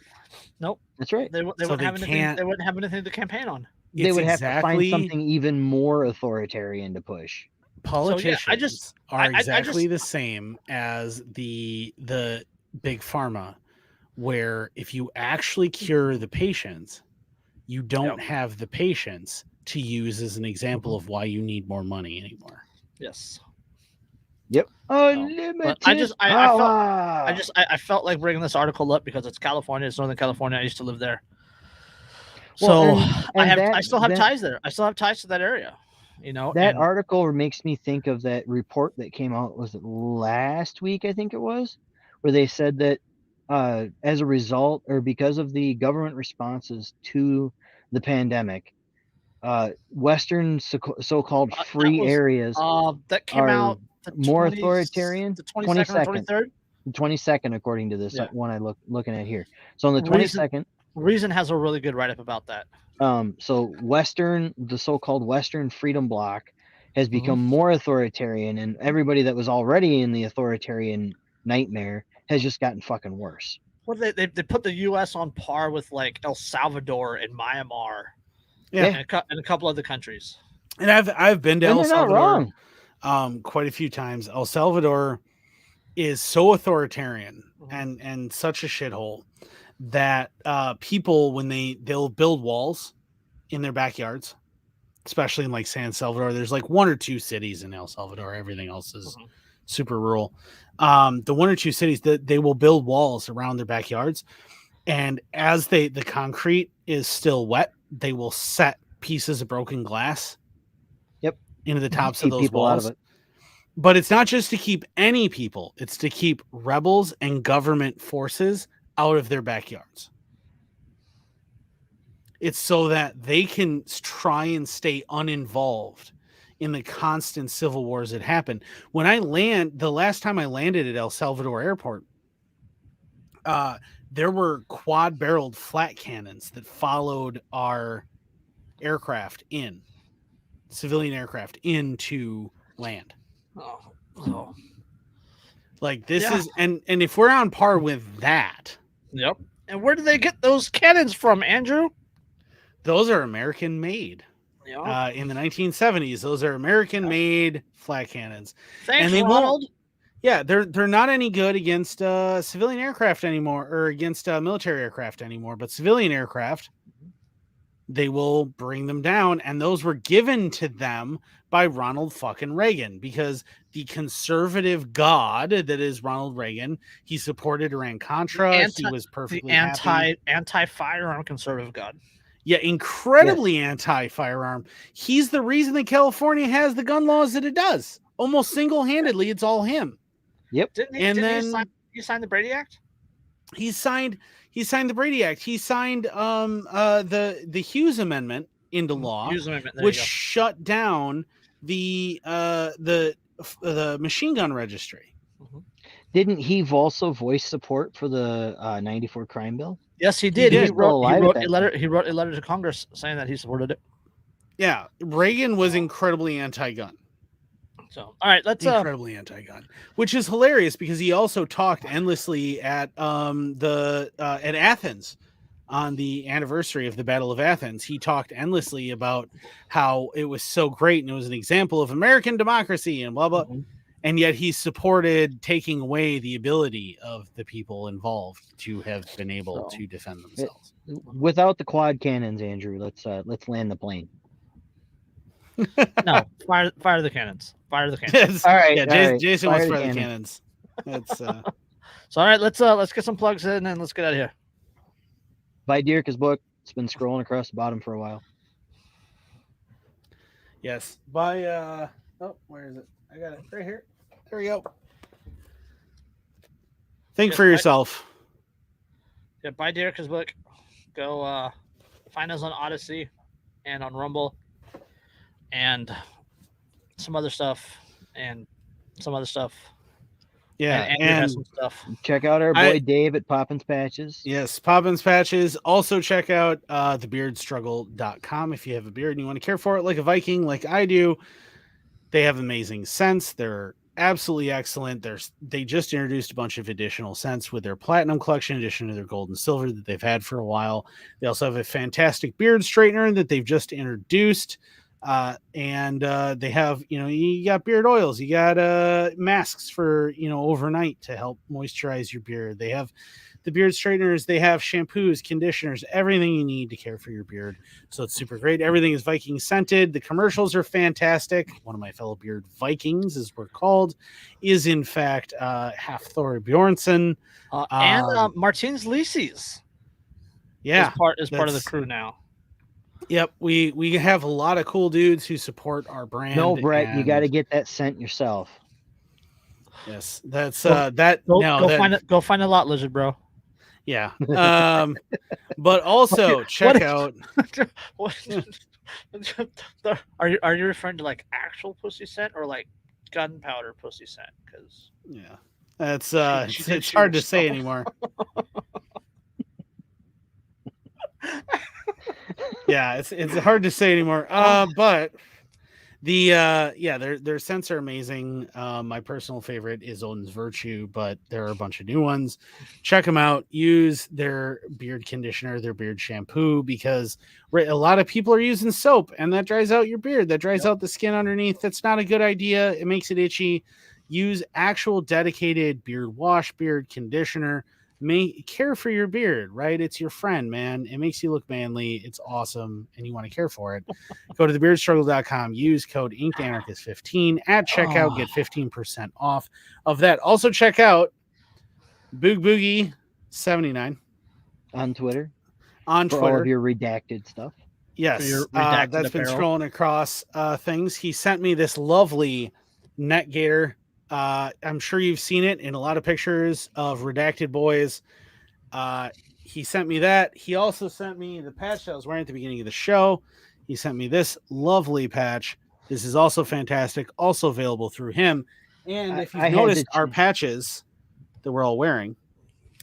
A: Nope,
C: that's right.
A: They wouldn't have anything. They wouldn't have anything to campaign on.
C: They would have to find something even more authoritarian to push.
B: Politicians are exactly the same as the big pharma, where if you actually cure the patients, you don't have the patients to use as an example of why you need more money anymore.
A: Yes.
C: Yep.
A: Unlimited I felt like bringing this article up because it's California. It's Northern California. I used to live there.
C: Well,
A: so
C: and
A: I still have ties there. I still have ties to that area. You know,
C: that article makes me think of that report that came out, was it last week? I think it was, where they said that as a result or because of the government responses to the pandemic, Western so-called free areas
A: that came out
C: more authoritarian.
A: The 22nd or 23rd?
C: The 22nd, according to this one I'm looking at here. So on the 22nd,
A: Reason has a really good write-up about that.
C: So the so-called Western Freedom Bloc has become more authoritarian, and everybody that was already in the authoritarian nightmare has just gotten fucking worse.
A: Well, they put the U.S. on par with like El Salvador and Myanmar, and a couple other countries.
B: And I've been to El Salvador quite a few times. El Salvador is so authoritarian and such a shithole that people, when they'll build walls in their backyards, especially in like San Salvador, there's like one or two cities in El Salvador. Everything else is super rural. The one or two cities that they will build walls around their backyards, and as the concrete is still wet, they will set pieces of broken glass into the tops of those walls. But it's not just to keep any people, it's to keep rebels and government forces out of their backyards. It's so that they can try and stay uninvolved in the constant civil wars that happen. When the last time I landed at El Salvador Airport, there were quad-barreled flat cannons that followed our civilian aircraft into land. Like this is, and if we're on par with that.
A: Yep. And where do they get those cannons from, Andrew?
B: Those are American made. In the 1970s, those are American made flat cannons.
A: Thanks, Ronald.
B: They're not any good against civilian aircraft anymore, or against military aircraft anymore, but civilian aircraft, they will bring them down. And those were given to them by Ronald fucking Reagan, because the conservative god that is Ronald Reagan, he supported Iran-Contra. He was perfectly
A: anti-firearm conservative god.
B: Yeah, incredibly anti-firearm. He's the reason that California has the gun laws that it does. Almost single-handedly, it's all him.
C: Yep.
A: Didn't he sign the Brady Act?
B: He signed the Brady Act. He signed the Hughes Amendment into law, which shut down the machine gun registry.
C: Didn't he also voice support for the 94 crime bill?
A: Yes, he did. He wrote a letter.
C: He
A: wrote a letter to Congress saying that he supported it.
B: Yeah, Reagan was incredibly anti-gun.
A: So, all right, let's
B: incredibly anti-gun, which is hilarious because he also talked endlessly at Athens on the anniversary of the Battle of Athens. He talked endlessly about how it was so great and it was an example of American democracy and blah blah. and yet he supported taking away the ability of the people involved to have been able to defend themselves.
C: Without the quad cannons, Andrew, let's land the plane.
A: No, fire the cannons. Fire the cannons.
C: All right,
B: yeah,
C: all right.
B: Jason
C: Fire
B: wants to
C: the
B: fire the
C: cannons.
B: cannons. That's
A: So all right, let's get some plugs in and let's get out of here.
C: Buy Dierke's book. It's been scrolling across the bottom for a while.
B: yes. By oh, where is it? I got it right here. There we go. Think for yourself.
A: Yeah, buy Derek's book. Go find us on Odyssey and on Rumble and some other stuff and some other stuff.
B: Yeah,
A: and Andrew has some stuff.
C: Check out our boy Dave at Poppins Patches.
B: Yes, Poppins Patches. Also check out thebeardstruggle.com if you have a beard and you want to care for it like a Viking, like I do. They have amazing scents. They're absolutely excellent. They just introduced a bunch of additional scents with their platinum collection, in addition to their gold and silver that they've had for a while. They also have a fantastic beard straightener that they've just introduced. And they have, you got beard oils, you got masks for, overnight to help moisturize your beard. They have the beard straighteners, they have shampoos, conditioners, everything you need to care for your beard. So it's super great. Everything is Viking scented. The commercials are fantastic. One of my fellow beard Vikings, as we're called, is in fact half Thor Bjornsson.
A: And Martins Lises.
B: Yeah.
A: Is part of the crew now.
B: Yep, we have a lot of cool dudes who support our brand.
C: No, Brett, you got to get that scent yourself.
B: Yes, that's
A: Go find a lot lizard, bro.
B: Yeah. But also check out.
A: Are you referring to like actual pussy scent or like gunpowder pussy scent? Because
B: yeah, that's it's hard to say anymore. Yeah, it's hard to say anymore. But their scents are amazing. My personal favorite is Odin's Virtue, but there are a bunch of new ones. Check them out. Use their beard conditioner, their beard shampoo, because a lot of people are using soap and that dries out your beard. That dries out the skin underneath. That's not a good idea. It makes it itchy. Use actual dedicated beard wash, beard conditioner. Care for your beard, right? It's your friend, man. It makes you look manly. It's awesome, and you want to care for it. Go to thebeardstruggle.com. Use code InkedAnarchist15 at checkout. Get 15% off of that. Also, check out Boog Boogie 79
C: on Twitter.
B: For
C: all of your redacted stuff.
B: Yes, that's been scrolling across things. He sent me this lovely net gator. I'm sure you've seen it in a lot of pictures of redacted boys. He sent me that. He also sent me the patch that I was wearing at the beginning of the show. He sent me this lovely patch. This is also fantastic, also available through him. And if you've noticed our patches that we're all wearing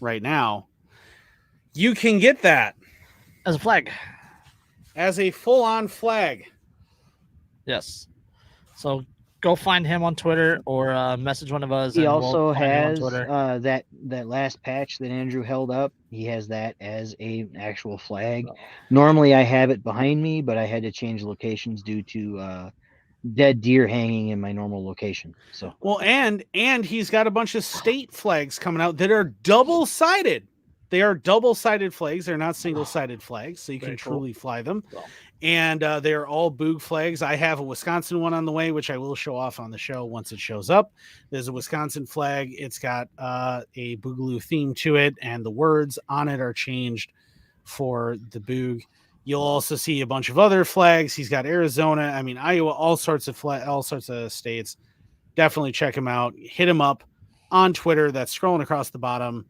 B: right now, you can get that
A: as a flag,
B: as a full-on flag.
A: Yes. So go find him on Twitter or message one of us.
C: He also has that last patch that Andrew held up. He has that as an actual flag. Normally I have it behind me, but I had to change locations due to dead deer hanging in my normal location. So
B: and he's got a bunch of state flags coming out that are double-sided. They are double-sided flags. They're not single-sided flags, so you can truly fly them. And they're all Boog flags. I have a Wisconsin one on the way, which I will show off on the show once it shows up. There's a Wisconsin flag. It's got a Boogaloo theme to it, and the words on it are changed for the Boog. You'll also see a bunch of other flags. He's got Arizona, Iowa, all sorts of states. Definitely check him out. Hit him up on Twitter. That's scrolling across the bottom.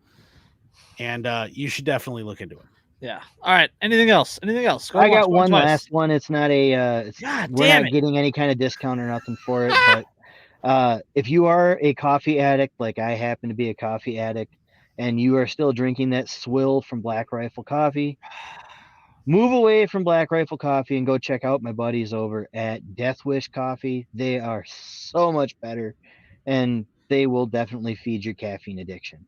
B: And you should definitely look into it.
A: Yeah. All right. Anything else?
C: I got one last one. It's not we're not getting any kind of discount or nothing for it. But if you are a coffee addict, like I happen to be a coffee addict, and you are still drinking that swill from Black Rifle Coffee, move away from Black Rifle Coffee and go check out my buddies over at Death Wish Coffee. They are so much better, and they will definitely feed your caffeine addiction.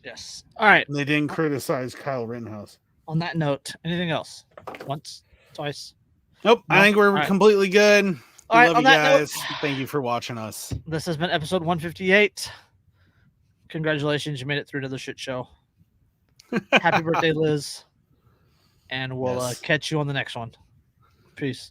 A: Yes. All right.
B: They didn't criticize Kyle Rittenhouse.
A: On that note, anything else? Once, twice.
B: Nope. No? I think we're completely good.
A: All right,
B: love
A: on
B: you
A: that note,
B: guys. Thank you for watching us.
A: this has been episode 158. Congratulations, you made it through another shit show. Happy birthday, Liz. And we'll
B: Yes.
A: catch you on the next one. Peace.